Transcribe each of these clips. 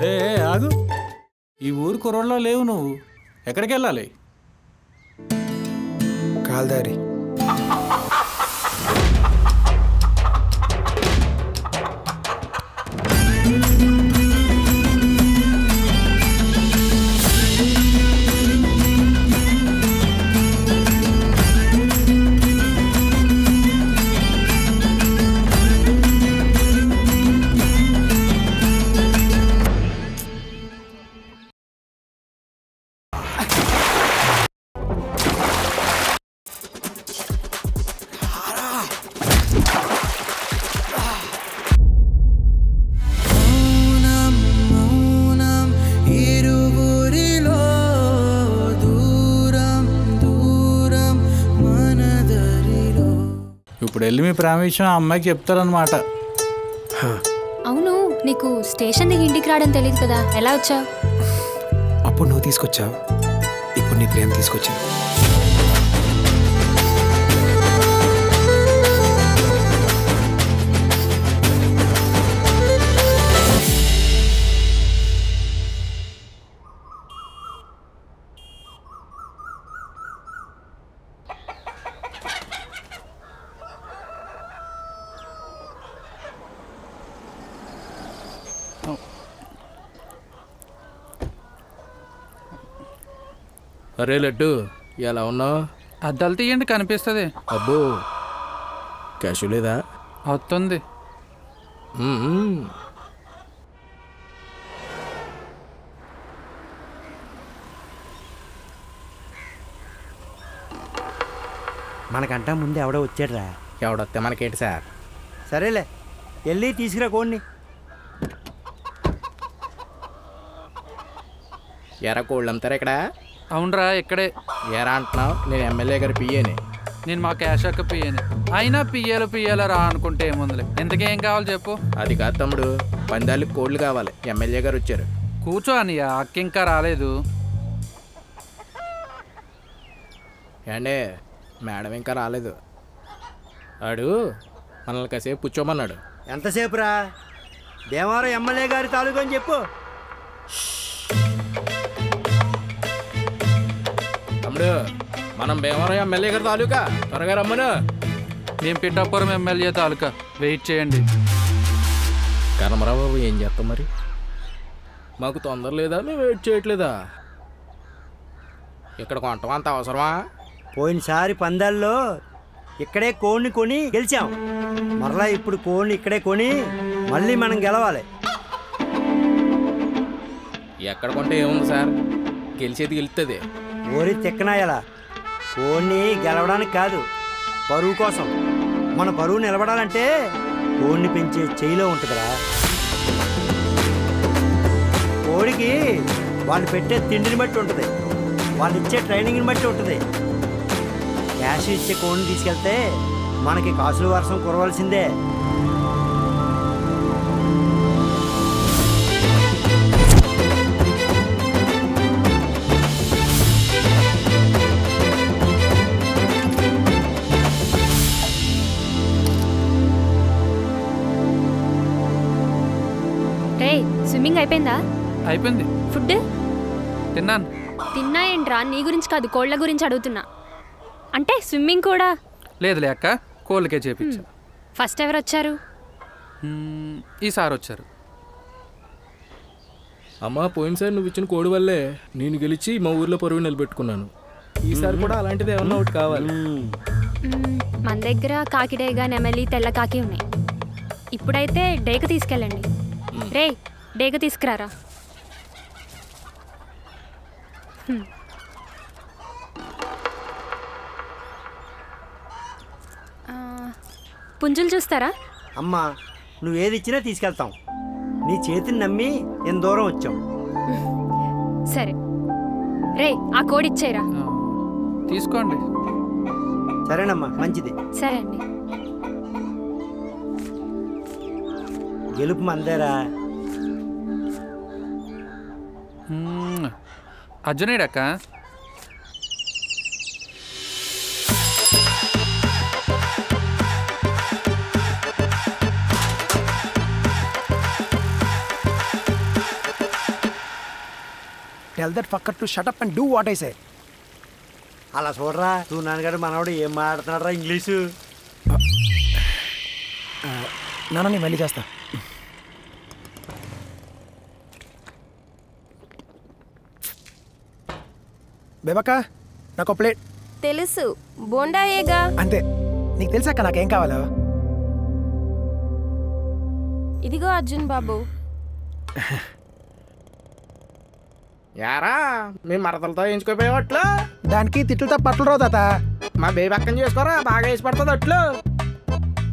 ఏ ఆగు, ఈ ఊరు కుర్రోళ్ళ లేవు, నువ్వు ఎక్కడికి వెళ్ళాలి? కాల్దారి. ఇప్పుడు వెళ్ళి మీ ప్రేమ విషయం ఆ అమ్మాయికి చెప్తారనమాట. అవును, నీకు స్టేషన్ దిగి ఇంటికి రావడం తెలియదు కదా, ఎలా వచ్చావు? అప్పుడు నువ్వు తీసుకొచ్చావు, ఇప్పుడు నీ ప్రేమ తీసుకొచ్చావు. అరే లడ్డు, ఎలా ఉన్నావు? అద్దాలు తీయండి, కనిపిస్తుంది. అబ్బో, క్యాష్ లేదా? వస్తుంది. మనకంటా ముందు ఎవడో వచ్చాడురా. ఎవడొస్తే మనకేంటి సార్? సరేలే, వెళ్ళి తీసుకురా కోడిని. ఎరా కోళ్ళు అమ్ముతారా ఇక్కడ? అవునరా, ఇక్కడే. ఎరా అంటున్నావు? నేను ఎమ్మెల్యే గారి పియ్యని. నేను మా క్యాష్ అక్క పియ్యని. అయినా పియ్యాలో రా అనుకుంటే ఏముందిలే. ఎంతకేం కావాలి చెప్పు. అది కాదు తమ్ముడు, పందాలకి కోళ్ళు కావాలి. ఎమ్మెల్యే గారు వచ్చారు. కూర్చో అనియా, అక్క ఇంకా రాలేదు. ఏండే, మేడం ఇంకా రాలేదు. ఆడు మనల్ని కాసేపు కూర్చోమన్నాడు. ఎంతసేపు రా? దేవారం ఎమ్మెల్యే గారి తాలూకు అని చెప్పు. తమ్ముడు, మనం భీమవరం ఎమ్మెల్యే గారి తాలూకా, త్వరగా రమ్మను. మేము పిఠాపురం ఎమ్మెల్యే తాలూకా, వెయిట్ చేయండి. కనమరావు బాబు, ఏం చేస్తాం మరి? మాకు తొందర లేదా? మేము వెయిట్ చేయట్లేదా? ఇక్కడ కొంటాం అంత అవసరమా? పోయినసారి పందాల్లో ఇక్కడే కోడిని కొని గెలిచాం. మరలా ఇప్పుడు కోడిని ఇక్కడే కొని మళ్ళీ మనం గెలవాలి. ఎక్కడ కొంటే ఏముంది సార్, గెలిచేది గెలుస్తుంది. ఓరి తిక్కనాయలా, కోడిని గెలవడానికి కాదు, పరువు కోసం. మన పరువు నిలబడాలంటే కోడిని పెంచే చేయిలో ఉంటుందిరా. కోడికి వాళ్ళు పెట్టే తిండిని బట్టి ఉంటుంది, వాళ్ళు ఇచ్చే ట్రైనింగ్ని బట్టి ఉంటుంది. క్యాష్ ఇచ్చే కోడిని తీసుకెళ్తే మనకి కాసుల వర్షం కురవలసిందే. స్విమ్మింగ్ అయిపోయిందా? అయిపోయింది. ఫుడ్ తిన్నాను. తిన్నా ఏంట్రా? నీ గురించి కాదు, కోళ్ళ గురించి అడుగుతున్నా. అంటే స్విమ్మింగ్ కూడా లేదులే అక్క, కోళ్ళకే చేపించా. ఫస్ట్ ఎవరు వచ్చారు? ఈసారి వచ్చారు. అమ్మా, పోయినసారి నువ్వు ఇచ్చిన కోడి వల్లే నేను గెలిచి మా ఊర్లో పరువు నిలబెట్టుకున్నాను. ఈసారి కూడా అలాంటిది ఏమన్నా ఒకటి కావాలి. మన దగ్గర కాకిడేగా, నెమలి, తెల్ల కాకి ఉన్నాయి. ఇప్పుడైతే డేగ తీసుకెళ్ళండి. రే, డేగ తీసుకురారా. పుంజులు చూస్తారా? అమ్మా, నువ్వేది ఇచ్చినా తీసుకెళ్తాం. నీ చేతిని నమ్మి ఎంత దూరం వచ్చాం. సరే రే, ఆ కోడి ఇచ్చేరా. తీసుకోండి. సరేనమ్మా, మంచిది. సరే అండి. గెలుపు మందేరా. అర్జునేడక్క. Tell that fucker to shut up and do what I say. అలా చూడరా నువ్వు నాన్నగారు మనవాడు ఏం మాట్లాడుతున్నారా ఇంగ్లీషు. నాన్న నేను మళ్ళీ చేస్తా. బేబక్క నాకు ప్లేట్. తెలుసు బోండాయేగా. అంతే, నీకు తెలుసాక నాకేం కావాలో. ఇదిగో అర్జున్ బాబు. యారా మీ మరదలతో ఎంచుకోపోయే అట్లు. దానికి తిట్లతో పట్టలు రావు తాత. మా బేబీ అక్కని చేసుకోరా, బాగా వేసి పడుతుంది అట్లు.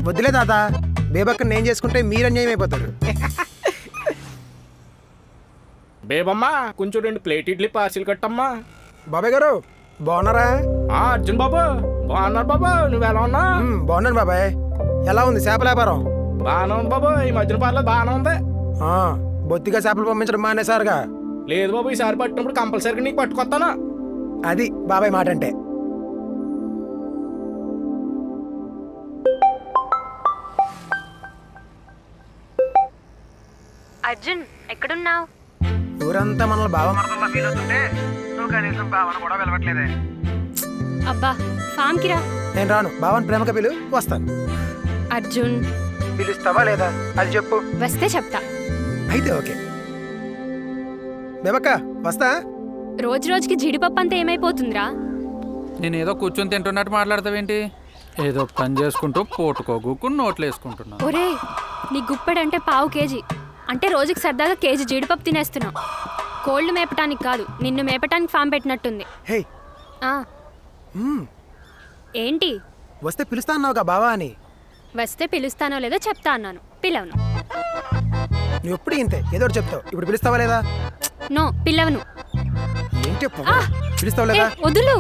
వద్దులే తాత, బేబక్కని నేను చేసుకుంటే మీరు అన్యాయం అయిపోతారు. బేబమ్మా కొంచెం 2 ప్లేట్ ఇడ్లీ పార్సిల్ కట్టమ్మా. బాబాయ్ గారు బాగున్నారా? అర్జున్ బాబు బాగున్నారు బాబు, నువ్వు ఎలా ఉన్నా? బాగున్నాను బాబాయ్. ఎలా ఉంది చేపల వ్యాపారం? బాగానే ఉంది బాబు, ఈ మధ్యన పర్లేదు బాగానే ఉంది. బొత్తిగా చేపలు పంపించడం మానేసారుగా? లేదు బాబు, ఈసారి పట్టినప్పుడు కంపల్సరీగా నీకు పట్టుకొస్తాను. అది బాబాయ్ మాట అంటే. అర్జున్ ఎక్కడున్నావు? ఊరంతా మనల్ని బావ మరదల్లా ఫీల్ అవుతుంటే నువ్వు కనీసం బావను కూడా పిలవట్లేదే. అబ్బా ఫామ్కి రా. నేను రాను, బావని ప్రేమగా పిలు, వస్తాను. అర్జున్ పిలుస్తావా లేదా అది చెప్పు. వస్తే చెప్తా. అయితే ఓకే. బేబక్క వస్తా. రోజు రోజుకి జీడిపప్పు అంతా ఏమైపోతుందిరా? నేను ఏదో కూర్చొని తింటున్నట్టు మాట్లాడతావేంటి? ఏదో పని చేసుకుంటూ పోటుకోగుకుని నోట్లు వేసుకుంటున్నా. ఒరే నీ గుప్పెడంటే పావు కేజీ, అంటే రోజుకి సరదాగా కేజీ జీడిపప్పు తినేస్తున్నావు. కోళ్ళు మేపటానికి కాదు, నిన్ను మేపటానికి ఫామ్ పెట్టినట్టుంది. హే ఏంటి? వస్తే పిలుస్తా అన్నావుగా బావా అని. వస్తే పిలుస్తానో లేదో చెప్తా అన్నాను, పిలవను. నువ్వు ఎప్పుడు ఇంతే, ఏదో ఒకటి చెప్తావు. ఇప్పుడు పిలుస్తావా లేదా? నో పిలవను. ఏంటి పిలుస్తావా లేదా? వదులు.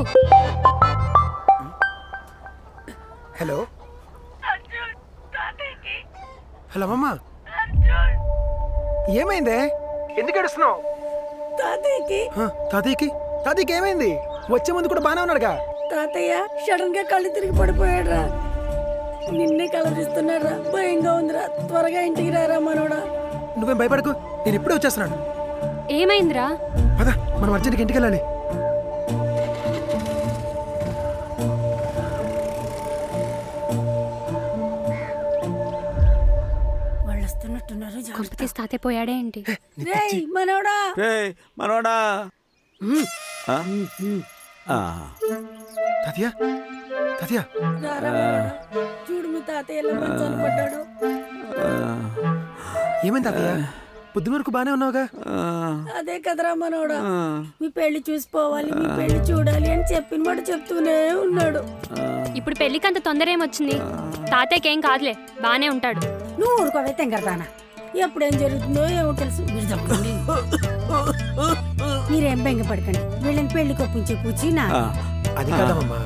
హలో హలో అమ్మా, ఏమైందే? ఎందుకు ఏడుస్తున్నావు? తాతయ్యకి తాతయ్యకి ఏమైంది? వచ్చే ముందు కూడా బాగానే ఉన్నాడుగా. తాతయ్య సడన్ గా కళ్ళు తిరిగి పడిపోయాడురా. నిన్నే కలరిస్తున్నారా, భయంగా ఉందిరా. త్వరగా ఇంటికి రారా మనోడా. నువ్వేం భయపడకు, నేను ఇప్పుడే వచ్చేస్తున్నాను. ఏమైందిరా? పద మనం అర్జెంట్కి ఇంటికి వెళ్ళాలి. వాళ్ళు వస్తున్నట్టున్నారు. కొంపతీసి తాతయ్య పోయాడే ఏంటి? మనోడా మనోడా. తాతయ్య తాతయ్య చూడు మీ తాతయ్య ఎలా మంచాన పడ్డాడు. ఏమైంది తాతయ్య? పొద్దున వరకు బానే ఉన్నావుగా. అదే కదరా మనోడా, మీ పెళ్లి చూసిపోవాలి, మీ పెళ్లి చూడాలి అని చెప్పిన మాట చెప్తూనే ఉన్నాడు. ఇప్పుడు పెళ్లికి అంత తొందర ఏమొచ్చింది? తాతయ్యకి ఏం కాదులే, బానే ఉంటాడు. నువ్వు ఊరుకోవే తెంగరదానా. ఎప్పుడేం జరుగుతుందో ఏమో తెలుసు. మీరు చెప్పండి, మీరేం బెంగపడకండి. వీళ్ళని పెళ్లికి ఒప్పించే పూచి నా. అది కాదమ్మా,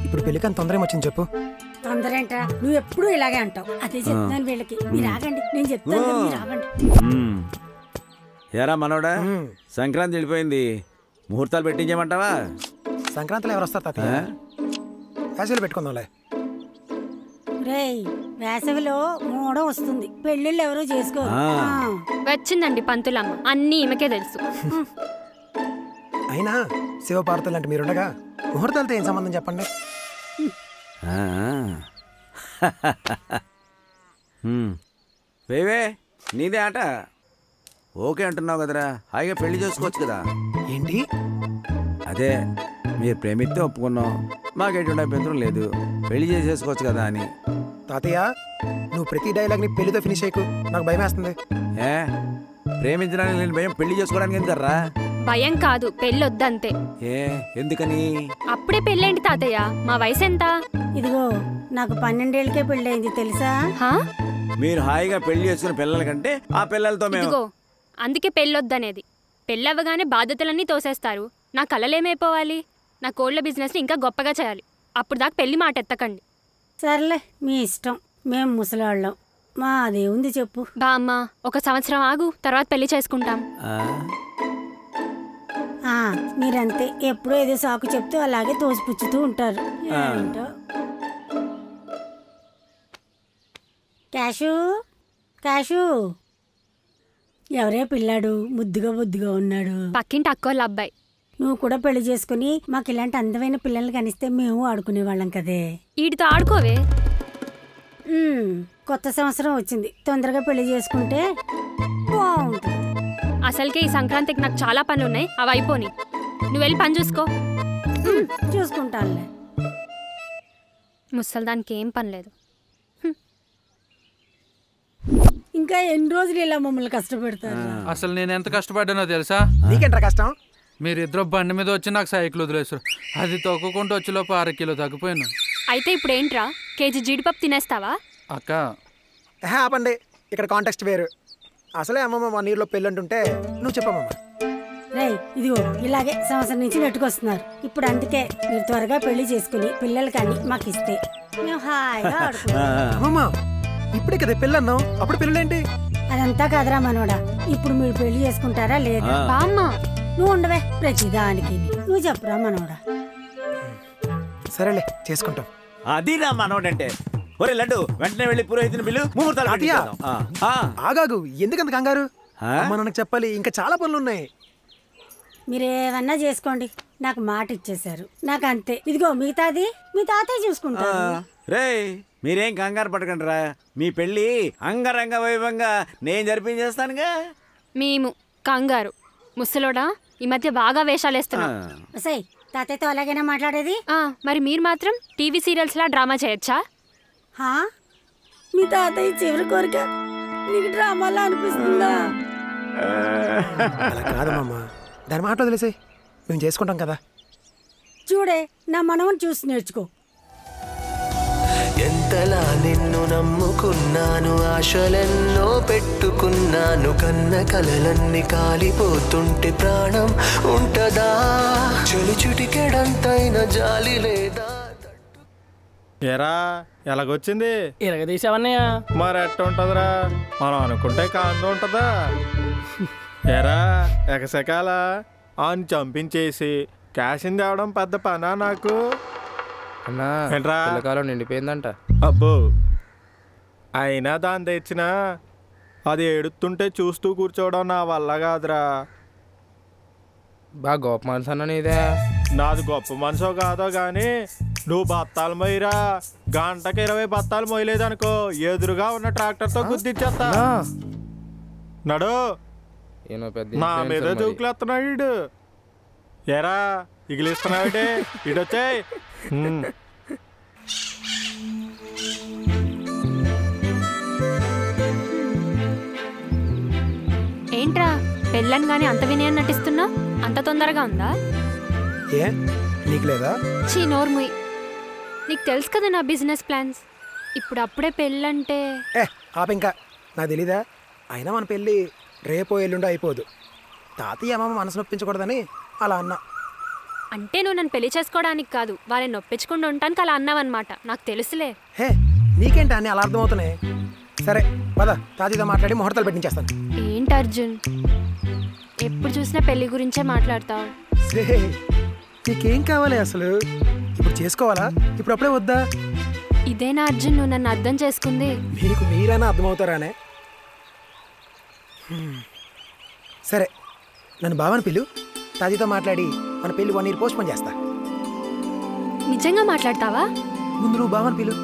ఇప్పుడు పెళ్లికి అంత తొందర ఏమొచ్చింది చెప్పు. తొందర ఏంట్రా, నువ్వు ఎప్పుడు ఇలాగే అంటావు. అదే చెప్తున్నాను వీళ్ళకి. మీరు ఆగండి, నేను చెప్తాను కదా, మీరు ఆగండి. ఏరా మనోడా, సంక్రాంతి వెళ్ళిపోయింది, ముహూర్తాలు పెట్టించేయమంటావా? సంక్రాంతిలో ఎవరు వస్తారు తాతయ్య? వేసవిలో పెట్టుకుందాంలే. రేయ్ వేసవిలో మూడం వస్తుంది, పెళ్ళిళ్ళు ఎవరో చేసుకోరు. వచ్చిందండి పంతులమ్మ, అన్నీ ఈమెకే తెలుసు. అయినా శివపార్వతులు అంటే మీరుండగా ముహూర్తాలతో ఏం సంబంధం చెప్పండి. వేవే నీదే ఆట. ఓకే అంటున్నావు కదరా, హాయిగా పెళ్లి చేసుకోవచ్చు కదా. ఏంటి? అదే మీరు ప్రేమిస్తే ఒప్పుకున్నాం, మాకు ఎటువంటి అభ్యంతరం లేదు, పెళ్లి చేసేసుకోవచ్చు కదా అని. తాతయ్య నువ్వు ప్రతి డైలాగ్ని పెళ్లితో ఫినిష్ అయ్యకు, నాకు భయం వేస్తుంది. ఏ ప్రేమించడానికి నేను భయం, పెళ్లి చేసుకోవడానికి ఎందుకర్రా? భయం కాదు, పెళ్ళొద్దంతే. ఏ ఎందుకని? అప్పుడే పెళ్ళేంటి తాతయ్య, మా వయసు ఎంత? ఇదిగో నాకు 12 ఏళ్ళకే పెళ్ళయింది తెలుసా. మీరు హాయిగా పెళ్లి చేసుకున్న పిల్లల కంటే ఆ పిల్లలతో మేము. ఇదిగో అందుకే పెళ్ళొద్దనేది. పెళ్ళవ్వగానే బాధ్యతలన్నీ తోసేస్తారు. నా కలలేమైపోవాలి? నా కోళ్ల బిజినెస్ ఇంకా గొప్పగా చేయాలి. అప్పుడు దాకా పెళ్లి మాట ఎత్తకండి. సర్లే మీ ఇష్టం, మేము ముసలాళ్ళం, మా అదేముంది చెప్పు. బా అమ్మ, 1 సంవత్సరం ఆగు, తర్వాత పెళ్లి చేసుకుంటాం. మీరంతే, ఎప్పుడో ఏదో సాకు చెప్తూ అలాగే తోసిపుచ్చుతూ ఉంటారు. ఏంటో. క్యాషు క్యాషు ఎవరే పిల్లాడు ముద్దుగా బుద్దుగా ఉన్నాడు? పక్కింటి అక్కోళ్ళ అబ్బాయి. నువ్వు కూడా పెళ్లి చేసుకుని మాకు ఇలాంటి అందమైన పిల్లల్ని కనిస్తే మేము ఆడుకునేవాళ్ళం కదే. వీడితో ఆడుకోవే. కొత్త సంవత్సరం వచ్చింది, తొందరగా పెళ్లి చేసుకుంటే బాగుంటుంది. అసలుకే ఈ సంక్రాంతికి నాకు చాలా పనులు ఉన్నాయి, అవి అయిపోని. నువ్వు వెళ్ళి పని చూసుకో. చూసుకుంటానులే. ముసల్దానికి ఏం పని లేదు. ఇంకా ఎన్ని రోజులు ఇలా మమ్మల్ని కష్టపెడతారు? అసలు నేను ఎంత కష్టపడ్డానో తెలుసా? నీకేంట్రా కష్టం? మీరిద్దరు బండి మీద వచ్చి నాకు సైకిల్ వదిలేసారు. అది తొక్కుకుంటూ వచ్చేలోపు 6 కిలో తగ్గిపోయాను. అయితే ఇప్పుడు ఏంట్రా, కేజీ జీడిపప్పు తినేస్తావా? అక్క ఆపండి, ఇక్కడ కాంటెక్స్ట్ వేరు. అసలే అమ్మమ్మ 1 yearలో పెళ్ళి అంటుంటే నువ్వు చెప్పమ్మమ్మ. రేయ్ ఇదిగో ఇలాగే సంవత్సరం నుంచి నెట్టుకొస్తున్నారు. ఇప్పుడు అందుకే మీరు త్వరగా పెళ్లి చేసుకుని పిల్లలు కానీ మాకు ఇస్తే మేము హాయిగా ఆడుకుంటాం. అమ్మమ్మ ఇప్పుడే కదా పెళ్ళి అన్నావు, అప్పుడు పెళ్ళేంటి? అదంతా కదరా మనోడా. ఇప్పుడు మీరు పెళ్లి చేసుకుంటారా లేదా? బామ్మ నువ్వు ఉండవే ప్రతిదానికి. నువ్వు చెప్పురా మనోడా. సరేలే చేసుకుంటాం. అది నా మనోడంటే. ఒరే లడ్డు, వెంటనే వెళ్ళి పురోహితుని పిలు, ముహూర్తాలు పెట్టిద్దాం. ఆగాగు, ఎందుకంత కంగారు? అమ్మ నాన్నకు చెప్పాలి, ఇంకా చాలా పనులు ఉన్నాయి. మీరేమన్నా చేసుకోండి, నాకు మాట ఇచ్చేశారు. నాకు అంతే. ఇదిగో మిగతాది మీ తాతయ్య చూసుకుంటారు. రే మీరేం కంగారు పడకండి రా, మీ పెళ్ళి అంగరంగ వైభవంగా నేను జరిపించేస్తానుగా. మేము కంగారు ముసలోడా ఈ మధ్య బాగా వేషాలేస్తున్నా. సై తాతయ్యతో అలాగైనా మాట్లాడేది? మరి మీరు మాత్రం టీవీ సీరియల్స్ లా డ్రామా చేయొచ్చా? మీ తాతయ్య చివరి కోరిక నీకు డ్రామాలా అనిపిస్తుందా? కాదమ్మా, దాని మాట వదిలేసాయి, మేము చేసుకుంటాం కదా. చూడే నా మనవని చూసి నేర్చుకో. ఎంతలా నిన్ను నమ్ముకున్నాను, ఆశలెన్నో పెట్టుకున్నాను, కన్న కలలన్నీ కాలిపోతుంటే ప్రాణం ఉంటదా? చెలిచుటికెడంతైన జాలి లేదా? ఎరా ఎలాగొచ్చింది? ఇరగదీసావన్నయ్య. మరి ఎట్ట ఉంటదిరా, మనం అనుకుంటే కాంతి ఉంటదా? ఎరా ఎకసకాల ఆని చంపించేసి క్యాషింగ్ తేవడం పెద్ద పనా నాకు? కాలం నిండిపోయిందంట. అబ్బో, అయినా దాన్ని తెచ్చినా అది ఏడుతుంటే చూస్తూ కూర్చోవడం నా వల్ల కాదురా. బాగా గొప్ప మనసు అన్న నీదే. నాది గొప్ప మనసో కాదో గాని నువ్వు బత్తాలు మొయ్యరా. గంటకి 20 బత్తాలు మొయ్యలేదనుకో, ఎదురుగా ఉన్న ట్రాక్టర్తో గుద్దిచ్చేస్తా. నడు, నా మీద జోకులేస్తున్నాడు. ఎరా ఇగిలిస్తున్నాడే, ఇటొచ్చాయి. ఏంట్రా పెళ్ళని గానీ అంత వినయం నటిస్తున్నా? అంత తొందరగా ఉందా? ఏ నీకు లేదా? చీ నోర్ముయ్, నీకు తెలుసు కదా నా బిజినెస్ ప్లాన్స్. ఇప్పుడు అప్పుడే పెళ్ళంటే ఇంకా నాకు తెలీదా? అయినా మన పెళ్ళి రేపో ఎల్లుండో అయిపోదు. తాతయ్య అమ్మమ్మ మనసు నొప్పించకూడదని అలా అన్నా. అంటే నువ్వు నన్ను పెళ్లి చేసుకోవడానికి కాదు, వాళ్ళని నొప్పించకుండా ఉండటానికి అలా అన్నావన్నమాట. నాకు తెలుసులే. నీకేంటి అన్నీ అలా అర్థమవుతున్నాయి? సరే పద, తాతయ్యతో మాట్లాడి ముహూర్తాలు పెట్టించేస్తాను. ఏంటి అర్జున్, ఎప్పుడు చూసినా పెళ్లి గురించే మాట్లాడతావు? నీకేం కావాలి అసలు? ఇప్పుడు చేసుకోవాలా, ఇప్పుడు అప్పుడే వద్దా? ఇదేనా అర్జున్ నువ్వు నన్ను అర్థం చేసుకుంది? మీకు మీరైనా అర్థమవుతారానే? సరే నన్ను బావని పిలు, తాతయ్యతో మాట్లాడి మన పెళ్లి 1 year పోస్ట్పోన్ చేస్తా. నిజంగా మాట్లాడతావా? ముందు నువ్వు బావని పిలు.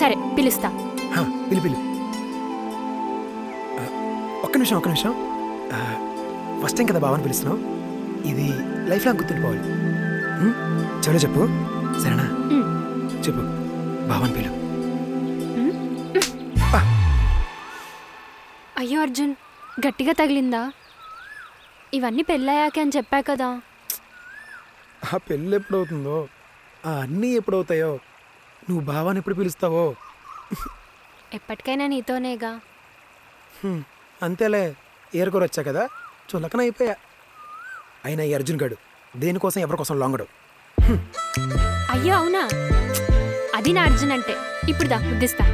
సరే పిలుస్తా. పిలు పిలు. ఒక్క నిమిషం. ఫస్ట్ టైం కదా బావని పిలుస్తున్నావు, ఇది లైఫ్ లాంగ్ గుర్తుండిపోవాలి. చలో చెప్పు, సరేనా? చెప్పు, బావని పిలు. అయ్యో అర్జున్, గట్టిగా తగిలిందా? ఇవన్నీ పెళ్ళయ్యాకే అని చెప్పా కదా. ఆ పెళ్ళి ఎప్పుడవుతుందో, ఆ అన్నీ ఎప్పుడవుతాయో, నువ్వు బావాని ఎప్పుడు పిలుస్తావో. ఎప్పటికైనా నీతోనేగా. అంతేలే, ఏరుకోరు వచ్చా కదా, చులకన అయిపోయా. అయినా ఈ అర్జున్ గడు దేనికోసం ఎవరికోసం లొంగడు. అయ్యో అవునా, అది నా అర్జున్ అంటే. ఇప్పుడు దా ముద్దిస్తా.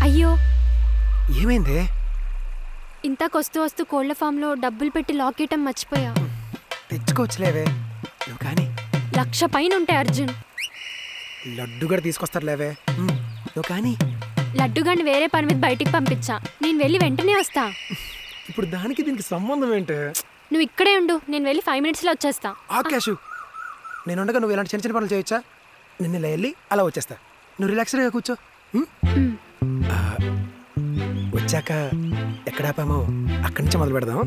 అయ్యో ఏమైంది? ఇంతకొస్తూ వస్తూ కోళ్ల ఫామ్లో డబ్బులు పెట్టి లాక్ ఇయటం మర్చిపోయా. తెచ్చుకోవచ్చులేవే నువ్వు కానీ. 1,00,000 పైన ఉంటాయి అర్జున్. లడ్డు కూడా తీసుకొస్తారు లేవే నువ్వు కానీ లడ్డుగాని వేరే పని మీద బయటికి పంపించా, నేను వెళ్ళి వెంటనే వస్తా. ఇప్పుడు దానికి దీనికి సంబంధం ఏంటి? నువ్వు ఇక్కడే ఉండు, నేను వెళ్ళి 5 minutesలో వచ్చేస్తా. ఆకాశు నేను ఉండగా నువ్వు ఇలాంటి చిన్న చిన్న పనులు చేయొచ్చా? నిన్న ఇలా వెళ్ళి అలా వచ్చేస్తా. నువ్వు రిలాక్స్డ్గా కూర్చో. వచ్చాక ఎక్కడ ఆపామో అక్కడి నుంచి మొదలు పెడదాం.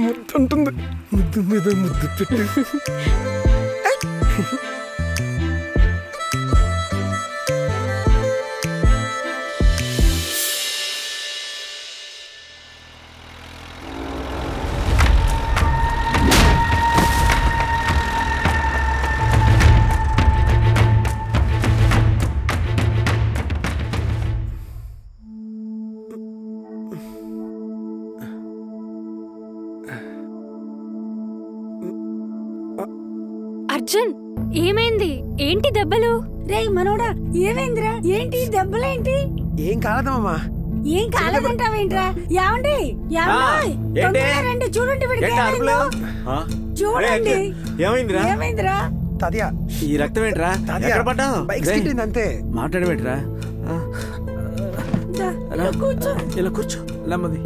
ముద్దు ఉంటుంది, ముద్దు మీద ముద్దు పెట్టు. అర్జున్ ఏమైంది? ఏంటి దెబ్బలు? రే మనోడా ఏమైందిరా? ఏంటి దెబ్బలేంటి? ఏం కాలేదమ్మా. ఏం కాలేదంటావేంట్రా? ఏమండి రండి చూడండి, చూడండి ఏమైందిరా? తాతయ్య ఈ రక్తం ఏంట్రా? అంతే మాట్లాడబెట్రా. ఇలా కూర్చో నెమ్మది.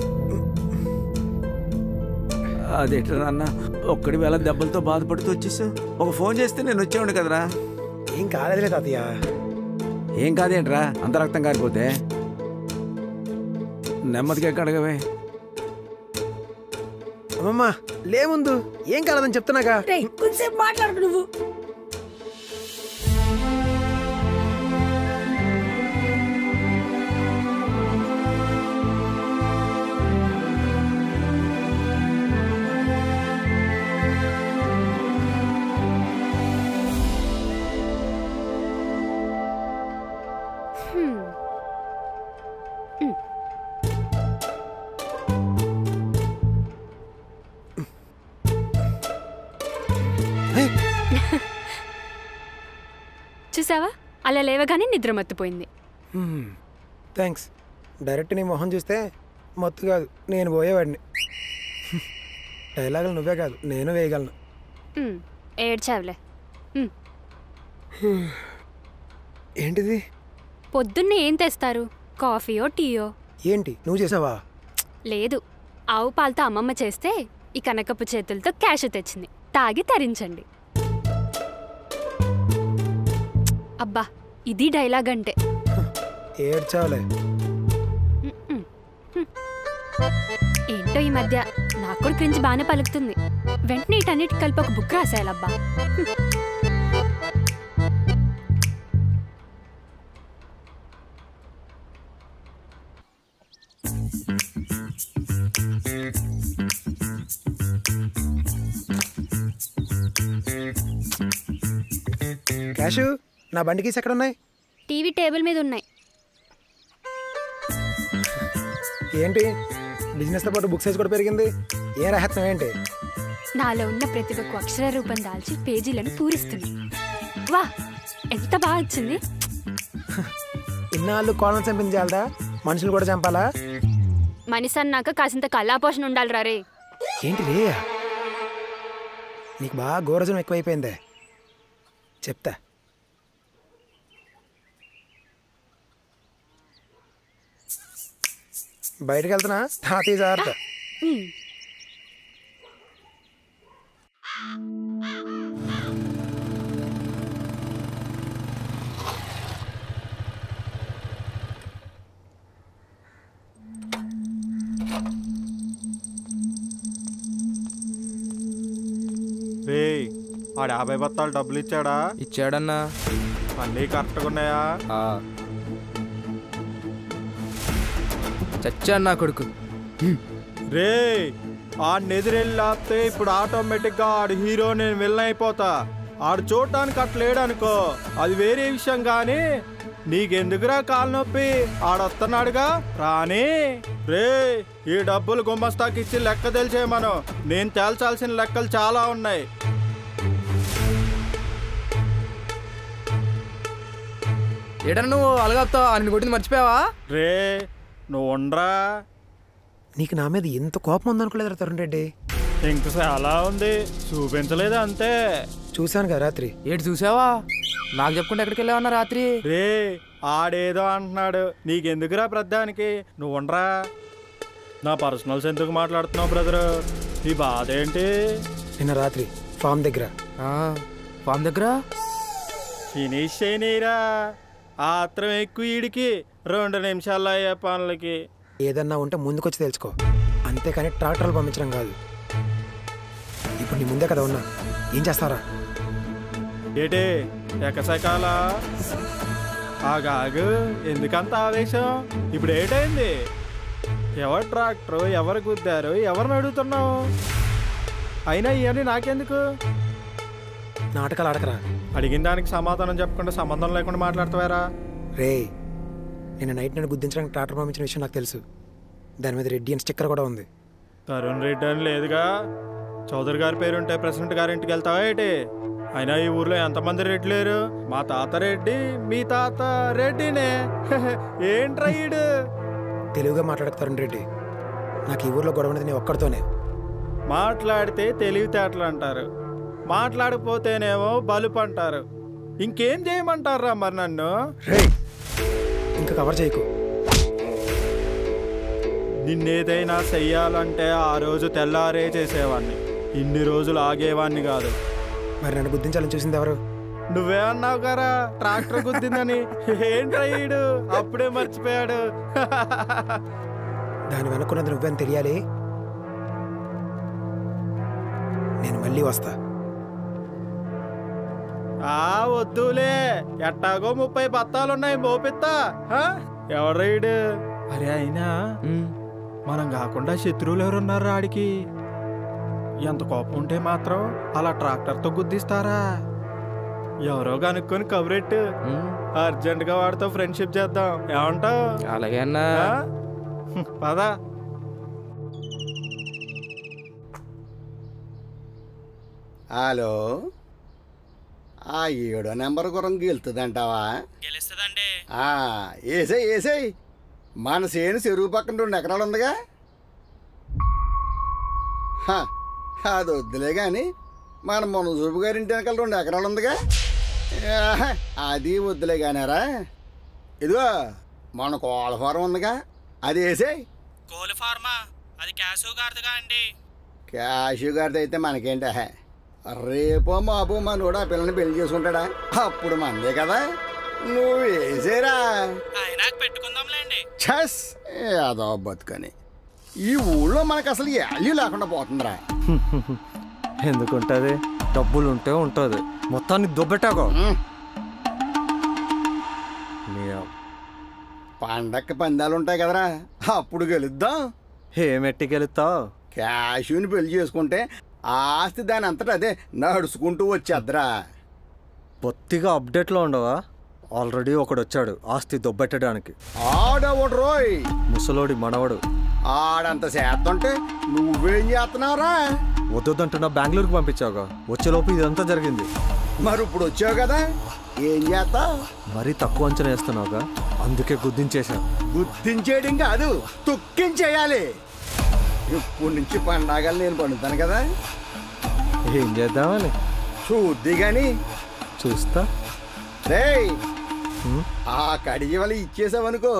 అదేట్రా నాన్న ఒక్కడి వేళ దెబ్బలతో బాధపడుతూ వచ్చేసావు. ఒక ఫోన్ చేస్తే నేను వచ్చేవాడు కదరా. ఏం కాలేదులే తాతయ్య. ఏం కాదేంట్రా అంత రక్తం కారిపోతే? నెమ్మదిగా కడగవే. అమ్మమ్మ లేముందు ఏం కాలేదని చెప్తున్నాగా. కొంచెంసేపు మాట్లాడుకు నువ్వు. చూసావా అలా లేవగానే నిద్ర మత్తుపోయింది. థ్యాంక్స్. డైరెక్ట్ నీ మొహం చూస్తే మత్తు కాదు నేను పోయేవాడిని. డైలాగులు నువ్వే కాదు నేను వేయగలను. ఏడ్చావులే. ఏంటిది? పొద్దున్నే ఏం తెస్తారు? కాఫీయో టీయో? ఏంటి నువ్వు చేసావా? లేదు, ఆవు పాలతో అమ్మమ్మ చేస్తే ఈ కనకపు చేతులతో క్యాష్ తెచ్చింది, తాగి తరించండి. అబ్బా ఇది డైలాగ్ అంటే. ఏడ్చావులే. ఏంటో ఈ మధ్య నాకు కూడా క్రింజ్ బాగానే పలుకుతుంది. వెంటనే ఇటన్నిటి కలిపి ఒక బుక్ రాసేయాలబ్బా. క్యాషు నా బండి కీస్ ఎక్కడ ఉన్నాయి? టీవీ టేబుల్ మీద ఉన్నాయి. ఏంటి బిజినెస్తో పాటు బుక్ సైజ్ కూడా పెరిగింది? ఏ రహస్యం ఏంటి? నాలో ఉన్న ప్రతిభకు అక్షర రూపం దాల్చి పేజీలను పూరిస్తుంది. వా ఎంత బాగా వచ్చింది. ఇన్నాళ్ళు కోళ్ళను చంపించాలదా? మనుషులు కూడా చంపాలా? మనిషి అన్నాక కాసింత కళాపోషణ ఉండాలి రే. ఏంటి రే నీకు బాగా గోరజం ఎక్కువైపోయిందే. చెప్తా. బయటకు వెళ్తున్నా తాతయ్య జాగ్రత్త. రే వాడు 50 బత్తాలు డబ్బులు ఇచ్చాడా? ఇచ్చాడన్నా. అన్నీ కరెక్ట్గా ఉన్నాయా? చచ్చా నా కొడుకు. రే ఆడిని ఎదురెళ్ళాస్తే ఇప్పుడు ఆటోమేటిక్గా ఆడు హీరో నేను విలన్ అయిపోతా. ఆడు చూడటానికి అట్లేడనుకో అది వేరే విషయం, కానీ నీకెందుకురా కాలు నొప్పి? ఆడొస్తున్నాడుగా రాని. రే ఈ డబ్బులు గుమ్మస్తాకి ఇచ్చి లెక్క తెలిసే మనం. నేను తేల్చాల్సిన లెక్కలు చాలా ఉన్నాయి. ఏడన్నా నువ్వు అలగాపుతావు? ఆయన కొట్టింది మర్చిపోయావా? రే నువ్వు ఉండరా. నీకు నా మీద ఎంత కోపం ఉందనుకోలేదురా తరుణ్ రెడ్డి. ఇంక చాలా ఉంది, చూపించలేదు అంతే. చూశాను కదా రాత్రి. ఏడు చూసావా? నాకు చెప్పకుండా ఎక్కడికి వెళ్ళావన్నా రాత్రి? రే ఆడేదో అంటున్నాడు, నీకెందుకురా ప్రధానికి? నువ్వు ఉండరా, నా పర్సనల్స్ ఎందుకు మాట్లాడుతున్నావు బ్రదరు? నీ బాధ ఏంటి? నిన్న రాత్రి ఫామ్ దగ్గర. ఫామ్ దగ్గర ఫినిష్ చేయనీరా, ఆత్రం ఎక్కువ ఈడికి, 2 నిమిషాల్లో అయ్యే పనులకి. ఏదన్నా ఉంటే ముందుకొచ్చి తెలుసుకో, అంతేకాని ట్రాక్టర్లు పంపించడం కాదు. ఇప్పుడు నీ ముందే కదా ఉన్నా, ఏం చేస్తారా? ఏటే ఎకసకాల ఆగాగు, ఎందుకంత ఆవేశం? ఇప్పుడు ఏటైంది? ఎవరు ట్రాక్టర్, ఎవరు గుద్దారు, ఎవరిని అడుగుతున్నావు? అయినా ఇవన్నీ నాకెందుకు? నాటకాలు ఆడకరా. అడిగిన దానికి సమాధానం చెప్పకుండా సంబంధం లేకుండా మాట్లాడతావారా? రే నిన్న నైట్ నేను గుర్తించడానికి ట్రాక్టర్ పంపించిన విషయం నాకు తెలుసు. దాని మీద రెడ్డి అని స్టిక్కర్ కూడా ఉంది. తరుణ్ రెడ్డి అని లేదుగా. చౌదరి గారి పేరుంటే ప్రెసిడెంట్ గారి ఇంటికి వెళ్తావా ఏంటి? అయినా ఈ ఊర్లో ఎంతమంది రెడ్డి లేరు? మా తాత రెడ్డి, మీ తాత రెడ్డినే. ఏంట్రయ్యుడు? తెలుగుగా మాట్లాడతారు రెడ్డి. నాకు ఈ ఊర్లో గొడవ నేను ఒక్కడితోనే. మాట్లాడితే తెలివితేటలు అంటారు, మాట్లాడకపోతేనేమో బలుపు అంటారు. ఇంకేం చేయమంటారా మరి నన్ను? ఇంకా కవర్ చేయకు. నిన్నేదైనా చెయ్యాలంటే ఆ రోజు తెల్లారే చేసేవాడిని, ఇన్ని రోజులు ఆగేవాడిని కాదు. మరి నన్ను గుర్తించాలని చూసింది ఎవరు? నువ్వే అన్నావు కదా ట్రాక్టర్ గుద్దిందని. ఏంట్రయ్యాడు అప్పుడే మర్చిపోయాడు. దాని వెనుకున్నది నువ్వేని తెలియాలి. నేను మళ్ళీ వస్తా. వద్దులే, ఎట్టాగో 30 బత్తాలున్నాయి, మోపిత్తా. ఎవడ్రయ్యాడు? అరే అయినా మనం కాకుండా శత్రువులు ఎవరున్నారు ఆడికి? ఎంత కోపం ఉంటే మాత్రం అలా ట్రాక్టర్తో గుద్దిస్తారా? ఎవరో కనుక్కొని కబురెట్టు, అర్జెంటుగా వాడితో ఫ్రెండ్షిప్ చేద్దాం. ఏమంటావు? అలాగే అన్నా. పదా. హలో, ఆ 7వ నెంబర్ గురం గెలుతుందంటావా? గెలుస్తుందండి. ఏసై ఏసై, మన సేను చెరువు పక్కన 2 ఎకరాలు ఉందిగా. అది వద్దులే కానీ మన మునసూపు గారింటి వెనకాల 2 ఎకరాలు ఉందిగా, అది వద్దులే కానారా. ఇదిగో మన కోళ్ళ ఫారం ఉందిగా, అది వేసేయ్. కోళ్ళ ఫార్మా? అది క్యాషు గారిదిగా అండి. క్యాషు గారిది అయితే మనకేంట? రేపో మాపో మనోడు ఆ పిల్లని పెళ్లి చేసుకుంటాడా? అప్పుడు మందే కదా. నువ్వు వేసేరా, పెట్టుకుందాంలేండి. ఛస్, అదో బతుకని. ఈ ఊళ్ళో మనకు అసలు వాల్యూ లేకుండా పోతుందిరా. ఎందుకుంటుంది? డబ్బులు ఉంటే ఉంటుంది, మొత్తాన్ని దొబ్బెట్టాకో. పండక్కి పందాలు ఉంటాయి కదరా, అప్పుడు గెలుద్దాం. ఏమెట్టి గెలుస్తావు? క్యాషుని పెళ్లి చేసుకుంటే ఆస్తి దాని అంతటా అదే నడుచుకుంటూ వచ్చేద్దరా. బొత్తిగా అప్డేట్లో ఉండవా? ఆల్రెడీ ఒకడు వచ్చాడు ఆస్తి దొబ్బెట్టడానికి. ఆడవడు రోయ్, ముసలోడి మనవడు. ఆడంత చేస్తుంటే నువ్వేం చేస్తున్నావురా? వద్దంటున్నా బెంగళూరుకి పంపించావుగా, వచ్చేలోపు ఇదంతా జరిగింది. మరి ఇప్పుడు వచ్చావు కదా, ఏం చేస్తావు? మరీ తక్కువ అంచనా వేస్తున్నావుగా, అందుకే గుర్తించేశా. గుర్తించేయడం కాదు, తొక్కించేయాలి. ఇప్పుడు నుంచి పండగలు నేను పండుతాను కదా. ఏం చేద్దామని? చూద్ది గాని. చూస్తా. రేయ్, ఆ కడిగి వల్ల ఇచ్చేసావనుకో,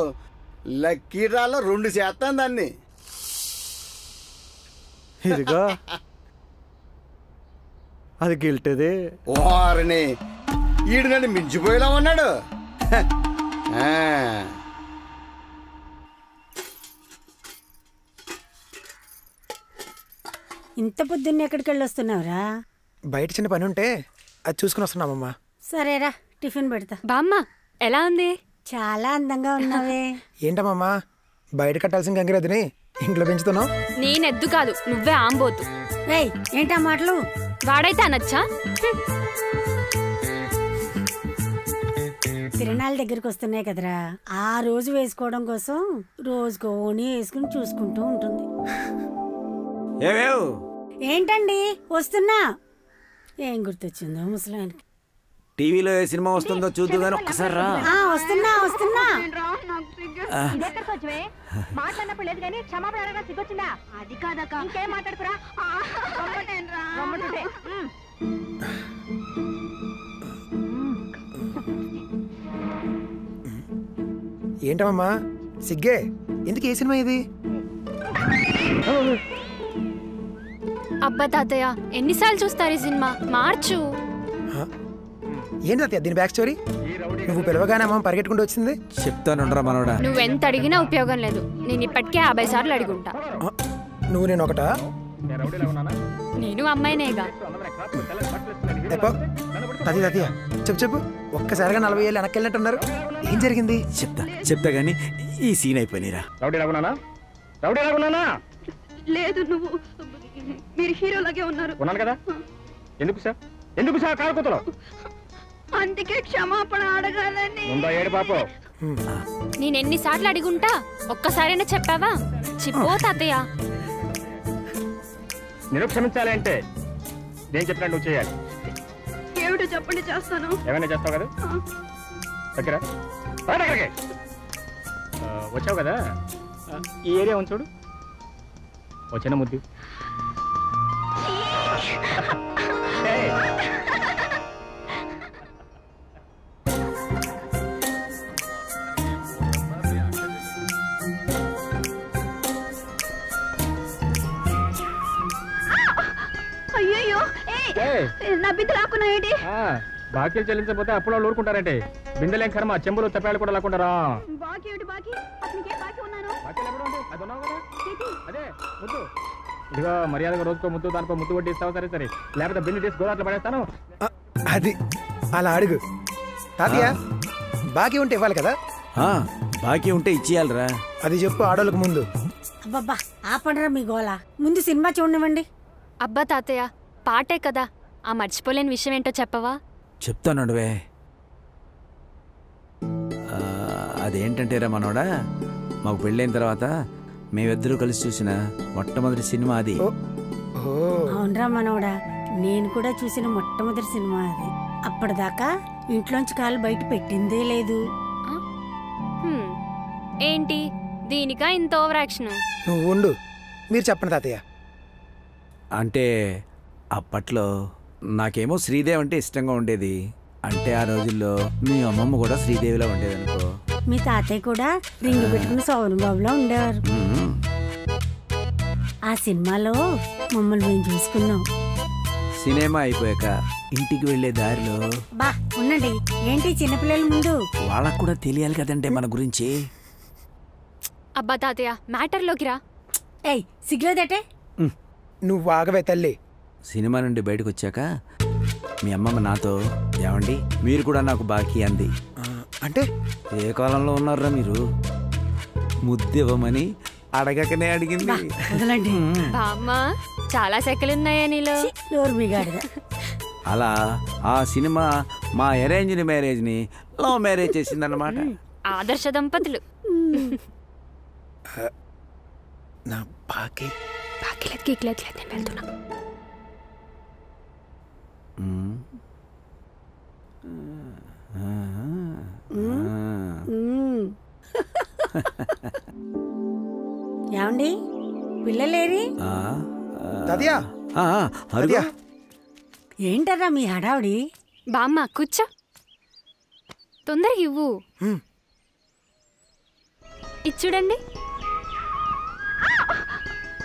లక్కీ డ్రాలో 2 చేస్తాను దాన్ని. ఇదిగా అది గిల్టది. వారిని ఈడు నన్ను మించిపోయేలా ఉన్నాడు. ఇంత పొద్దున్న ఎక్కడికి వెళ్ళి వస్తున్నావురా? బయట చిన్న పని ఉంటే అది చూసుకుని వస్తున్నామమ్మా. సరేరా, టిఫిన్ పెడతా. బామ్మ ఎలా ఉంది? చాలా అందంగా ఉన్నావే. ఏంటమ్మా బయట కట్టాల్సిన గంగిరెద్దుని ఇంట్లో పెంచుతున్నావు? నేనెద్దు కాదు, నువ్వే ఆంబోతు. ఏంటా మాటలు? వాడైతే అనొచ్చా? తిరణాల దగ్గరికి వస్తున్నాయి కదరా, ఆ రోజు వేసుకోవడం కోసం రోజుకో ఓణి వేసుకుని చూసుకుంటూ ఉంటుంది. ఏంటండి వస్తున్నా? ఏం గుర్తొచ్చిందో ముసలానికి. టీవీలో ఏ సినిమా వస్తుందో చూద్దు కానీ ఒక్కసారి రా. వస్తున్నా వస్తున్నా. మాట్లాడినప్పుడు లేదు కానీ క్షమాపణ అడగా సిగ్గొచ్చిందా? అది కాదక్క. ఇంకేం మాట్లాడుకురా. ఏంటమ్మా సిగ్గే? ఎందుకు ఏ సినిమా ఇది? అబ్బా తాతయ్య ఎన్నిసార్లు చూస్తారు ఈ సినిమా? మార్చు. ఏంటి తాతయ్య దీని బ్యాక్ స్టోరీ? నువ్వు పిలవగానే అమ్మ పరిగెట్టుకుంటూ వచ్చింది. చెప్తానుండ్రా మనోడా. నువ్వెంత అడిగినా ఉపయోగం లేదు. నేను ఇప్పటికే 50 సార్లు అడుగుంటా. నువ్వు నేను ఒకటా? నేను అమ్మాయినేగా. తాతయ్య తాతయ్య చెప్పు ఒక్కసారిగా 40 ఏళ్ళు వెనక్కి వెళ్ళినట్టున్నారు. ఏం జరిగింది? చెప్తా గానీ ఈ సీన్ అయిపోయినరా. లేదు నువ్వు మీరు హీరోలాగే ఉన్నారు. ఉన్నాను కదా. ఎందుకు సార్ కారు కూతలో? అందుకే క్షమాపణ అడగాలని. నేను ఎన్నిసార్లు అడిగుంటా? ఒక్కసారైనా చెప్పావా? చెప్పో తాతయ్య. నేను క్షమించాలి అంటే నేను చెప్పినట్టు నువ్వు చేయాలి. ఏమిటో చెప్పండి చేస్తాను. ఏమైనా చేస్తావు కదా. దగ్గర వచ్చావు కదా ఈ ఏరియా ఉంది చూడు. వచ్చిన ముద్దు అయ్యో నా బిడ్డ లాక్కున్నా ఏంటి? బాకీలు చెల్లించకపోతే అప్పుడు వాళ్ళు ఊరుకుంటారంటే. బిందెలేం కర్మ, చెంబులు తప్పేళ్ళు కూడా లాక్కుంటారా? బాకీ ఏమిటి బాకీ? అతనికి బాకీ ఉన్నాను. అదే ముద్దు ఇదిగో మర్యాదగా రోజుకో ముద్దు దానికో ముద్దు వడ్డీ ఇస్తావు. సరే సరే లేకపోతే బిల్లు తీసి గోదాట్లో పడేస్తాను. అది అలా అడుగు తాతయ్య. బాకీ ఉంటే ఇవ్వాలి కదా. బాకీ ఉంటే ఇచ్చేయాలరా. అది చెప్పు ఆడోళ్ళకు ముందు. అబ్బబ్బా ఆపండ్రా మీ గోలా. ముందు సినిమా చూడనివ్వండి. అబ్బా తాతయ్య పాటే కదా. ఆ మర్చిపోలేని విషయం ఏంటో చెప్పవా? చెప్తానుండవే. అదేంటంటే రా మనోడా, మాకు పెళ్ళైన తర్వాత మేమిద్దరూ కలిసి చూసిన మొట్టమొదటి సినిమా అది. అవునరా మనోడా, నేను కూడా చూసిన మొట్టమొదటి సినిమా అది. అప్పటిదాకా ఇంట్లోంచి కాలు బయట పెట్టిందే లేదు. ఏంటి దీనికా ఇంత ఓవర్ యాక్షన్? నువ్వు ఉండు, మీరు చెప్పండి తాతయ్య. అంటే అప్పట్లో నాకేమో శ్రీదేవి అంటే ఇష్టంగా ఉండేది. అంటే ఆ రోజుల్లో మీ అమ్మమ్మ కూడా శ్రీదేవిలా ఉండేది అనుకో. మీ తాతయ్య కూడా రింగు పెట్టుకుని సోను బాబులో ఉండేవారు. ఆ సినిమాలో మమ్మల్ని మేము చూసుకున్నాం. సినిమా అయిపోయాక ఇంటికి వెళ్లే దారిలో బా ఉండండి. ఏంటి చిన్నపిల్లల ముందు? వాళ్ళకు కూడా తెలియాలి కదంటే మన గురించి. అబ్బా తాతయ్య మ్యాటర్లోకి రా. ఏయ్ సిగ్గులేదటే. నువ్వు ఆగవే తల్లి. సినిమా నుండి బయటకు వచ్చాక మీ అమ్మమ్మ నాతో ఏమండి మీరు కూడా నాకు బాకీ అంది. అంటే ఏ కాలంలో ఉన్నారా మీరు? ముద్దివ్వమని అడగకనే అడిగింది. బామ్మ చాలా సెకలున్నాయా నీలో? అలా ఆ సినిమా మా అరేంజ్డ్ మ్యారేజ్ ని లవ్ మ్యారేజ్ చేసిందన్నమాట. ఆదర్శ దంపతులు. నా బాకీ నేను వెళ్తున్నా. ఏమండి పిల్లలేరి? ఏంటరా మీ హడావుడి? బామ్మ కూర్చో, తొందరగా ఇవ్వు. ఇచ్చుడండి.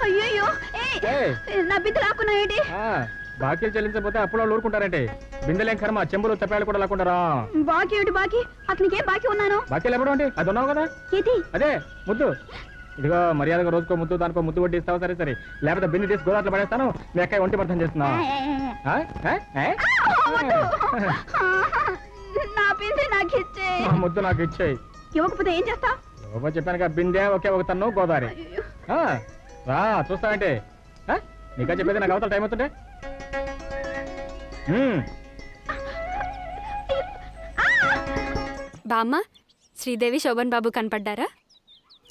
అయ్యో నా బిడ్డ లాక్కున్నా ఏంటి? బాకీలు చెల్లించకపోతే అప్పుడు వాళ్ళు ఊరుకుంటారంటే. బిందెలేం కర్మ, చెంబులు తప్పేళ్ళు కూడా లాక్కుంటారా? బాకీ ఏమిటి బాకీ? అతనికి ఏం బాకీ ఉన్నాను. బాకీలు ఎవరు అంటే అది ఉన్నావు కదా. అదే ముద్దు ఇదిగో మర్యాదగా రోజుకో ముద్దు దానికో ముద్దు వడ్డీ ఇస్తావు. సరే సరే లేకపోతే బిల్లు తీసి గోదాట్లో పడేస్తాను. మీ అక్క ఒంటి అర్థం చేస్తున్నా. ముద్దు నాకు ఇచ్చేయి. ఇవ్వకపోతే ఏం చేస్తావు? చెప్పాను బిందె ఒకే ఒక తన్ను గోదావరి. రా చూస్తావంటే నీకా చెప్పేది. నాకు అవతల టైం అవుతుంటే బామ్మ శ్రీదేవి శోభన్ బాబు కనపడ్డారా?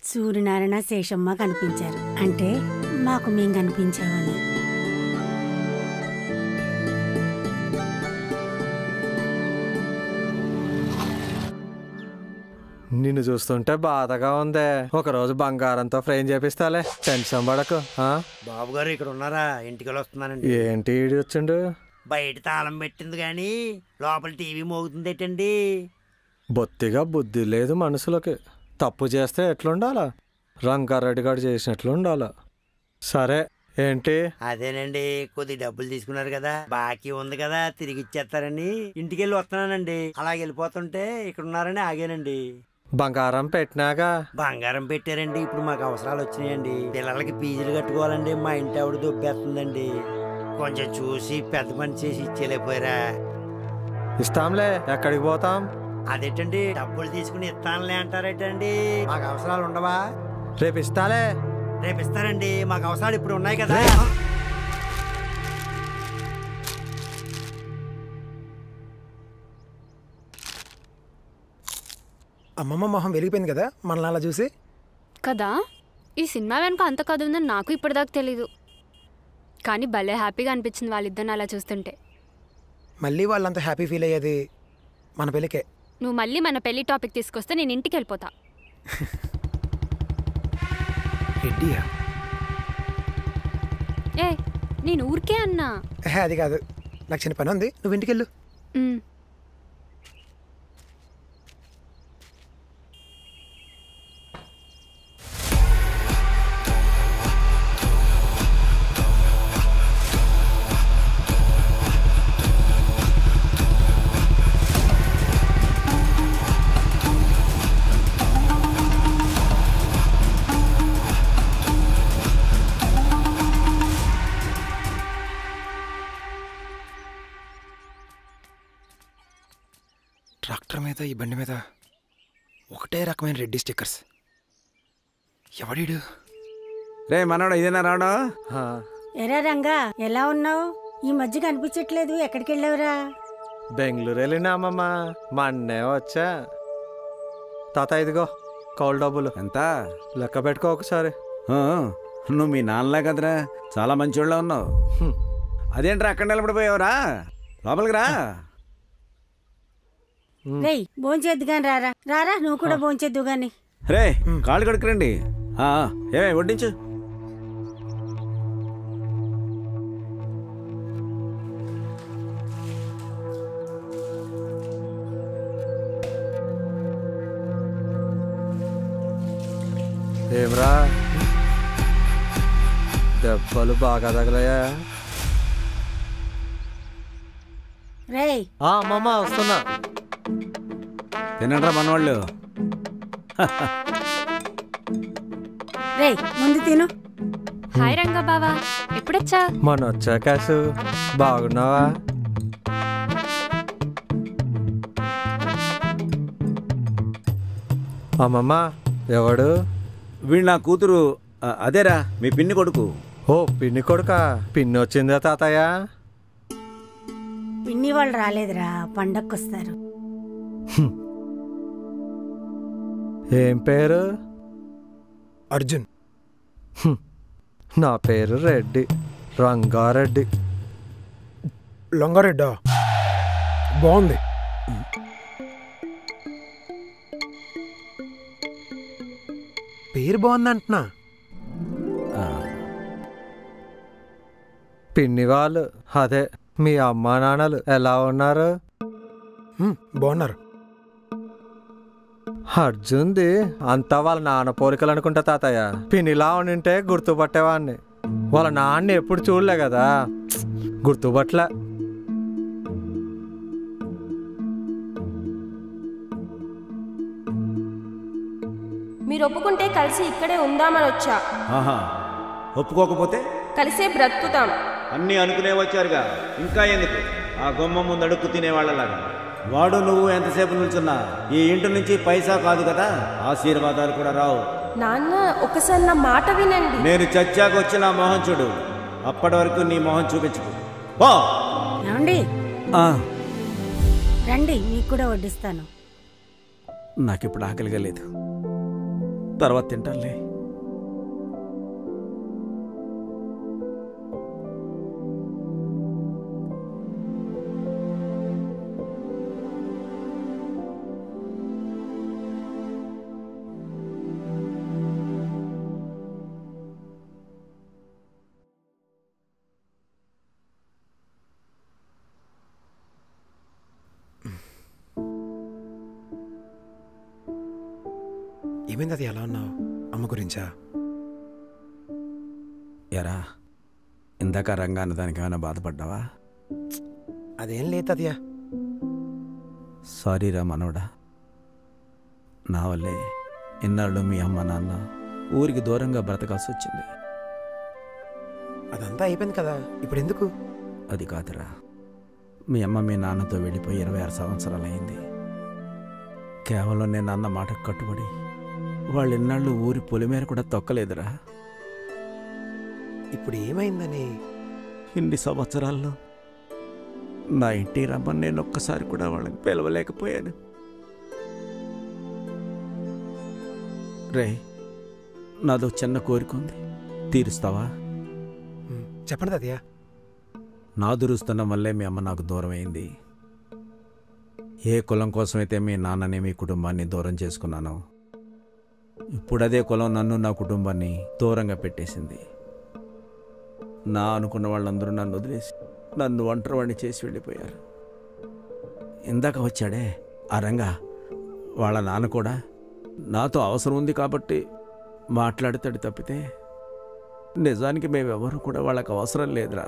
సూర్యనారాయణ శేషమ్మ కనిపించారు. అంటే మాకు మేం కనిపించామని. నిన్ను చూస్తుంటే బాధగా ఉందే. ఒకరోజు బంగారంతో ఫ్రేమ్ చేపిస్తాలే, టెన్షన్ పడకు. బాబు గారు ఇక్కడ ఉన్నారా? ఇంటికి వస్తున్నానండి. ఏంటి ఈడి వచ్చిండు? బయట తాళం పెట్టింది కానీ లోపల టీవీ మోగుతుంది ఏంటండి? బొత్తిగా బుద్ధి లేదు మనుషులకి. తప్పు చేస్తే ఎట్లుండాలా? రంగారెడ్డి గారు చేసినట్లు ఉండాలా. సరే ఏంటి? అదేనండి, కొద్ది డబ్బులు తీసుకున్నారు కదా, బాకీ ఉంది కదా, తిరిగి ఇచ్చేస్తారని ఇంటికి వెళ్ళి వస్తున్నానండి. అలాగ వెళ్ళిపోతుంటే ఇక్కడ ఉన్నారని ఆగానండి. బంగారం పెట్టినాగా? బంగారం పెట్టారండి. ఇప్పుడు మాకు అవసరాలు వచ్చినాయండి. పిల్లలకి ఫీజులు కట్టుకోవాలండి. మా ఇంటి ఆవిడ దొబ్బేస్తుందండి. కొంచెం చూసి పెద్ద పని చేసి ఇచ్చేలేపోయారా? ఇస్తాంలే, ఎక్కడికి పోతాం? అదేంటండి, డబ్బులు తీసుకుని ఇస్తానులే అంటారేటండి? మాకు అవసరాలు ఉండవా? రేపు ఇస్తాలే. రేపు ఇస్తారండి, మాకు అవసరాలు ఇప్పుడు ఉన్నాయి కదా. అమ్మమ్మ మొహం వెలిగిపోయింది కదా మనల్ని అలా చూసి. కదా, ఈ సినిమా వెనుక అంత కథ ఉందని నాకు ఇప్పటిదాకా తెలీదు. కానీ భలే హ్యాపీగా అనిపించింది వాళ్ళిద్దరిని అలా చూస్తుంటే. మళ్ళీ వాళ్ళంత హ్యాపీ ఫీల్ అయ్యేది మన పెళ్ళికే. నువ్వు మళ్ళీ మన పెళ్లి టాపిక్ తీసుకొస్తే నేను ఇంటికి వెళ్ళిపోతా. రెడ్డియా? ఏ, నేను ఊరికే అన్నా. అది కాదు, నాకు చిన్న పని ఉంది, నువ్వు ఇంటికి వెళ్ళు. ట్రాక్టర్ మీద ఈ బండి మీద ఒకటే రకమైన రెడ్డి స్టిక్కర్స్. ఎవడీడు? రే మనోడు, ఇదేనా రావడా? ఎరా రంగా, ఎలా ఉన్నావు? ఈ మధ్య కనిపించట్లేదు, ఎక్కడికి వెళ్ళావురా? బెంగళూరు వెళ్ళినా అమ్మమ్మ, మా అన్నే వచ్చా. తాత ఇదిగో కౌలు డబ్బులు. ఎంత? లెక్క పెట్టుకో ఒకసారి. నువ్వు మీ నాన్నలే కదరా, చాలా మంచివాళ్ళ ఉన్నావు. అదేంట్రా అక్కడ నిలబడిపోయావురా? లోపలికి రా. రేయ్, భోంచేద్దు గాని రారా. రారా, నువ్వు కూడా భోంచేద్దు గాని. రే, కాళ్ళు కడుకురండి. ఏమే వడ్డించు. ఏమ్రా, దెబ్బలు బాగా తగలయా? రేయ్, అమ్మమ్మ వస్తున్నా. తినండ్రా మనవాళ్ళు. రేయ్, ముందు తిను. హాయ్ రంగా బావా, ఎప్పుడొచ్చా? మొన్న వచ్చా కాసు. బాగున్నావా? అమ్మమ్మ, ఎవడు? వీడు నా కూతురు. అదేరా మీ పిన్ని కొడుకు. ఓ, పిన్ని కొడుకా? పిన్ని వచ్చిందా తాతయ్య? పిన్ని వాళ్ళు రాలేదురా, పండక్కొస్తారు. ఏం పేరు? అర్జున్. నా పేరు రెడ్డి, రంగారెడ్డి. లొంగారెడ్డా? బాగుంది. పేరు బాగుంది అంటున్నా. పిన్ని వాళ్ళు, అదే మీ అమ్మా నాన్నలు ఎలా ఉన్నారు? బాగున్నారు. అర్జున్ది అంతా వాళ్ళ నాన్న పోలికలు అనుకుంటా తాతయ్య. పిన్నిలా ఉండింటే గుర్తుపట్టేవాడిని. వాళ్ళ నాన్న ఎప్పుడు చూడలే కదా, గుర్తుపట్లే. మీరు ఒప్పుకుంటే కలిసి ఇక్కడే ఉందామని వచ్చా. ఒప్పుకోకపోతే కలిసే బ్రతుకుతాం. అన్నీ అనుకునే వచ్చారుగా, ఇంకా ఎందుకు ఆ గుమ్మ ముందు అడుక్కు తినేవాళ్ళలాగా? వాడు నువ్వు ఎంతసేపు నిల్చున్నా ఈ ఇంటి నుంచి పైసా కాదు కదా, ఆశీర్వాదాలు కూడా రావు. నాన్న, ఒకసారి నా మాట వినండి. నేను చచ్చాక వచ్చి నా మొహం చూడు, అప్పటి వరకు నీ మొహం చూపించుకో. ఏమండి, రండి, మీకు కూడా వడ్డిస్తాను. నాకిప్పుడు ఆకలిగా లేదు, తర్వాత తింటానులే. ఏమైంది అది ఎలా ఉన్నావు? అమ్మ గురించా? ఎరా ఇందాక రంగాన్న దానికి ఏమైనా బాధపడ్డావా? అదేం లేదు తాతయ్య. సారీరా మనవడా, నా వల్లే ఇన్నాళ్ళు మీ అమ్మ నాన్న ఊరికి దూరంగా బ్రతకాల్సి వచ్చింది. అదంతా అయిపోయింది కదా, ఇప్పుడు ఎందుకు? అది కాదురా, మీ అమ్మ మీ నాన్నతో వెళ్ళిపోయి 26 సంవత్సరాలు అయింది. కేవలం నేను అన్న మాటకు కట్టుబడి వాళ్ళు ఇన్నాళ్ళు ఊరి పొలిమేర కూడా తొక్కలేదురా. ఇప్పుడు ఏమైందని? ఇన్ని సంవత్సరాల్లో నా ఇంటి రమ్మని నేను ఒక్కసారి కూడా వాళ్ళని పిలవలేకపోయాను. రే, నాదో చిన్న కోరిక ఉంది, తీరుస్తావా? చెప్పండి తాతయ్య. నా దురుస్తున్నం వల్లే మీ అమ్మ నాకు దూరం అయింది. ఏ కులం కోసమైతే మీ నాన్నని మీ కుటుంబాన్ని దూరం చేసుకున్నానో, ఇప్పుడు అదే కులం నన్ను నా కుటుంబాన్ని దూరంగా పెట్టేసింది. నా అనుకున్న వాళ్ళందరూ నన్ను వదిలేసి నన్ను ఒంటరివాడిని చేసి వెళ్ళిపోయారు. ఇందాక వచ్చాడే ఆ రంగా, వాళ్ళ నాన్న కూడా నాతో అవసరం ఉంది కాబట్టి మాట్లాడతాడు తప్పితే నిజానికి మేమెవరూ కూడా వాళ్ళకి అవసరం లేదురా.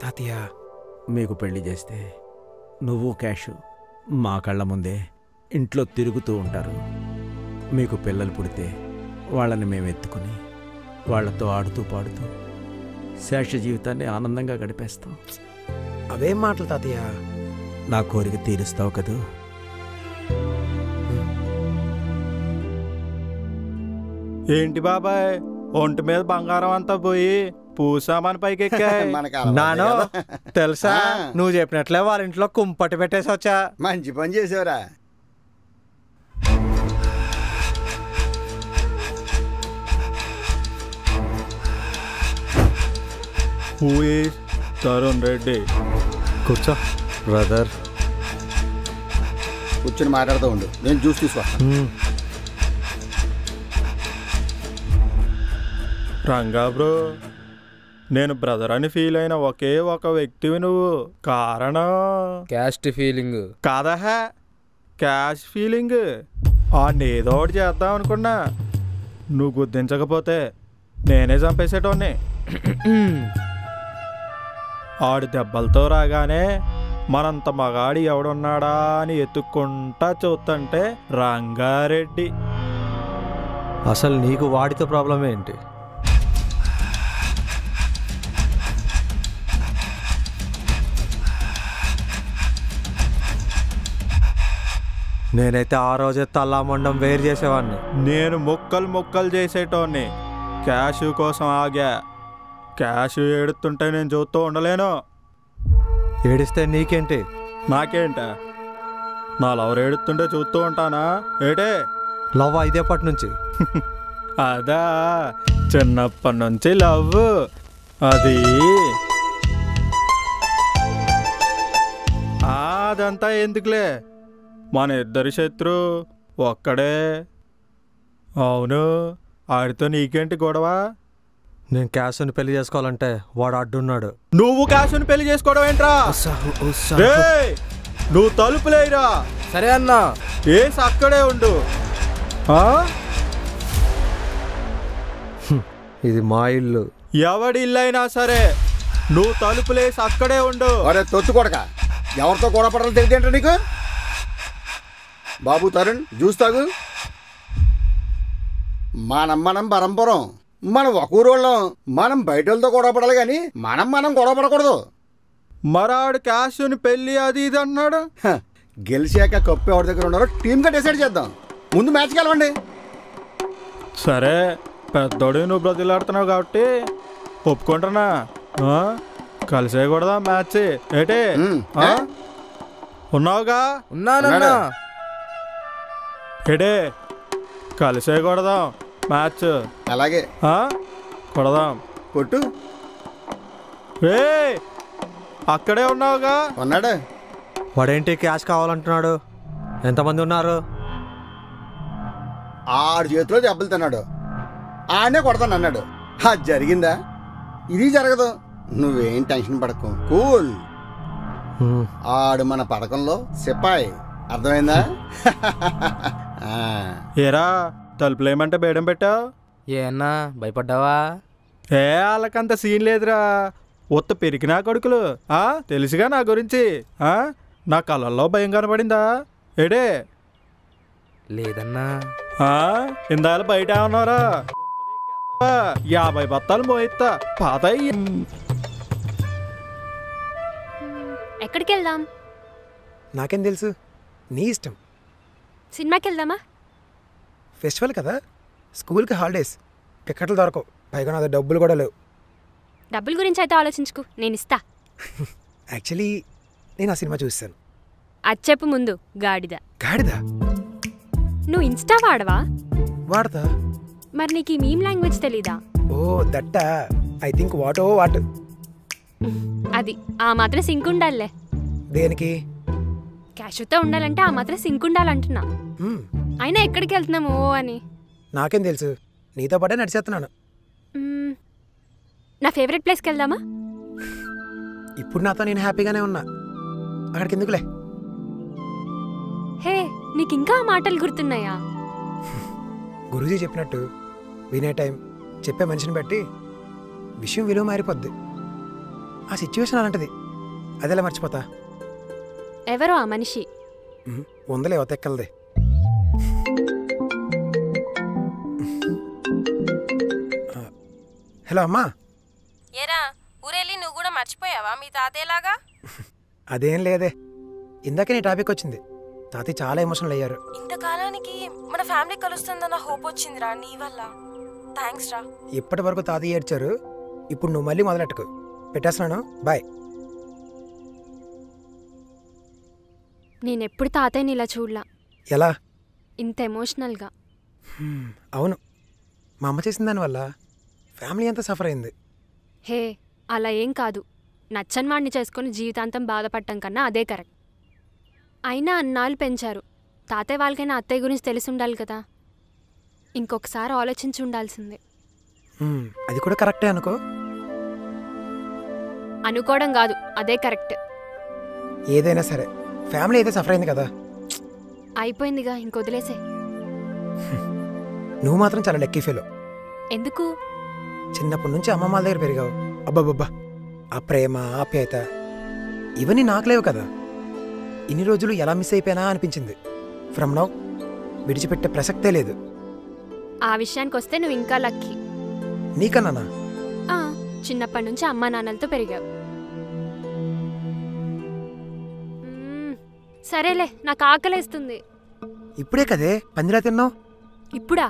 తాతయ్య, మీకు పెళ్లి చేస్తే నువ్వు క్యాషు మా కళ్ళ ముందే ఇంట్లో తిరుగుతూ ఉంటారు. మీకు పిల్లలు పుడితే వాళ్ళని మేము ఎత్తుకుని వాళ్లతో ఆడుతూ పాడుతూ శేష జీవితాన్ని ఆనందంగా గడిపేస్తాం. అవేం మాటలు తాతయ్య? నా కోరిక తీరుస్తావు కదూ? ఏంటి బాబాయ్, ఒంటి మీద బంగారం అంతా పోయి పూసామని పైకి నాను తెలుసా, నువ్వు చెప్పినట్లే వాళ్ళ ఇంట్లో కుంపటి పెట్టేసి వచ్చా. మంచి పని చేసావురా. Who is Tarun Reddy? కూర్చో బ్రదర్. కూర్చొని మాట్లాడుతూ ఉండు, నేను జ్యూస్ తీసుకొస్తాను. రంగా బ్రో, నేను బ్రదర్ అని ఫీల్ అయిన ఒకే ఒక వ్యక్తివి నువ్వు. కారణం క్యాస్ట్ ఫీలింగ్ కాదా? Cash feeling. ఏదో ఒకటి చేద్దాం అనుకున్నా, నువ్వు గుర్తించకపోతే నేనే చంపేసేటోని. ఆడు దెబ్బలతో రాగానే మనంత మగాడి ఎవడున్నాడా అని ఎత్తుక్కుంటా చూస్తుంటే రంగారెడ్డి. అసలు నీకు వాడితో ప్రాబ్లం ఏంటి? నేనైతే ఆ రోజే తల్లామండం వేరు చేసేవాడిని. నేను ముక్కలు చేసేటోని క్యాష్ కోసం ఆగా. క్యాష్ ఏడుతుంటే నేను చూస్తూ ఉండలేను. ఏడిస్తే నీకేంటి? నాకేంట? నా లవర్ ఏడుతుంటే చూస్తూ ఉంటానా ఏటే? లవ్ ఇదేపటి నుంచి? అదా, చిన్నప్పటి నుంచి లవ్. అది అదంతా ఎందుకులే, మన ఇద్దరి శత్రు ఒక్కడే. అవును, ఆడితో నీకేంటి గొడవ? నేను క్యాష్ని పెళ్లి చేసుకోవాలంటే వాడు అడ్డున్నాడు. నువ్వు క్యాష్ని పెళ్లి చేసుకోవడం ఏంట్రా? నువ్వు తలుపులేరా? సరే అన్నా, ఏసి అక్కడే ఉండు. ఇది మా ఇల్లు. ఎవడి ఇల్లు అయినా సరే నువ్వు తలుపులేసి అక్కడే ఉండు. అరే తొత్తు కొడక, ఎవరితో గొడవ పడాలో తెలియదేంట నీకు? బాబు తరుణ్, జ్యూస్ తాగు. మనం పరంపరం, మనం ఒక ఊరోళ్ళం, మనం బయట వాళ్ళతో గొడవ పడాలి కానీ మనం గొడవ పడకూడదు. మరాడు క్యాష్ని పెళ్ళి అది ఇది అన్నాడు. గెలిచాక కప్పు ఎవరి దగ్గర ఉన్నారో టీమ్గా డిసైడ్ చేద్దాం. ముందు మ్యాచ్కి వెళ్ళండి. సరే, పెద్దోడు నువ్వు బ్రతిలాడుతున్నావు కాబట్టి ఒప్పుకుంటున్నా. కలిసే కూడదా మ్యాచ్ ఏటే? ఉన్నావుగా? ఉన్నానన్నా. ఏటే కలిసే కొడదాం మ్యాచ్. అలాగే కొడదాం. కొట్టు. అక్కడే ఉన్నావుగా? ఉన్నాడు. వాడేంటి క్యాష్ కావాలంటున్నాడు? ఎంతమంది ఉన్నారు? 6 చేతిలో దెబ్బలు తిన్నాడు. ఆడనే కొడతాను అన్నాడు. అది జరిగిందా? ఇది జరగదు. నువ్వేం టెన్షన్ పడకు, కూల్. ఆడు మన పథకంలో సిపాయి, అర్థమైందా? ఏరా తలుపులేమంటే బేడం పెట్టావు? ఏ అన్నా భయపడ్డావా? వాళ్ళకంత సీన్ లేదురా, ఉత్త పెరిగినా కొడుకులు. తెలుసుగా నా గురించి. నా కళ్ళల్లో భయం కనపడిందా ఏడే? లేదన్నా. ఇందాలు బయట ఉన్నారా? 50 బత్తాలు మోయిస్తా పాత. ఎక్కడికి వెళ్దాం? నాకేం తెలుసు, నీ ఇష్టం. సినిమాకి వెళ్దామా? ఫెస్టివల్ కదా, స్కూల్కి హాలిడేస్, టికెట్లు దొరకవు, పైగా నా డబ్బులు కూడా లేవు. డబ్బుల గురించి అయితే ఆలోచించుకు, నేను ఇస్తా. యాక్చువల్లీ నేను ఆ సినిమా చూస్తాను. అది చెప్పు ముందు. గాడిద. గాడిద? నువ్వు ఇన్స్టా వాడవా? వాడతా. మరి నీకు ఈ మీమ్ లాంగ్వేజ్ తెలీదా? ఓ దట్టా, ఐ థింక్ వాటో వాట్. అది ఆ మాత్రం సింక్ ఉండాలే. దేనికి? క్యాష్తో ఉండాలంటే ఆ మాత్రం సింక్ ఉండాలంటున్నా. అయినా ఎక్కడికి వెళ్తున్నాము అని నాకేం తెలుసు, నీతో పాటే నడిచేస్తున్నాను. నా ఫేవరెట్ ప్లేస్కి వెళ్దామా? ఇప్పుడు నాతో నేను హ్యాపీగానే ఉన్నా, అక్కడికి ఎందుకులే. హే, నీకు ఇంకా ఆ మాటలు గుర్తున్నాయా? గురూజీ చెప్పినట్టు వినే టైం, చెప్పే మనిషిని బట్టి విషయం విలువ మారిపోద్ది. ఆ సిచ్యువేషన్ అలాంటిది, అదేలా మర్చిపోతా. ఎవరో ఆ మనిషి? ఉందలే ఒతెక్కలదే. హలో అమ్మా. ఏరా ఊరెళ్ళి నువ్వు కూడా మర్చిపోయావా మీ తాతయ్యలాగా? అదేం లేదే, ఇందాకే నీ టాపిక్ వచ్చింది. తాతయ్య చాలా ఎమోషనల్ అయ్యారు. ఇంతకాలానికి మన ఫ్యామిలీ కలుస్తుందన్న హోప్ వచ్చిందిరా నీ వల్ల. థ్యాంక్స్ రా. ఇప్పటి వరకు తాతయ్య ఏడ్చారు, ఇప్పుడు నువ్వు మళ్ళీ మొదలెట్టుకు. పెట్టేస్తున్నాను, బాయ్. నేనెప్పుడు తాతయ్యని ఇలా చూడలా. ఎలా? ఇంత ఎమోషనల్గా. అవును, మా అమ్మ చేసిన దానివల్ల ఫ్యామిలీ అంతా సఫర్ అయింది. హే, అలా ఏం కాదు. నచ్చని వాడిని చేసుకుని జీవితాంతం బాధపడటం కన్నా అదే కరెక్ట్. అయినా అన్నాళ్ళు పెంచారు. తాతయ్య వాళ్ళకైనా అత్తయ్య గురించి తెలిసి ఉండాలి కదా. ఇంకొకసారి ఆలోచించి ఉండాల్సిందే. అది కూడా కరెక్టే అనుకో. అనుకోవడం కాదు, అదే కరెక్ట్. ఏదైనా సరే ఫ్యామిలీ అయితే సఫర్ అయింది కదా. అయిపోయిందిగా, ఇంకొదిలేసే. నువ్వు మాత్రం చాలా లక్కీ ఫీల్. ఎందుకు? చిన్నప్పటి నుంచి అమ్మమ్మ దగ్గర పెరిగావు. అబ్బాబ్బా, ఆ ప్రేమ ఆప్యాయత ఇవన్నీ నాకు లేవు కదా. ఇన్ని రోజులు ఎలా మిస్ అయిపోయినా అనిపించింది. ఫ్రమ్ నౌ విడిచిపెట్టే ప్రసక్తే లేదు. ఆ విషయానికి వస్తే నువ్వు ఇంకా లక్కీ. నీకన్నానా? చిన్నప్పటి నుంచి అమ్మా నాన్నలతో పెరిగావు. సరేలే, నాకు ఆకలేస్తుంది. ఇప్పుడే కదే పందిరా తిన్నావు. ఇప్పుడా?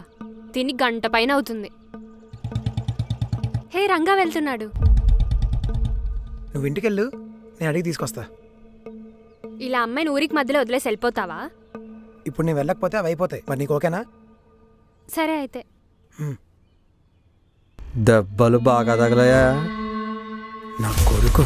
తిని గంట పైన అవుతుంది. హే, రంగా వెళ్తున్నాడు. నువ్వు ఇంటికెళ్ళు, నేను అడిగి తీసుకొస్తా. ఇలా అమ్మాయిని ఊరికి మధ్యలో వదిలేసి వెళ్ళిపోతావా? ఇప్పుడు నేను వెళ్ళకపోతే అవి అయిపోతాయి. మరి నీకు ఓకేనా? సరే అయితే. దెబ్బలు బాగా తగలయా నా కొడుకు.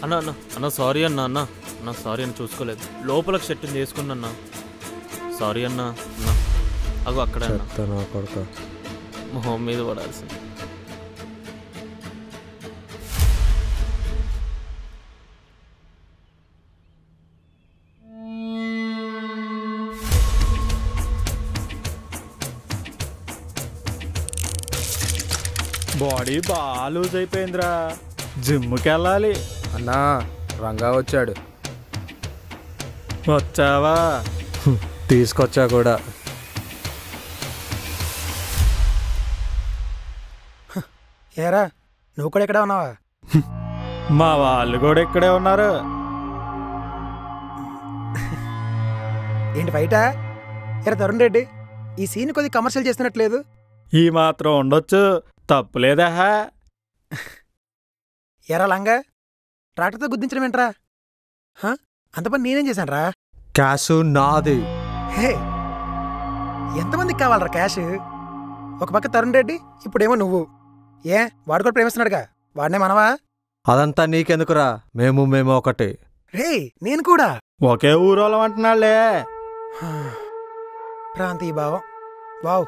అన్న అన్న అన్న సారీ అన్న అన్న అన్న సారీ అని చూసుకోలేదు. లోపలకు షర్ట్ వేసుకున్నా అన్న. సారీ అన్న. అన్న అగో అక్కడ కొడుకు మొహం మీద పడాల్సింది. బాడీ బాగా లూజ్ అయిపోయిందిరా, జిమ్కి వెళ్ళాలి. అన్నా రంగా వచ్చాడు. వచ్చావా? తీసుకొచ్చా కూడా. ఏరా, నువ్వు కూడా ఇక్కడే ఉన్నావా? మా వాళ్ళు కూడా ఇక్కడే ఉన్నారు. ఏంటి బయట? ఎరా తరుణ్ రెడ్డి, ఈ సీన్ కొద్ది కమర్షియల్ చేస్తున్నట్లేదు. ఈ మాత్రం ఉండొచ్చు, తప్పులేదా? ఎరా లంగా, ట్రాక్టర్తో గుద్దించడం ఏంట్రా? అంత పని నేనేం చేశాను రా? క్యాష్ నాది. హే, ఎంతమందికి కావాలరా క్యాష్? ఒక పక్క తరుణ్ రెడ్డి, ఇప్పుడేమో నువ్వు. ఏ, వాడు కూడా ప్రేమిస్తున్నాడుగా, వాడినే మనవా? అదంతా నీకెందుకురా, మేము ఒకటి. రే, నేను కూడా ఒకే ఊరోళం అంటున్నాళ్లే. ప్రాంతీయ భావం. వావ్.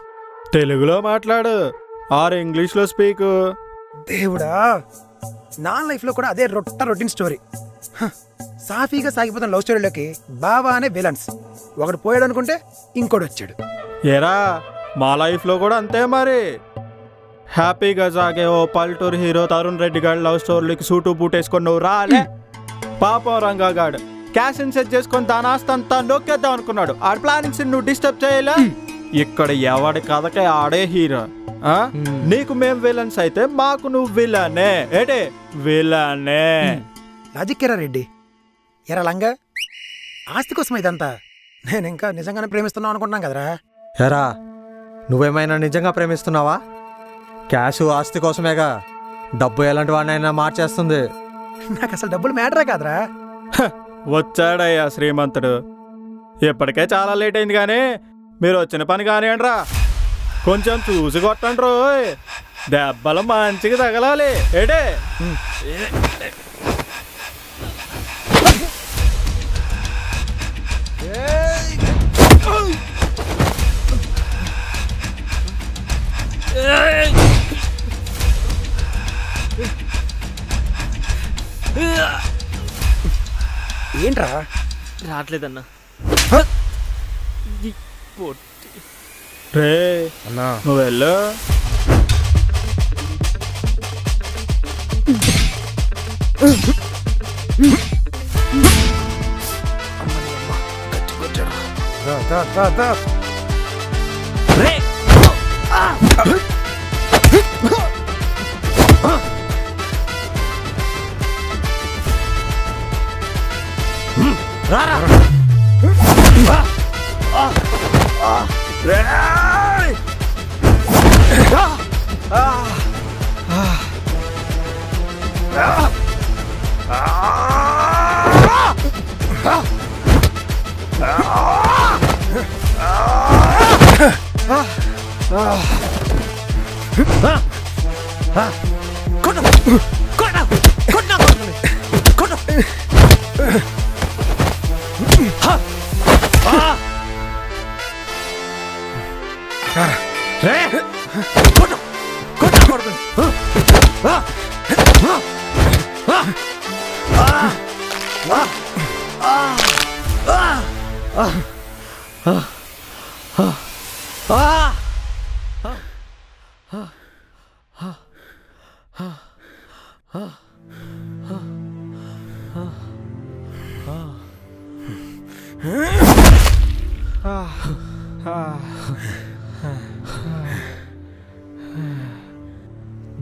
తెలుగులో మాట్లాడు ఆర్ ఇంగ్లీష్లో స్పీక్. దేవుడా, నా లైఫ్లో కూడా అదే రొటీన్ స్టోరీ. సాఫీగా సాగిపోతున్న లవ్ స్టోరీలోకి బావా అనే విలన్స్. ఒకడు పోయాడు అనుకుంటే ఇంకోటి వచ్చాడు. ఏరా మా లైఫ్లో కూడా అంతే మరి. హ్యాపీగా సాగే ఓ పల్టూరు హీరో తరుణ్ రెడ్డి గారి లవ్ స్టోరీకి సూటు బూట్ వేసుకొని నువ్వు రాలే. పాపం రంగాగాడు క్యాష్ సెట్ చేసుకొని దాని ఆస్తంతా నొక్కేద్దాం అనుకున్నాడు. ఆ ప్లానింగ్స్ నువ్వు డిస్టర్బ్ చేయలే. ఇక్కడ ఎవడి కథకే ఆడే హీరో. నీకు మేం విలన్స్ అయితే మాకు నువ్వు విలనే. ఏటే విలనే. లాజిక్ ఎరా రెడ్డి. ఎరా లంగా, ఆస్తి కోసం ఇదంతా? నేను ఇంకా నిజంగానే ప్రేమిస్తున్నావు అనుకుంటున్నాను కదరా. ఎరా, నువ్వేమైనా నిజంగా ప్రేమిస్తున్నావా? క్యాష్ ఆస్తి కోసమేగా. డబ్బు ఎలాంటి వాడినైనా మార్చేస్తుంది. నాకు అసలు డబ్బులు మ్యాటరే కాదురా. వచ్చాడయ్యా శ్రీమంతుడు. ఇప్పటికే చాలా లేట్ అయింది కానీ మీరు వచ్చిన పని కానివ్వండి రా. కొంచెం చూసి కొట్టండి రోయ్. దెబ్బలు మంచిగా తగలాలి. ఏడే ఏంట్రా? రావట్లేదన్నా. రే అన్నా నువ్వు వెళ్ళు.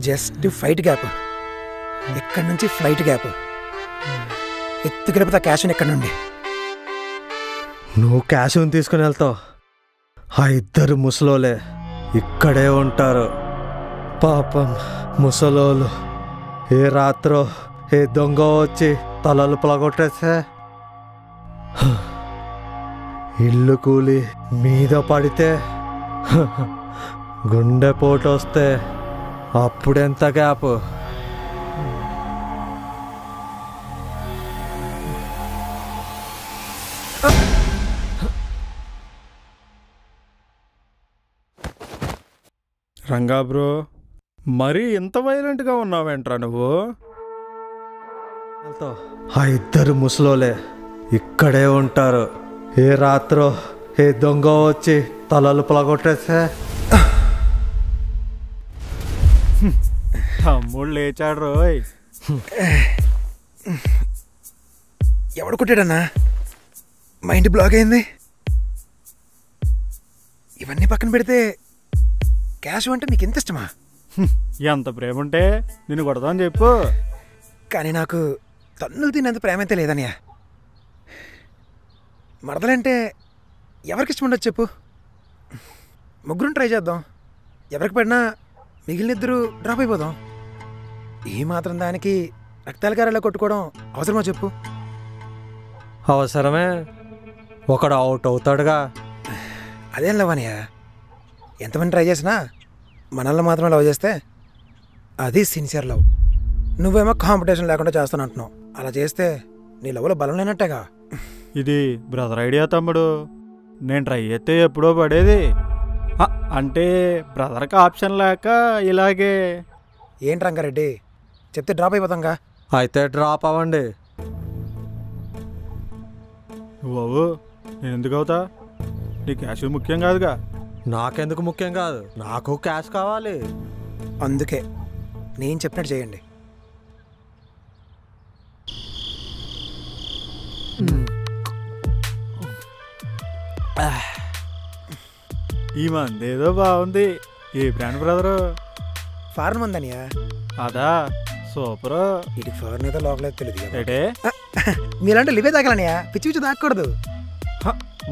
Just fight gap. ఎక్కడి నుంచి ఫ్లైట్ గ్యాప్. ఎత్తుకెళ్ళిపోతా క్యాష్ ఎక్కడి నుండి. నువ్వు క్యాష్ తీసుకుని వెళ్తావు. ఆ ఇద్దరు ముసలోలే ఇక్కడే ఉంటారు. పాపం ముసలోళ్ళు ఏ రాత్రో ఏ దొంగ వచ్చి తలలు పొలగొట్టేస్తే ఇల్లు కూలి మీద పడితే గుండెపోటు వస్తే అప్పుడెంత గ్యాప్. రంగా బ్రో, మరీ ఇంత వైలెంట్గా ఉన్నావేంట్రా నువ్వు? ఆ ఇద్దరు ముసలోలే ఇక్కడే ఉంటారు. ఏ రాత్రో ఏ దొంగ వచ్చి తలలు పొలగొట్టేస్తే తమ్ముడు లేచాడు రోయ్. ఎవడు కొట్టాడన్నా? మైండ్ బ్లాక్ అయింది. ఇవన్నీ పక్కన పెడితే క్యాష్ అంటే నీకు ఎంత ఇష్టమా? ఎంత ప్రేమ ఉంటే నిన్ను కొడదామని చెప్పు. కానీ నాకు తన్నులు తినేంత ప్రేమ అయితే లేదనియా. మరదలంటే ఎవరికి ఇష్టం ఉండదు చెప్పు? ముగ్గురు ట్రై చేద్దాం. ఎవరికి పడినా మిగిలిన ఇద్దరు డ్రాప్ అయిపోదాం. ఈ మాత్రం దానికి రక్తాల గారెలా కొట్టుకోవడం అవసరమా చెప్పు? అవసరమే. ఒకడు అవుట్ అవుతాడుగా. అదేం లవ్ అనియా. ఎంతమంది ట్రై చేసినా మనల్ని మాత్రమే లవ్ చేస్తే అది సిన్సియర్ లవ్. నువ్వేమో కాంపిటీషన్ లేకుండా చేస్తాను అంటున్నావు. అలా చేస్తే నీ లవ్లో బలం లేనట్టేగా. ఇది బ్రదర్ ఐడియా తమ్ముడు. నేను ట్రై చేస్తే ఎప్పుడో పడేది. అంటే బ్రదర్కి ఆప్షన్ లేక ఇలాగే. ఏంటి రంగారెడ్డి చెప్తే డ్రాప్ అయిపోతాంగా. అయితే డ్రాప్ అవ్వండి. బాబు నేను ఎందుకు అవుతా? నీ క్యాష్ ముఖ్యం కాదుగా. నాకెందుకు ముఖ్యం కాదు, నాకు క్యాష్ కావాలి. అందుకే నేను చెప్పినట్టు చేయండి. ఈ మంది ఏదో బాగుంది. ఏ బ్రాండ్ బ్రదరు? ఫారెన్ మందనియా. అదా సూపర్. ఇది ఫారెన్ ఏదో లోకలేదు తెలియదు. ఏటే మీరంటే లివే తాగలనియా, పిచ్చి పిచ్చి తాగకూడదు.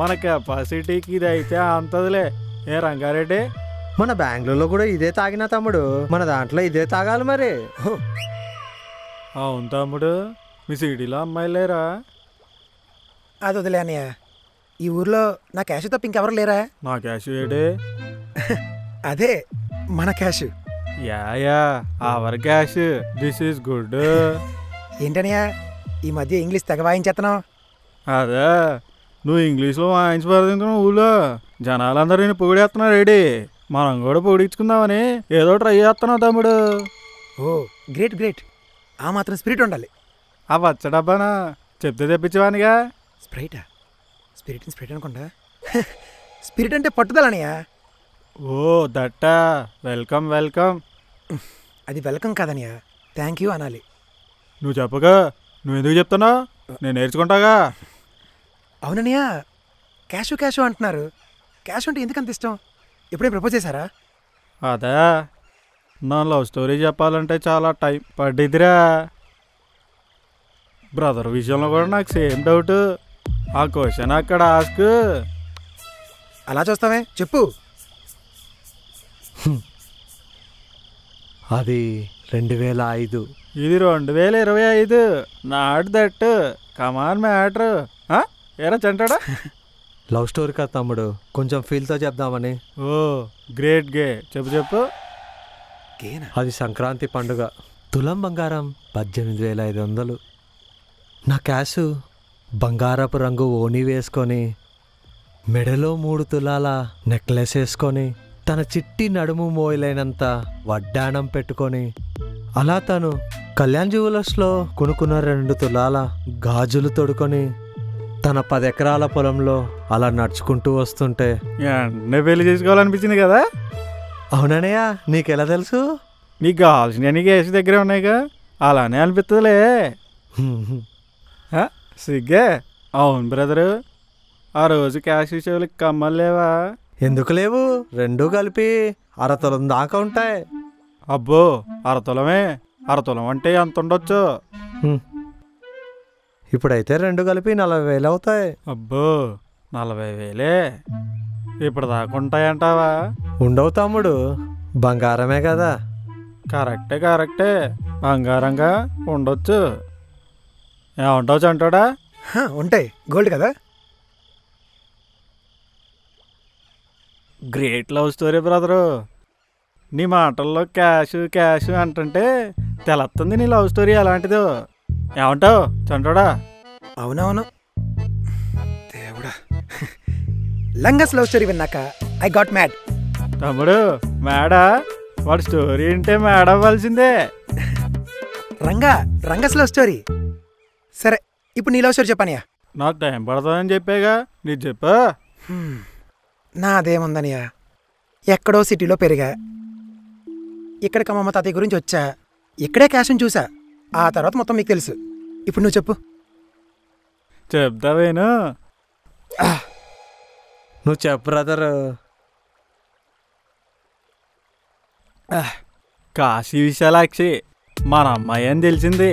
మన కెపాసిటీకి ఇది అయితే అంతదిలే. ఏ రంగారెడ్డి, మన బెంగళూరులో కూడా ఇదే తాగినా తమ్ముడు, మన దాంట్లో ఇదే తాగాలి మరి. అవును తమ్ముడు, మీ సిటీలో అమ్మాయిలు లేరా? అది వదిలే అన్నయ్య, ఈ ఊర్లో నా క్యాష్ తప్ప ఇంకెవరు లేరా? నా క్యాష్ ఏడే? అదే మన Cash. Yeah our Cash. This is good. ఏంటనయ్యా ఈ మధ్య ఇంగ్లీష్ తెగ వాయించేస్తున్నావు? అదే నువ్వు ఇంగ్లీష్లో వాయించి పడుతున్నావు. ఊళ్ళో జనాలందరూ నేను పొగిడేస్తున్నారు. రెడీ మనం కూడా పొగిడించుకుందామని ఏదో ట్రై చేస్తున్నావు తమ్ముడు. ఓ గ్రేట్ గ్రేట్. ఆ మాత్రం స్పిరిట్ ఉండాలి. ఆ వచ్చడబ్బానా చెప్తే తెప్పించేవానిగా. స్ప్రైటా? స్పిరిట్ అనుకుంటా. స్పిరిట్ అంటే పట్టుదలనయ్యా. ఓ దట్టా. Welcome welcome. అది వెల్కమ్ కాదనియా, థ్యాంక్ యూ అనాలి. నువ్వు చెప్పగా నువ్వు ఎందుకు చెప్తున్నావు? నేను నేర్చుకుంటాగా. అవుననియా, క్యాషు అంటున్నారు. క్యాష్ అంటే ఎందుకంత ఇష్టం? ఎప్పుడే ప్రపోజ్ చేశారా? అదే నా లవ్ స్టోరీ చెప్పాలంటే చాలా టైం పడ్డిద్దిరా. బ్రదర్ విషయంలో కూడా నాకు సేమ్ డౌట్. ఆ క్వశ్చన్ అక్కడ ఆస్క్. అలా చూస్తావే, చెప్పు. అది 2005. ఇది 2025. Not that come on matter. ఏరా చంటాడా? లవ్ స్టోరీ కదా తమ్ముడు, కొంచెం ఫీల్తో చెప్దామని. ఓ గ్రేట్ గే. చెప్పు. అది సంక్రాంతి పండుగ. తులం బంగారం 18,500. నా క్యాషు బంగారపు రంగు ఓణి వేసుకొని, మెడలో 3 తులాల నెక్లెస్ వేసుకొని, తన చిట్టి నడుము మోయలేనంత వడ్డాణం పెట్టుకొని, అలా తను కళ్యాణ్ జ్యువెలర్స్లో కొనుక్కున్న 2 తులాల గాజులు తొడుకొని, తన 10 ఎకరాల పొలంలో అలా నడుచుకుంటూ వస్తుంటే పెళ్లి చేసుకోవాలనిపించింది కదా? అవునన్నయ్య, నీకెలా తెలుసు? నీకు కావాల్సిన నీకు ఏసీ దగ్గరే ఉన్నాయిగా, అలానే అనిపిస్తుందిలే. సిగ్గే. అవును బ్రదరు, ఆ రోజు క్యాష్ విషయాలకి కమ్మలు లేవా? ఎందుకు లేవు? 2 కలిపి 1/2 తులం దాకా ఉంటాయి. అబ్బో 1/2 తులమే? 1/2 తులం అంటే ఎంత ఉండొచ్చు? ఇప్పుడైతే 2 కలిపి 40,000 అవుతాయి. అబ్బో 40,000? ఇప్పుడు దాకా ఉంటాయంటావా? ఉండవు తమ్ముడు, బంగారమే కదా. కరెక్టే బంగారంగా ఉండొచ్చు. ఏమంటావు చంటాడా? ఉంటాయి, గోల్డ్ కదా. Great love story brother. నీ మాటల్లో క్యాష్ అంటుంటే తెలుస్తుంది నీ లవ్ స్టోరీ ఎలాంటిదో. ఏమంటావు చంటాడా? అవునవును దేవుడా. లంగస్ లవ్ స్టోరీ విన్నాక ఐ గాట్ మ్యాడ్. తమ్ముడు మేడా? వాడి స్టోరీ అంటే మేడ అవ్వాల్సిందే. రంగస్ లవ్ స్టోరీ. సరే ఇప్పుడు నీ లవ్ స్టోరీ చెప్పానియా. నాకు టైం పడుతుందని చెప్పాగా, నీకు చెప్పా. నాదేముందనియా, ఎక్కడో సిటీలో పెరిగా, ఇక్కడికి అమ్మమ్మ తాతయ్య గురించి వచ్చా, ఇక్కడే క్యాష్ని చూసా. ఆ తర్వాత మొత్తం మీకు తెలుసు. ఇప్పుడు నువ్వు చెప్పు. చెప్తావేను? నువ్వు చెప్పు బ్రదర్. కాశీ విశాలాక్షి మన అమ్మాయి అని తెలిసింది.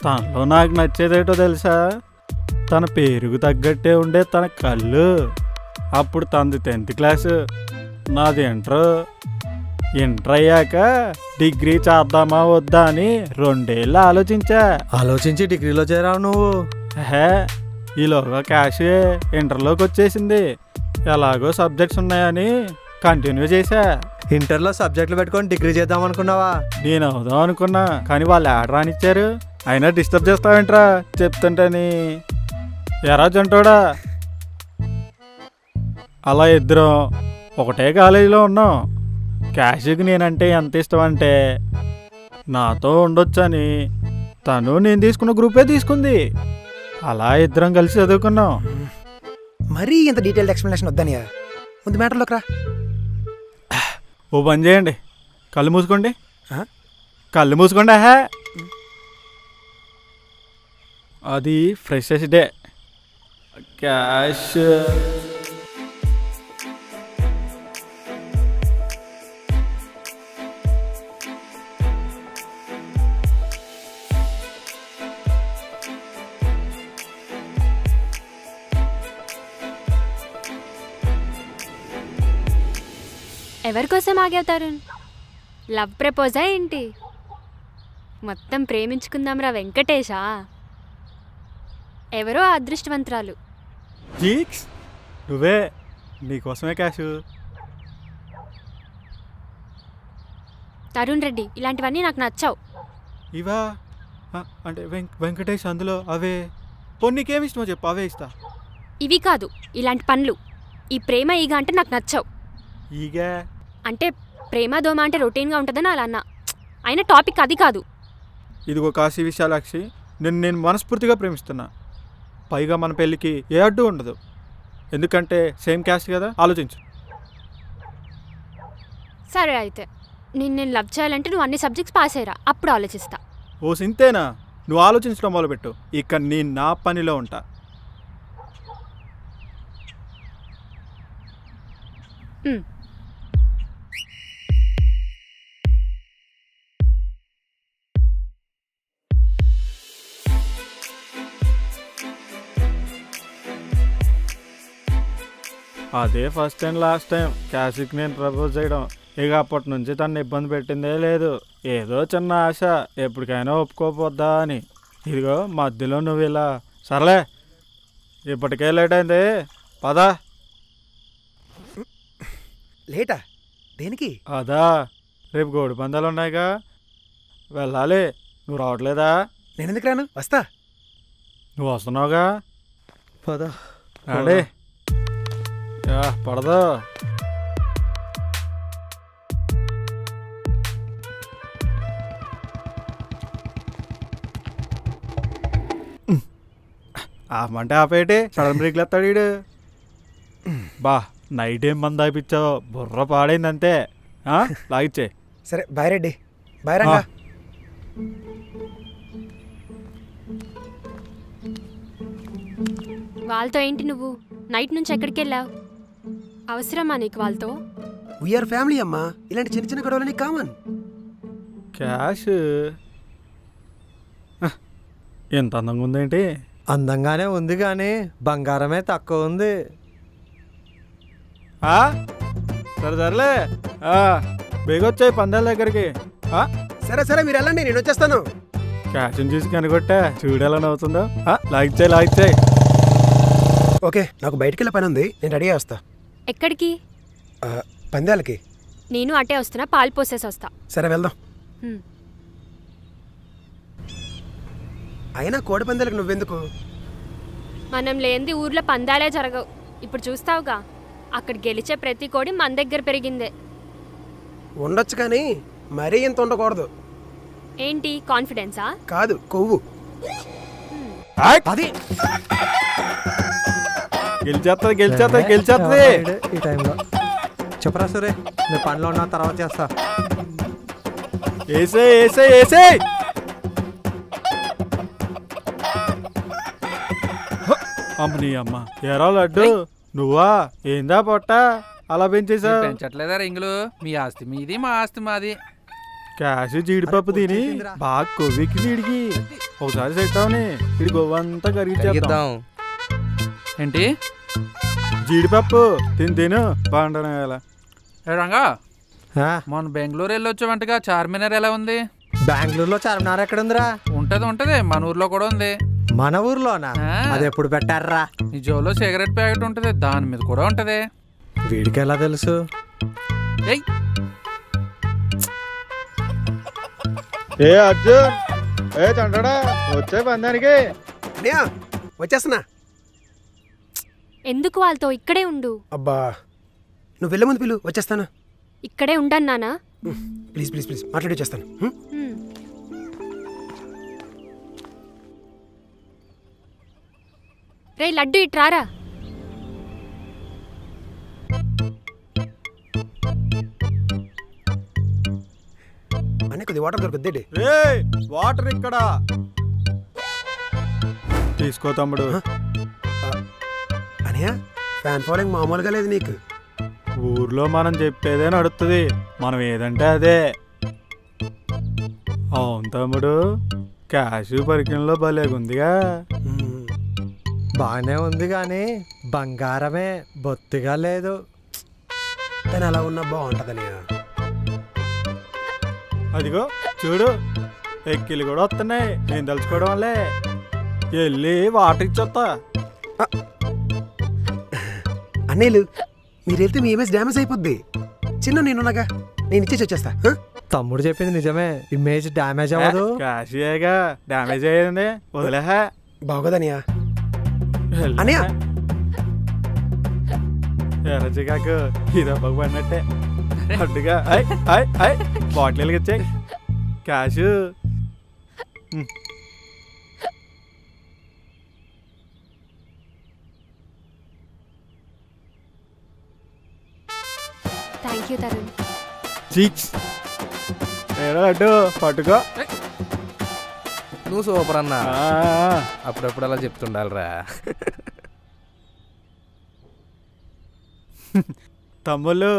తనలో నాకు నచ్చేదేటో తెలుసా? తన పేరుకు తగ్గట్టే ఉండే తన కళ్ళు. అప్పుడు తనది 10th క్లాసు, నాది ఇంటర్ అయ్యాక డిగ్రీ చేద్దామా వద్దా అని 2 ఏళ్ళు ఆలోచించి డిగ్రీలో చేరావు నువ్వు? ఈలోగా క్యాష్ ఇంటర్లోకి వచ్చేసింది. ఎలాగో సబ్జెక్ట్స్ ఉన్నాయని కంటిన్యూ చేశా. ఇంటర్లో సబ్జెక్టులు పెట్టుకొని డిగ్రీ చేద్దాం అనుకున్నావా? నేను అవుదాం అనుకున్నా, కానీ వాళ్ళు యాడ్ రానిచ్చారు. అయినా డిస్టర్బ్ చేస్తావేంట్రా చెప్తుంటని. ఎరా జంటోడా? అలా ఇద్దరం ఒకటే కాలేజీలో ఉన్నాం. క్యాష్కి నేనంటే ఎంత ఇష్టం అంటే నాతో ఉండొచ్చని తను నేను తీసుకున్న గ్రూపే తీసుకుంది. అలా ఇద్దరం కలిసి చదువుకున్నాం. మరీ ఇంత డీటెయిల్డ్ ఎక్స్ప్లెనేషన్ వద్దనియా, ముందు మ్యాటర్లోకి రా. ఓ పని చేయండి, కళ్ళు మూసుకోండి. కళ్ళు మూసుకోండి. హే, అది ఫ్రెషర్స్ డే. క్యాష్ ఎవరికోసం ఆగావు తరుణ్? లవ్ ప్రపోజా ఏంటి? మొత్తం ప్రేమించుకుందాంరా వెంకటేశా? ఎవరో అదృష్టవంతరాలు. జీక్స్ నువ్వే, నీకోసమే క్యాష్. తరుణ్ రెడ్డి, ఇలాంటివన్నీ నాకు నచ్చావు. ఇవా అంటే వెంకటేష్ అందులో అవే. పొన్నికేమి ఇష్టమో చెప్పు, అవే ఇస్తా. ఇవి కాదు, ఇలాంటి పనులు. ఈ ప్రేమ ఈగ అంటే నాకు నచ్చావు. ఈగ అంటే ప్రేమ దోమ అంటే రొటీన్గా ఉంటుందని అలా అన్నా. అయినా టాపిక్ అది కాదు. ఇదిగో కాశీ విశాలాక్షి, నేను మనస్ఫూర్తిగా ప్రేమిస్తున్నా. పైగా మన పెళ్ళికి ఏ అడ్డు ఉండదు, ఎందుకంటే సేమ్ క్యాస్ట్ కదా. ఆలోచించు. సరే అయితే నేను లవ్ చేయాలంటే నువ్వు అన్ని సబ్జెక్ట్స్ పాస్ అయ్యరా, అప్పుడు ఆలోచిస్తా. ఓ సింతేనా? నువ్వు ఆలోచించడం మొదలుపెట్టు, ఇక నేను నా పనిలో ఉంటా. అదే ఫస్ట్ టైం లాస్ట్ టైం క్యాషిక్ నేను ప్రపోజ్ చేయడం. ఇక అప్పటి నుంచి తను ఇబ్బంది పెట్టిందే లేదు. ఏదో చిన్న ఆశ, ఎప్పటికైనా ఒప్పుకోపోద్దా అని. ఇదిగో మధ్యలో నువ్వు ఇలా. సర్లే, ఇప్పటికే లేట్ అయింది, పదా. లేటా? దేనికి? అదా, రేపు గోడి పందాలు ఉన్నాయిగా, వెళ్ళాలి. నువ్వు రావట్లేదా? నేను ఎందుకు రాను, వస్తా. నువ్వు వస్తున్నావుగా, పదా. అడే పడదు. ఆపమంటే ఆపేటి, సడన్ బ్రేక్లు ఎత్తాడు వీడు. బా, నైట్ ఏం మంది ఆపిచ్చావు, బుర్ర పాడైంది అంతే. లాగిచ్చే. సరే, బాయ్ రెడ్డి. బాయ్ రంగా. వాళ్ళతో ఏంటి నువ్వు? నైట్ నుంచి ఎక్కడికి వెళ్ళావు? అవసరమా నీకు వాళ్ళతో? వీఆర్ ఫ్యామిలీ అమ్మా, ఇలాంటి చిన్న చిన్న గొడవలని కామన్. క్యాష్ ఎంత అందంగా ఉందేంటి? అందంగానే ఉంది కానీ బంగారమే తక్కువ ఉంది. సరే సర్లే, బేగొచ్చాయి పందాల దగ్గరికి. సరే సరే, మీరు వెళ్ళండి, నేను వచ్చేస్తాను. క్యాష్ని చూసి కనుగొట్టా, చూడేలా నవ్వుతుందో. లాగిచ్చాయి లాగిచ్చాయి. ఓకే, నాకు బయటికి వెళ్ళే పని ఉంది, నేను రెడీ వస్తా. ఎక్కడికి? పందాలకి. నేను అటే వస్తున్నా, పాలు పోసేసి వస్తా. సరే వెళ్దాం. అయినా కోడి పందాలకు నువ్వెందుకు? మనం లేనిది ఊర్లో పందాలే జరగవు. ఇప్పుడు చూస్తావుగా, అక్కడ గెలిచే ప్రతి కోడి మన దగ్గర పెరిగిందే. ఉండొచ్చు కానీ మరీ ఇంత ఉండకూడదు. ఏంటి, కాన్ఫిడెన్సా? కాదు, కొవ్వు. అది గెలిచేస్తుంది గెలిచేస్తుంది గెలిచేస్తుంది. ఈ టైంలో చెప్పరా సరే, నేను పనిలో ఉన్న తర్వాత చేస్తా. ఏసే ఏసే ఏసే. అమ్మని అమ్మ, ఎరా లడ్డు నువ్వా? ఏందా పొట్ట అలా పెంచేసా? పెంచట్లేదా రింగులు? మీ ఆస్తి మీది, మా ఆస్తి మాది. క్యాష్ జీడిపప్పు తిని బాగా కొవ్వికి వీడికి. ఒకసారి సెట్ అవని వీడి గొవ్వంతా కరిగిద్దాం. ఏంటి? జీడిపప్పు తిని తిను బాగుంటాను. రంగా, మొన్న బెంగళూరు వెళ్ళొచ్చావంటగా, చార్మినార్ ఎలా ఉంది? బెంగళూరులో చార్మినార్ ఎక్కడ ఉందిరా? ఉంటది ఉంటది, మన ఊర్లో కూడా ఉంది. మన ఊర్లోనా? అది ఎప్పుడు పెట్టారా? ఈ జోలో సిగరెట్ ప్యాకెట్ ఉంటది, దాని మీద కూడా ఉంటది. వీడికి ఎలా తెలుసు? ఏ అర్జున్, ఏ చంటడా, వచ్చే పందానికి. వచ్చేస్తున్నా. ఎందుకు వాళ్ళతో ఇక్కడే ఉండు. అబ్బా నువ్వు వెళ్ళే ముందు పిలు, వచ్చేస్తాను. ఇక్కడే ఉండను నానా. ప్లీజ్ ప్లీజ్ ప్లీజ్ మాట్లాడి వచ్చేస్తాను. రే లడ్డు ఇట్రారా. అనే కొద్ది వాటర్ దొరుకుద్ది. రే వాటర్ ఇక్కడ తీసుకో తమ్ముడు. అనయ్య ఫ్యాన్ ఫాలోయింగ్ మామూలుగా లేదు నీకు. ఊర్లో మనం చెప్పేదే నడుస్తుంది, మనం ఏదంటే అదే. అవును తమ్ముడు, క్యాష్ పరికిణలో భలేగుందిగా. బాగానే ఉంది కానీ బంగారమే బొత్తిగా లేదు. కానీ అలా ఉన్నా బాగుంటుందనయ్య. అదిగో చూడు, ఎక్కిలు కూడా వస్తున్నాయి. నేను తలుచుకోవడం వల్లే. వెళ్ళి వాటర్ ఇచ్చొస్తా. అన్నయ్యలు మీరు వెళ్తే మీ ఇమేజ్ డ్యామేజ్ అయిపోద్ది. చిన్న నేనున్నాగా, నేను ఇచ్చేసి వచ్చేస్తా. తమ్ముడు చెప్పింది నిజమే, ఇమేజ్ డ్యామేజ్ అవ్వదు. కాశీగా డ్యామేజ్ అయ్యింది, వదిలే. బాగోదనియా అనయ్య. ఎర్రచికాకు హీరో పడినట్టే అడ్డుగా. బాటిల్కి ఇచ్చాయి cash. Thank you Tarun. Cheeks అడ్డు పట్టుకో. నువ్వు సూపర్ అన్నా. అప్పుడప్పుడు అలా చెప్తుండాలిరా. తమ్ముళ్ళు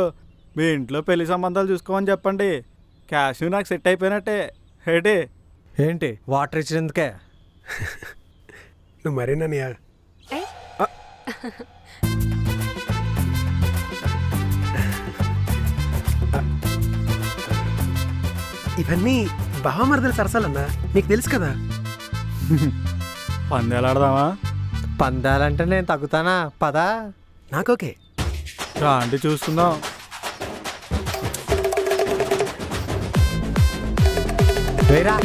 మీ ఇంట్లో పెళ్లి సంబంధాలు చూసుకోమని చెప్పండి. క్యాష్ నాకు సెట్ అయిపోయినట్టే. ఏంటి ఏంటి వాటర్ ఇచ్చినందుకే? నువ్వు మరేనయ్యా. ఇవన్నీ బావమరదల సరసాలన్నా, నీకు తెలుసు కదా. పందాలాడదామా? పందాలంటే నేను తగ్గుతానా? పదా. నాకోకే రాండి చూసుకుందాం. వేరా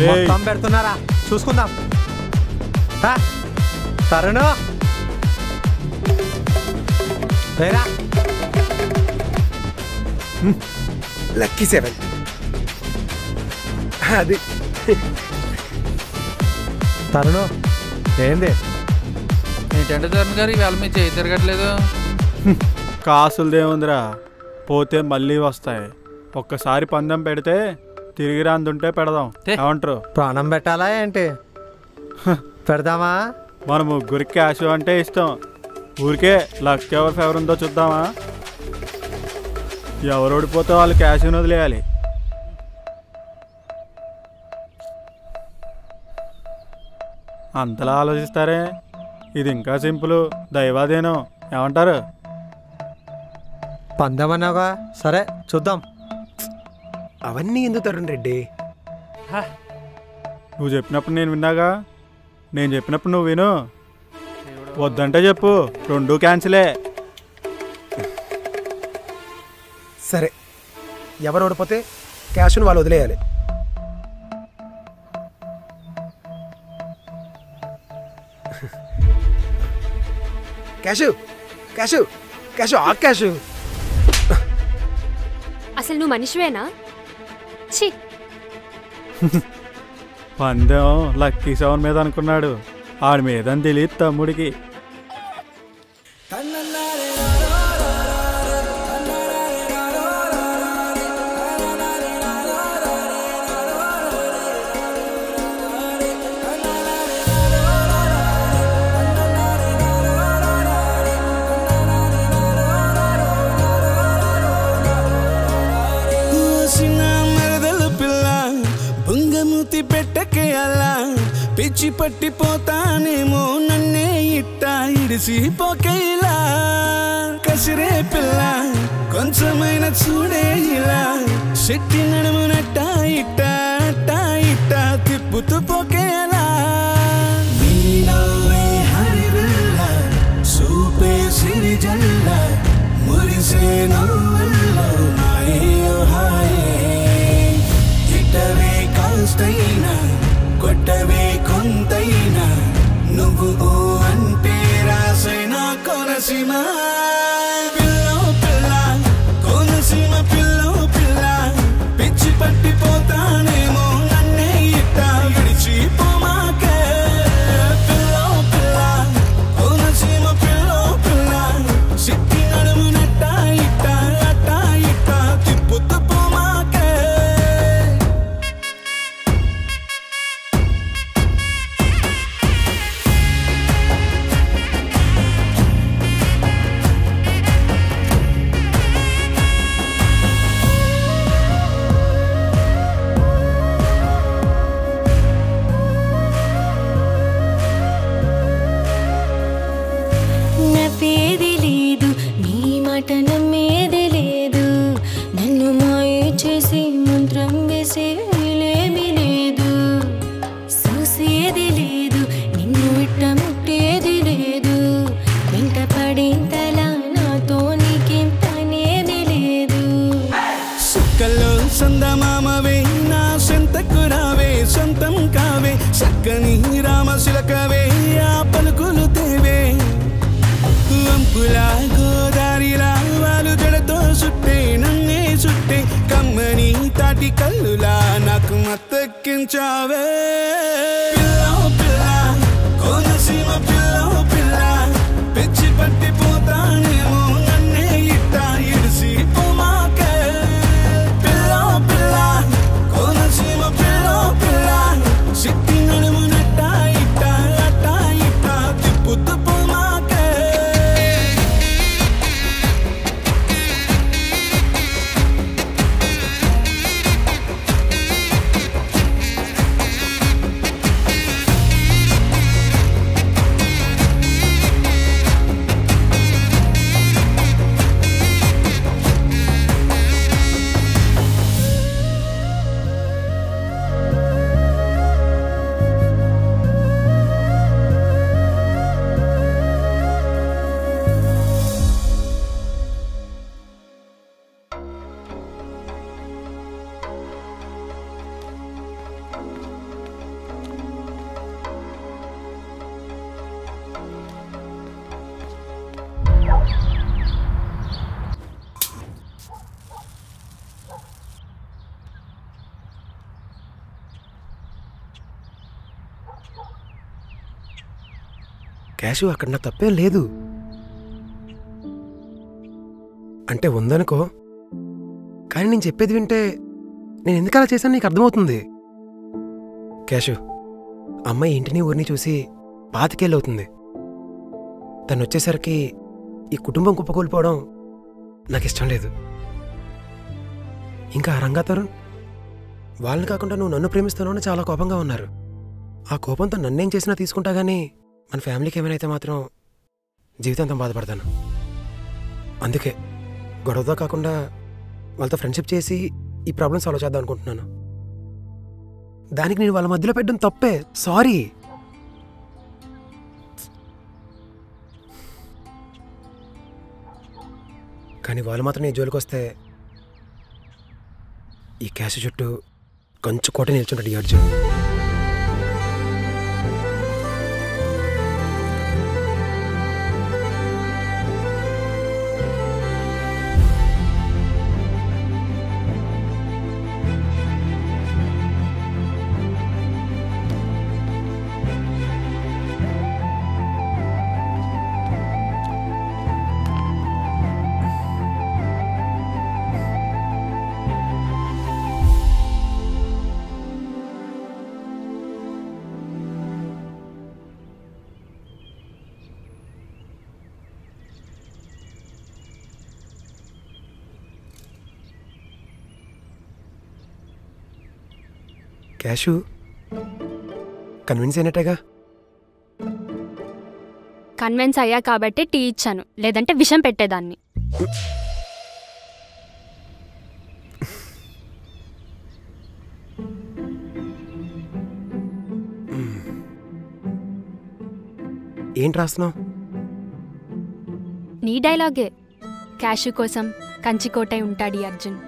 మొత్తం పెడుతున్నారా, చూసుకుందాం. తరుణు వేరా. లక్కీ 7 అది. తరుణు ఏంది? ఏంటంటే తరుణ్ గారు ఇవాళ మీ చేయి తిరగట్లేదు. కాసులదేముందిరా, పోతే మళ్ళీ వస్తాయి. ఒక్కసారి పందెం పెడితే తిరిగి రాందుంటే పెడదాం. ఏమంటారు? ప్రాణం పెట్టాలా ఏంటి? పెడదామా? మన ముగ్గురికి క్యాష్ అంటే ఇష్టం. ఊరికే లక్ ఎవరి ఫేవర్ ఉందో చూద్దామా? ఎవరు ఓడిపోతే వాళ్ళు క్యాష్ వదిలేయాలి. అంతలా ఆలోచిస్తారే? ఇది ఇంకా సింపుల్, దైవాదేనో. ఏమంటారు? పందెమన్నాగా, సరే చూద్దాం. అవన్నీ ఎందుకు తరుణ్ రెడ్డి? నువ్వు చెప్పినప్పుడు నేను విన్నాగా, నేను చెప్పినప్పుడు నువ్వు విను. వద్దంటే చెప్పు, 2 క్యాన్సిలే. సరే, ఎవరు ఓడిపోతే క్యాష్ను వాళ్ళు వదిలేయాలి. క్యాషు క్యాషు క్యాషు ఆ క్యాషు. అసలు నువ్వు మనిషివేనా? ఛీ. పందెం లక్కీ 7 మీద అనుకున్నాడు, ఆడి మీద తెలియదు తమ్ముడికి. పెట్టకే అలా పిచ్చి పట్టిపోతానేమో, నన్నే ఇట్టా ఇడిసిపోకేలా. కసిరే పిల్ల కొంచెమైన చూడే ఇలా, శెట్టి నడుమునట్ట ఇట్టా అట్టా ఇట్టా తిప్పుతూ పోకేలా. సూపే సిరి జల్ల మురిసే నవ్వుల్లో మాయో హాయే. ఇట్టవే కాస్తైనా కొట్టవే కొంతైనా, నువ్వు అంటే రాస కోనసీమ పిల్లో పిల్ల కోనసీమ పిల్లో పిల్ల పిచ్చి పట్టిపోతానేమో నన్నే ఇట్ట విడిచిపోమాకే పిల్లో పిల్ల కోనసీమ పిల్లో పిల్ల సిక్కి నడుమునట్ట ఇట్ట అట్ట ఇట్ట తిప్పుతూ పోమాకే నవ్వేది లేదు నీ మాట నమ్మేది లేదు నన్ను మాయ చేసి మంత్రం వేసేలేమి లేదు చూసేది లేదు నిన్ను ఇట్ట ముట్టేది లేదు వెంట పడేంతలా నాతో నీకేం పనేది లేదు సుక్కల్లో సందమామవే నా సెంతకు రావే సొంతం కావే చక్కని రామశిలకవే ఆ పలుకులు తేవే వంపులా గోదారిలా వాలు జడతో సుట్టే నన్నే సుట్టే కమ్మని తాటి కల్లులా నాకు మత్తెక్కించావే పిల్లో పిల్ల కోనసీమ పిల్లో పిల్ల పిచ్చి పట్టిపోతానేమో నన్నే ఇట్ట ఇడిసి పోమాకే పిల్లో పిల్ల కోనసీమ పిల్లో పిల్ల సిక్కి నడుమునట్ట ఇట్ట అట్ట ఇట్ట తిప్పుతూ పోమాకే క్యాషు అక్కడ నా తప్పేం లేదు. అంటే ఉందనుకో, కానీ నేను చెప్పేది వింటే నేను ఎందుకు అలా చేశాను నీకు అర్థమవుతుంది. క్యాషు, అమ్మాయి ఇంటిని ఊరిని చూసి పాతికేళ్ళవుతుంది. తను వచ్చేసరికి ఈ కుటుంబం కుప్పకూలిపోవడం నాకు ఇష్టం లేదు. ఇంకా రంగా తరుణ్ వాళ్ళని కాకుండా నువ్వు నన్ను ప్రేమిస్తున్నావు అని చాలా కోపంగా ఉన్నారు. ఆ కోపంతో నన్నేం చేసినా తీసుకుంటా కానీ మన ఫ్యామిలీకి ఏమైనా అయితే మాత్రం జీవితాంతం బాధపడతాను. అందుకే గొడవతో కాకుండా వాళ్ళతో ఫ్రెండ్షిప్ చేసి ఈ ప్రాబ్లం సాల్వ్ చేద్దాం అనుకుంటున్నాను. దానికి నేను వాళ్ళ మధ్యలో పెట్టడం తప్పే, సారీ. కానీ వాళ్ళు మాత్రం నీ జోలికి వస్తే ఈ క్యాష్ చుట్టూ కొంచెం కోట నిల్చుంటాడు ఈ అర్జున్. క్యాషు కన్విన్స్ అయినట్టేగా? కన్విన్స్ అయ్యా కాబట్టి టీ ఇచ్చాను, లేదంటే విషం పెట్టేదాన్ని. ఏంటి రాస్తున్నావు? నీ డైలాగే. క్యాషు కోసం కంచికోటై ఉంటాడు ఈ అర్జున్.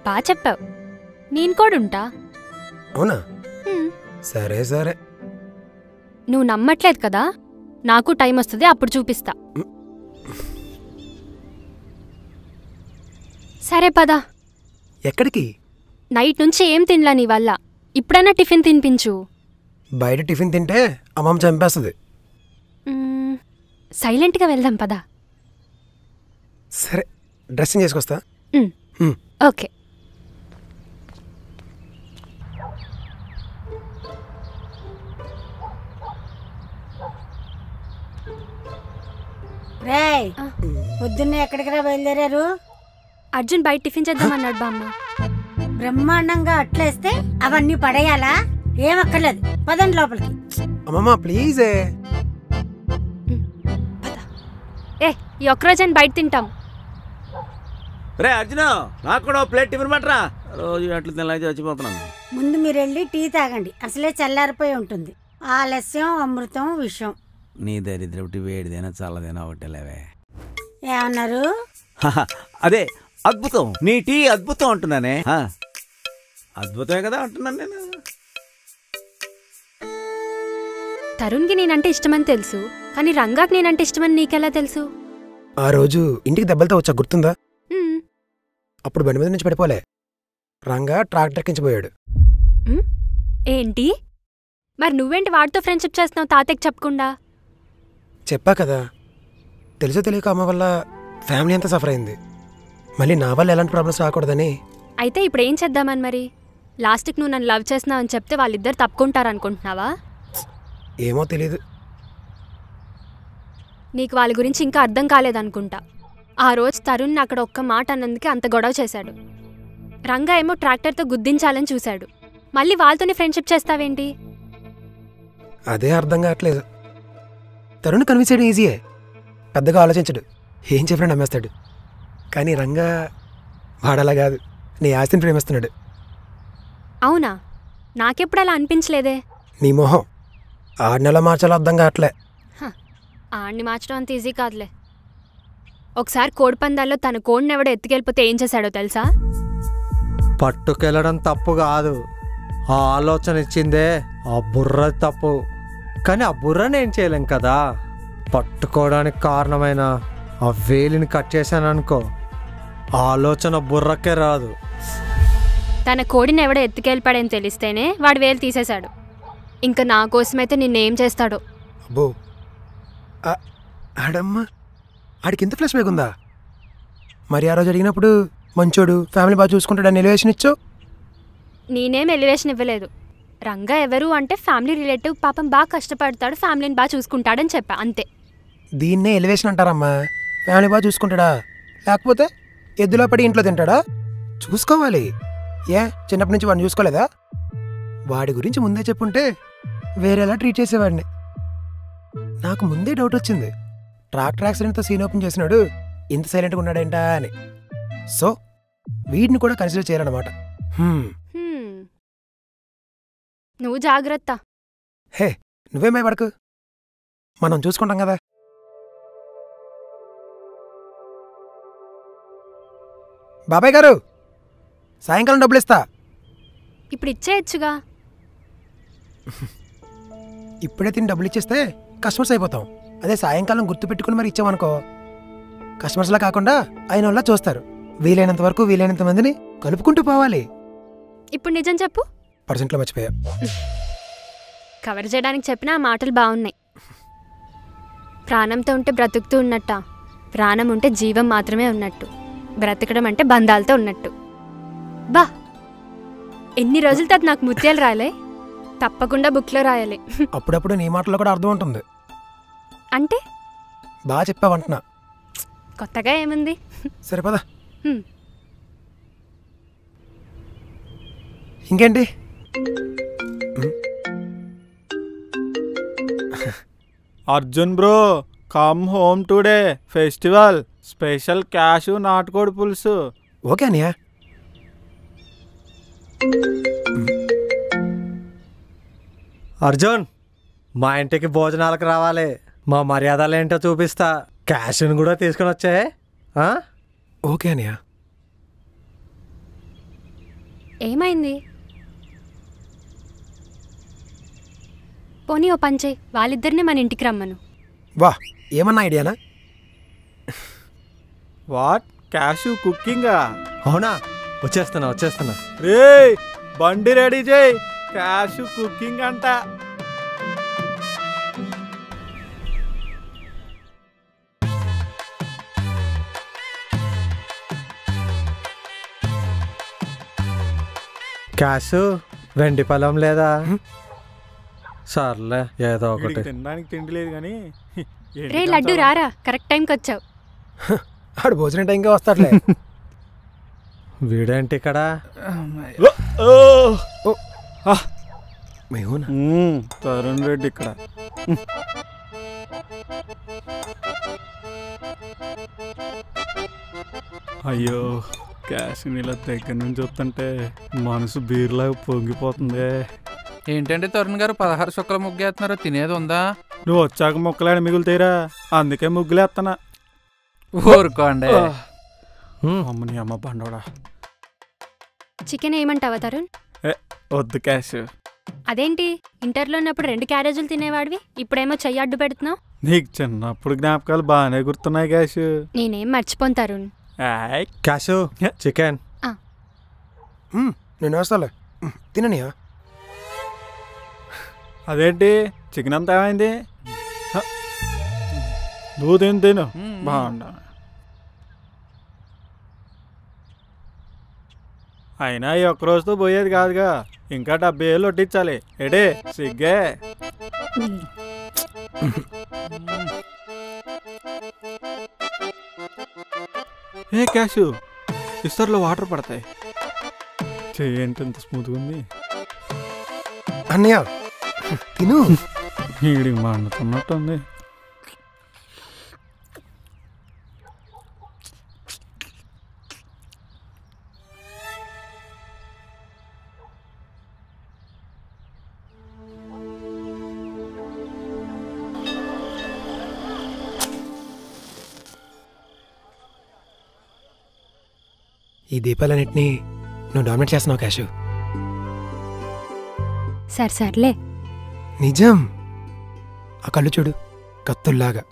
బాగా చెప్పావు. నేను కూడా ఉంటా. అవునా? సరే సరే. నువ్వు నమ్మట్లేదు కదా, నాకు టైం వస్తుంది, అప్పుడు చూపిస్తా. సరే పదా. ఎక్కడికి? నైట్ నుంచి ఏం తినలా నీ వల్ల. ఇప్పుడైనా టిఫిన్ తినిపించు. బయట టిఫిన్ తింటే అమ్మమ్మ చంపేస్తుంది. సైలెంట్గా వెళ్దాం పదా. సరే, డ్రెస్సింగ్ చేసుకొస్తా. ఓకే. రేయ్, పొద్దున్నే ఎక్కడికి బయలుదేరారు? అర్జున్ బయట టిఫిన్ చేద్దామన్నాడు బామ్మ. బ్రహ్మాండంగా అట్లేస్తే అవన్నీ పడేయాలా? ఏమక్కర్లేదు, పదండి లోపలికి. అమ్మమ్మ ప్లీజ్. ఏ ఈ ఒక్కరోజు బయట తింటాం. రే అర్జున, నాకు కూడా ప్లేట్ టిఫిన్ పట్టరా. రోజు అట్లు తినలేక చచ్చిపోతున్నాను. ముందు మీరు వెళ్ళి టీ తాగండి, అసలే చల్లారిపోయి ఉంటుంది. ఆలస్యం అమృతం విషయం. నీ దరిద్రపుటి వేడిదైనా చల్లదైనా ఒకటేలేవే. ఏమన్నారు? అదే అద్భుతం, నీ టీ అద్భుతం అంటున్నానే. అద్భుతమే కదా అంటున్నాను నేను. తరుణ్కి నేనంటే ఇష్టమని తెలుసు, కానీ రంగాకి నేనంటే ఇష్టమని నీకెలా తెలుసు? ఆ రోజు ఇంటికి దెబ్బలతో వచ్చా, గుర్తుందా? అప్పుడు బండి మీద నుంచి పడిపోలే, రంగా ట్రాక్టర్ కించిపోయాడు. ఏంటి? మరి నువ్వేంటి వాడితో ఫ్రెండ్షిప్ చేస్తున్నావు తాతయ్యకి చెప్పకుండా? చెప్పా కదా, తెలుసో తెలియక అమ్మ వల్ల ఫ్యామిలీ అంతా సఫర్ అయింది. మళ్ళీ నా వల్ల ఎలాంటి ప్రాబ్లమ్స్ రాకూడదని. అయితే ఇప్పుడు ఏం చేద్దామని మరి? లాస్ట్కి నువ్వు నన్ను లవ్ చేస్తున్నావు అని చెప్తే వాళ్ళిద్దరు తప్పుకుంటారనుకుంటున్నావా? ఏమో తెలీదు. నీకు వాళ్ళ గురించి ఇంకా అర్థం కాలేదనుకుంటా. ఆ రోజు తరుణ్ అక్కడ ఒక్క మాట అన్నందుకే అంత గొడవ చేశాడు. రంగా ఏమో ట్రాక్టర్తో గుద్దించాలని చూశాడు. మళ్ళీ వాళ్ళతోనే ఫ్రెండ్షిప్ చేస్తావేంటి? అదే అర్థం కావట్లేదు. తరుణ్ కన్విన్స్ చేయడం ఈజీయే, పెద్దగా ఆలోచించడు, ఏం చెప్పినా నమ్మేస్తాడు. కానీ రంగా వాడలా కాదు, నీ ఆస్తిని ప్రేమిస్తున్నాడు. అవునా? నాకెప్పుడు అలా అనిపించలేదే. నీ మొహం 6 నెలల మార్చాలో అర్థం కావట్లే. ఆడిని మార్చడం అంత ఈజీ కాదులే. ఒకసారి కోడిపందాల్లో తన కోడిని ఎవడో ఎత్తుకెళ్ళిపోతే ఏం చేశాడో తెలుసా? పట్టుకెళ్ళడం తప్పు కాదు, ఆ ఆలోచన ఇచ్చిందే ఆ బుర్ర తప్పు. కానీ ఆ బుర్రని ఏం చేయలేం కదా. పట్టుకోవడానికి కారణమైన ఆ వేలిని కట్ చేశాను అనుకో, ఆలోచన బుర్రకే రాదు. తన కోడిని ఎవడో ఎత్తుకెళ్ళిపాడని తెలిస్తేనే వాడు వేలు తీసేశాడు. ఇంకా నా కోసమైతే నిన్నేం చేస్తాడో. అబ్బో, ఆడమ్మ ఆడికి ఇంత ఫ్లాష్ బ్యాక్ ఉందా? మరి ఆ రోజు అడిగినప్పుడు మంచోడు, ఫ్యామిలీ బాగా చూసుకుంటాడని ఎలివేషన్ ఇచ్చావు. నేనేం ఎలివేషన్ ఇవ్వలేదు. రంగా ఎవరు అంటే ఫ్యామిలీ రిలేటివ్, పాపం బాగా కష్టపడతాడు, ఫ్యామిలీని బాగా చూసుకుంటాడని చెప్పా, అంతే. దీన్నే ఎలివేషన్ అంటారమ్మా. ఫ్యామిలీ బాగా చూసుకుంటాడా, లేకపోతే ఎద్దులో పడి ఇంట్లో తింటాడా? చూసుకోవాలి. ఏ చిన్నప్పటి నుంచి వాడిని చూసుకోలేదా? వాడి గురించి ముందే చెప్పుంటే వేరేలా ట్రీట్ చేసేవాడిని. నాకు ముందే డౌట్ వచ్చింది, ట్రాక్టర్ యాక్సిడెంట్తో సీన్ ఓపెన్ చేసినాడు, ఇంత సైలెంట్గా ఉన్నాడేంటా అని. సో వీడిని కూడా కన్సిడర్ చేయాలన్నమాట. నువ్వు జాగ్రత్త. హే, నువ్వేమై పడకు, మనం చూసుకుంటాం కదా. బాబాయ్ గారు, సాయంకాలం డబ్బులు ఇస్తా. ఇప్పుడు ఇచ్చేయచ్చుగా. ఇప్పుడే తిని డబ్బులు ఇచ్చేస్తే కస్టమర్స్ అయిపోతాం. అదే సాయంకాలం గుర్తు పెట్టుకుని మరి ఇచ్చామనుకో, కస్టమర్స్లా కాకుండా అయిన వాళ్ళ చూస్తారు. వీలైనంత వరకు వీలైనంత మందిని కలుపుకుంటూ పోవాలి. ఇప్పుడు నిజం చెప్పు. పర్సెంట్లో మర్చిపోయా. కవర్ చేయడానికి చెప్పిన ఆ మాటలు బాగున్నాయి. ప్రాణంతో ఉంటే బ్రతుకుతూ ఉన్నట్ట, ప్రాణం ఉంటే జీవం మాత్రమే ఉన్నట్టు, బ్రతకడం అంటే బంధాలతో ఉన్నట్టు. బా, ఎన్ని రోజుల తర్వాత నాకు ముత్యాలు రాలే. తప్పకుండా బుక్లో రాయాలి. అప్పుడప్పుడు నీ మాటలో కూడా అర్థం ఉంటుంది. అంటే బాగా చెప్పావంటున్నా. కొత్తగా ఏముంది? సరిపదా. ఇంకేంటి? Arjun bro, come home today, festival special cash, నాటుకోడి పులుసు. ఓకే అనియా. అర్జున్, మా ఇంటికి భోజనాలకు రావాలి. మా మర్యాదలు ఏంటో చూపిస్తా. క్యాష్ను కూడా తీసుకుని వచ్చే. ఓకే అనియా. ఏమైంది? పోనీ ఓ పంచే, వాళ్ళిద్దరిని మన ఇంటికి రమ్మను. వా, ఏమన్నా ఐడియానా? వాట్? క్యాషు కుకింగా? అవునా, వచ్చేస్తున్నా. రే బండి రెడీ చేయి, క్యాషు కుకింగ్ అంట. క్యాషు వెండి పొలం లేదా? సర్లే ఏదో ఒకటి. తినడానికి తిండి లేదు కానీ. రే లడ్డు రారా, కరెక్ట్ టైంకి వచ్చావు. ఆడు భోజనం టైంగా వస్తాడులే. వీడేంటి ఇక్కడ? తరుణ్ రెడ్డి ఇక్కడ. అయ్యో, క్యాష్ నీళ్ళ దగ్గర నుంచి చూస్తుంటే మనసు బీర్లాగా పొంగిపోతుంది. ఏంటంటే తరుణ్ గారు 16 చుక్కల ముగ్గేస్తున్నారు, తినేది ఉందా? నువ్వు వచ్చాక ముక్కలేని మిగులుతాయిరా, అందుకే ముగ్గులేస్తున్నా. ఊరుకోండి. అమ్మని అమ్మ బండోడా. చికెన్ ఏమంటావా తరుణ్? వద్దు క్యాష్. అదేంటి, ఇంటర్లో ఉన్నప్పుడు 2 క్యారేజీలు తినేవాడివి, ఇప్పుడేమో చెయ్యి అడ్డు పెడుతున్నావు? నీకు చిన్నప్పుడు జ్ఞాపకాలు బాగానే గుర్తున్నాయి క్యాష్. నేనేం మర్చిపోను తరుణ్. Cash chicken. నేను వస్తాలే, తిననియా? అదేంటి చికెన్ అంతా ఏమైంది? నువ్వు తిను బాగుండా. అయినా ఈ ఒక్క రోజుతో పోయేది కాదుగా, ఇంకా 70 ఏళ్ళు వడ్డించాలి. ఎడే సిగ్గే. ఏ క్యాషు, ఇస్తర్లో వాటర్ పడతాయి. చెయ్యంటే ఎంత స్మూత్గా ఉంది. అన్నయ్య తిను. వీడికి మండుతున్నట్టుంది. ఈ దీపాలన్నింటినీ నువ్వు డామినేట్ చేస్తున్నావు క్యాషు. సర్లే. నిజం, ఆ కళ్ళు చూడు, కత్తుల్లాగా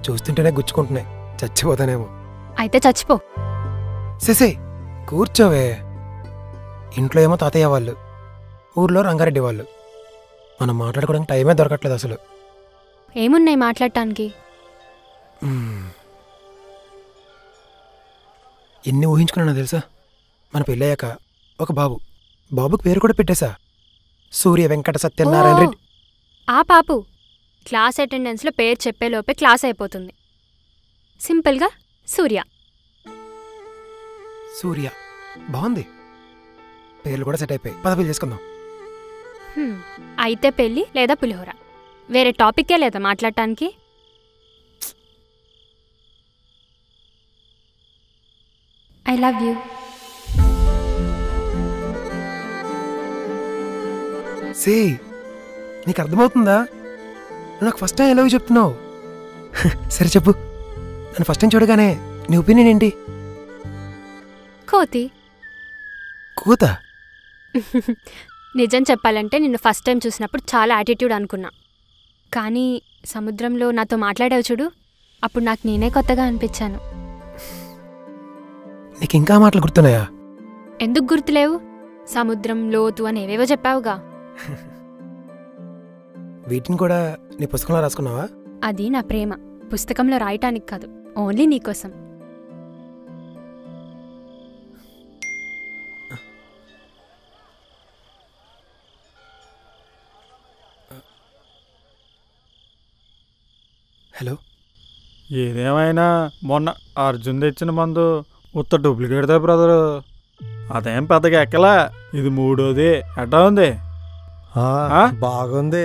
చూస్తుంటేనే గుచ్చుకుంటున్నాయి. చచ్చిపోతానేమో. అయితే చచ్చిపో. సేసే కూర్చోవే. ఇంట్లో ఏమో తాతయ్య వాళ్ళు, ఊర్లో రంగారెడ్డి వాళ్ళు. మనం మాట్లాడుకోవడానికి టైమే దొరకట్లేదు అసలు. ఏమున్నాయి మాట్లాడటానికి? ఎన్ని ఊహించుకున్నా తెలుసా? మన పెళ్ళయ్యాక ఒక బాబుకి పేరు కూడా పెట్టేశా, సూర్య వెంకట సత్యనారాయణ రెడ్డి. ఆ పాపు క్లాస్ అటెండెన్స్లో పేరు చెప్పేలోపే క్లాస్ అయిపోతుంది. సింపుల్గా సూర్య. సూర్య బాగుంది, పేర్లు కూడా సెట్ అయిపోయి. పెళ్లి చేసుకుందాం. అయితే పెళ్ళి లేదా పులిహోర, వేరే టాపిక్కే లేదా మాట్లాడటానికి? I love you. సే, నీకు అర్థమవుతుందా? నాకు first time I love you చెప్తున్నావు. సరే చెప్పు, నన్ను ఫస్ట్ టైం చూడగానే నీ ఒపీనియన్ ఏంటి? కోతి. కూత? నిజం చెప్పాలంటే నిన్ను ఫస్ట్ టైం చూసినప్పుడు చాలా యాటిట్యూడ్ అనుకున్నా, కానీ సముద్రంలో నాతో మాట్లాడావు చూడు, అప్పుడు నాకు నేనే కొత్తగా అనిపించాను. నీకు ఇంకా మాటలు గుర్తున్నాయా? ఎందుకు గుర్తులేవు? సముద్రం, లోతు అని ఏవేవో చెప్పావుగా. వీటిని కూడా నీ పుస్తకంలో రాసుకున్నావా? అది నా ప్రేమ, పుస్తకంలో రాయటానికి కాదు, ఓన్లీ నీకోసం. హలో. ఏదేమైనా మొన్న అర్జున్ తెచ్చిన మందు ఉత్త డూప్లికేట్దా బ్రదరు, అదేం పెద్దగా ఎక్కలా. ఇది 3వది. ఎట్టా ఉంది? బాగుంది.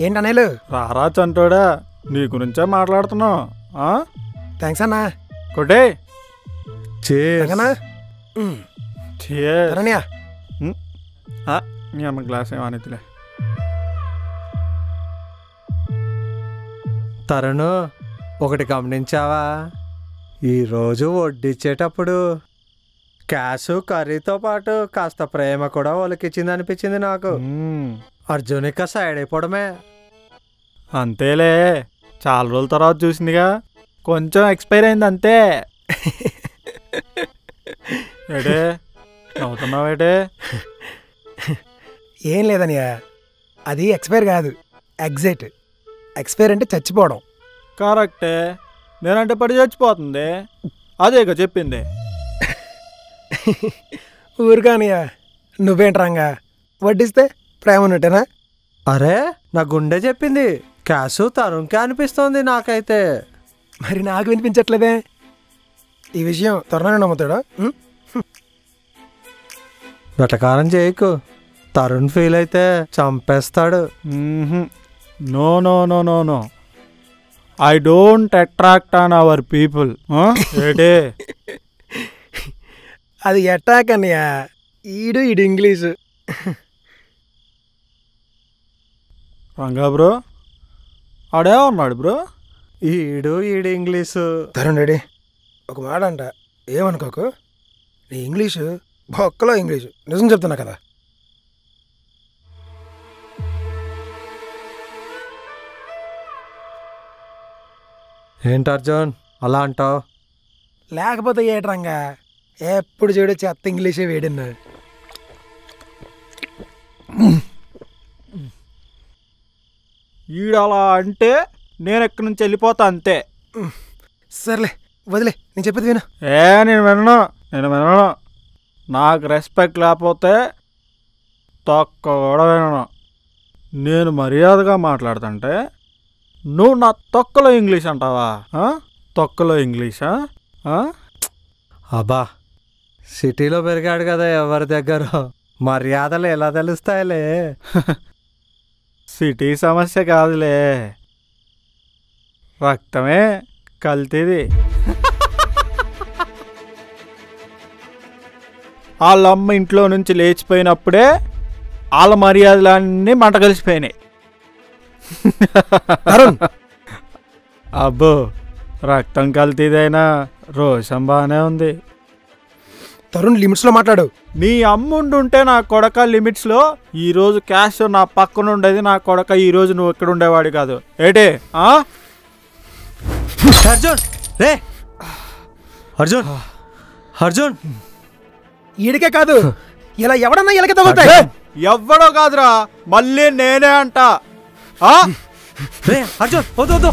ఏంటనేలు? రారా చంటోడా, నీ గురించే మాట్లాడుతున్నావు. థ్యాంక్స్ అన్నా. కొట్టే మీ అమ్మ గ్లాస్ ఏమనిదిలే. తరుణు, ఒకటి గమనించావా? ఈరోజు వడ్డిచ్చేటప్పుడు క్యాషు కర్రీతో పాటు కాస్త ప్రేమ కూడా ఒలికిచ్చింది అనిపించింది నాకు. అర్జునిక సైడ్ అయిపోవడమే. అంతేలే, చాలా రోజుల తర్వాత చూసిందిగా, కొంచెం ఎక్స్పైర్ అయింది అంతే. ఏడే నవ్వుతున్నావేటే? ఏం లేదనియా, అది ఎక్స్పైర్ కాదు, ఎగ్జైట్. ఎక్స్పైర్ అంటే చచ్చిపోవడం. కరెక్టే, నేనంటే పడి చచ్చిపోతుంది. అదేగా చెప్పింది. ఊరుకానియా, నువ్వేంట్రాంగా వడ్డిస్తే ప్రేమ ఉన్నట్టేనా? అరే నా గుండె చెప్పింది క్యాషు తరుణ్కే అనిపిస్తోంది నాకైతే. మరి నాకు వినిపించట్లేదే. ఈ విషయం త్వరలోనే నమ్ముతాడా? వెటకారం చేయకు, తరుణ్ ఫీల్ అయితే చంపేస్తాడు. No no no no no, I don't attract on our people. ఏటే అది అటాక్ అన్నయ్యా, ఈడు ఇంగ్లీషు. రంగా బ్రో ఆడే ఉన్నాడు బ్రో. ఈడు ఇంగ్లీషు. తరుణ్ రెడ్డి ఒక మాట అంట, ఏమనుకోకు. నీ ఇంగ్లీషు బొక్కలో ఇంగ్లీషు, నిజం చెప్తున్నా కదా. ఏంటి అర్జున్ అలా అంటావు? లేకపోతే ఏట్రంగా, ఎప్పుడు చూడు చెత్త ఇంగ్లీషే వేడిన్నా. ఈడలా అంటే నేను ఎక్కడి నుంచి వెళ్ళిపోతా అంతే. సర్లే వదిలే, నేను చెప్పేది విను. నేను వినను. నాకు రెస్పెక్ట్ లేకపోతే తొక్క కూడా వినను. నేను మర్యాదగా మాట్లాడుతుంటే నువ్వు నా తొక్కలో ఇంగ్లీష్ అంటావా? తొక్కలో ఇంగ్లీషా? అబ్బా సిటీలో పెరిగాడు కదా, ఎవరి దగ్గర మర్యాదలు ఎలా తెలుస్తాయిలే. సిటీ సమస్య కాదులే, రక్తమే కల్తీది. వాళ్ళ అమ్మ ఇంట్లో నుంచి లేచిపోయినప్పుడే వాళ్ళ మర్యాదలన్నీ మంట కలిసిపోయినాయి. అబ్బో రక్తం కల్తీదైనా రోషం బాగానే ఉంది. తరుణ్ లిమిట్స్లో మాట్లాడు. నీ అమ్ముండుంటే నా కొడక లిమిట్స్లో ఈరోజు క్యాష్ నా పక్కన ఉండేది. నా కొడక ఈరోజు నువ్వు ఇక్కడ ఉండేవాడు కాదు. ఏటే అర్జున్ రే అర్జున్ అర్జున్ ఈడికే కాదు, ఇలా ఎవడన్నా ఇలాగే తగులుతాయి. ఎవ్వడో కాదురా, మళ్ళీ నేనే అంట. అర్జున్ వద్దు.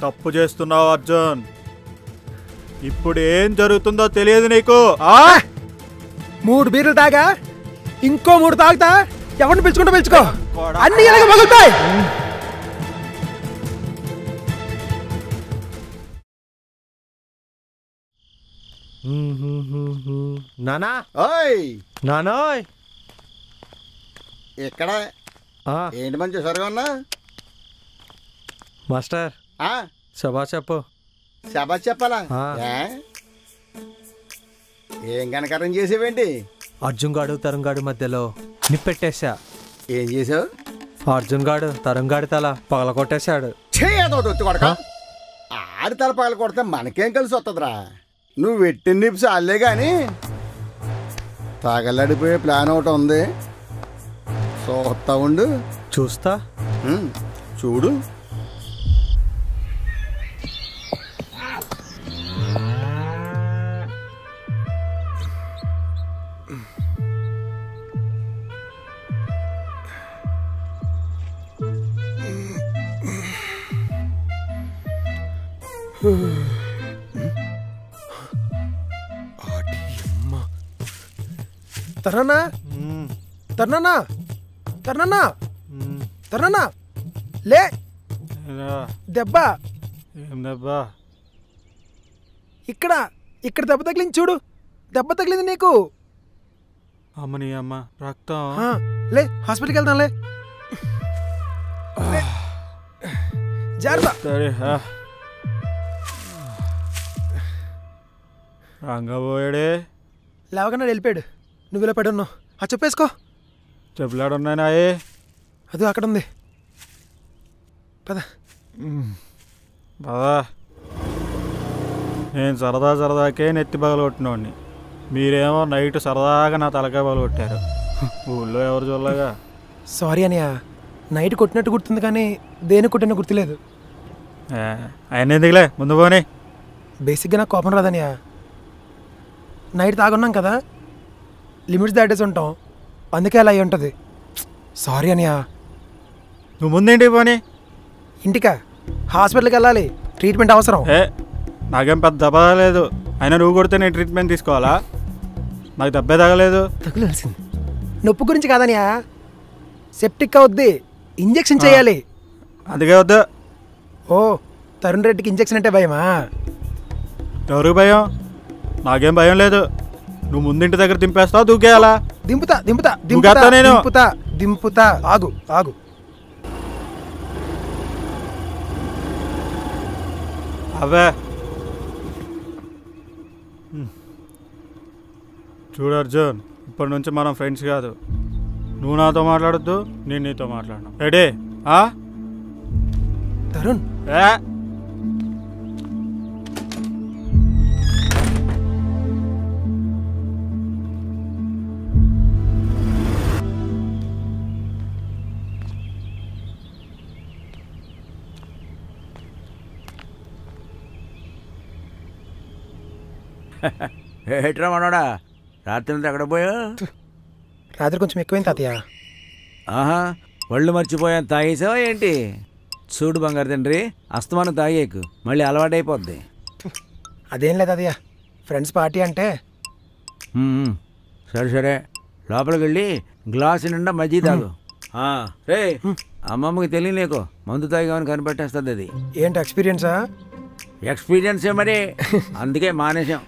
తప్పు చేస్తున్నావు అర్జున్. ఇప్పుడు ఏం జరుగుతుందో తెలియదు నీకు. 3 బీర్లు తాగా ఇంకో 3 తాగుతా, ఎవరిని పిలుచుకో, అన్ని ఇలాగే పగులుతాయి. నానా ఓయ్ నానోయ్, ఇక్కడ ఏంటి మంచి సరిగా ఉన్నా? మాస్టర్ శబా చెప్పు. శబా చెప్పాలా? ఏం కనకరం చేసేవేంటి? అర్జున్ గాడు తరుణ్ గాడి మధ్యలో నిప్పెట్టేశా. ఏం చేసావు? అర్జున్ గాడు తరుణ్ గాడి తల పగల కొట్టేశాడు. కొడక ఆడి తల పగల కొడితే మనకేం కలిసి వస్తుందిరా? నువ్వు పెట్టిన నిప్స్ అల్లే గాని తగలడిపోయే ప్లాన్ ఒకటి ఉంది, చూస్తా ఉండు. చూస్తా చూడు. తరుణా తరుణా తరుణా తరుణా లే. దెబ్బ ఏం దెబ్బ? ఇక్కడ దెబ్బ తగిలింది చూడు, దెబ్బ తగిలింది నీకు. అమ్మని అమ్మ రక్తం. లే హాస్పిటల్కి వెళ్దాంలే. జాగ్రత్త. రంగబోయాడే లేవకన్నా వెళ్ళిపోయాడు. నువ్వు ఇలా పెడున్నావు. చెప్పేసుకో. చెప్పులాడున్నాయి. అది అక్కడ ఉంది. పద పదా. నేను సరదాకే నెత్తి పగలగొట్టినోడిని, మీరేమో నైట్ సరదాగా నా తలకాయ పగలగొట్టారు. ఊళ్ళో ఎవరు చూడలేగా. సారీ అనియా, నైట్ కొట్టినట్టు గుర్తుంది కానీ దేని కొట్టినా గుర్తులేదు. ఆయన ఎందుకులే ముందు పోనీ. బేసిక్గా నాకు కోపం రాదనియా. నైట్ తాగున్నాం కదా, లిమిట్స్ దాటేసి ఉంటాం, అందుకే అలా అయి ఉంటుంది. సారీ అనియా. నువ్వు ముందేంటి పోనీ? ఇంటికా? హాస్పిటల్కి వెళ్ళాలి, ట్రీట్మెంట్ అవసరం. నాకేం పెద్ద దెబ్బ తగలేదు. అయినా నువ్వు కొడితే నేను ట్రీట్మెంట్ తీసుకోవాలా? నాకు దెబ్బే తగలేదు. తగులాల్సింది నొప్పి గురించి కాదనియా, సెప్టిక్ అవుద్ది, ఇంజెక్షన్ చేయాలి. అందుకే వద్దు. ఓ, తరుణ్ రెడ్డికి ఇంజెక్షన్ అంటే భయమా? ఎవరికి భయం? నాకేం భయం లేదు. నువ్వు ముందింటి దగ్గర దింపేస్తావు, దూకేయాలా? దింపుతా దింపుతా దింపుతా నేను. దింపుతా దింపుతా. ఆగు ఆగు. అవే చూడు అర్జున్, ఇప్పటి నుంచి మనం ఫ్రెండ్స్ కాదు. నువ్వు నాతో మాట్లాడద్దు, నేను నీతో మాట్లాడను. రెడీ? తరుణ్ ఏట్రా మనోడా, రాత్రి అంతా ఎక్కడ పోయా? రాత్రి కొంచెం ఎక్కువైంది తాతయ్య. ఆహా, ఒళ్ళు మర్చిపోయాను తాగేసావా ఏంటి? చూడు బంగారు తండ్రి, అస్తమానం తాగేకు, మళ్ళీ అలవాటైపోద్ది. అదేం లేదు తాతయ్య, ఫ్రెండ్స్ పార్టీ అంటే. సరే సరే, లోపలికి వెళ్ళి గ్లాసు నిండా మజ్జిగ తాగు. రే, అమ్మమ్మకి తెలియలేకో, మందు తాగామని కనిపెట్టేస్తుంది అది. ఏంటి ఎక్స్పీరియన్సా? ఎక్స్పీరియన్సే మరి, అందుకే మానేశాం.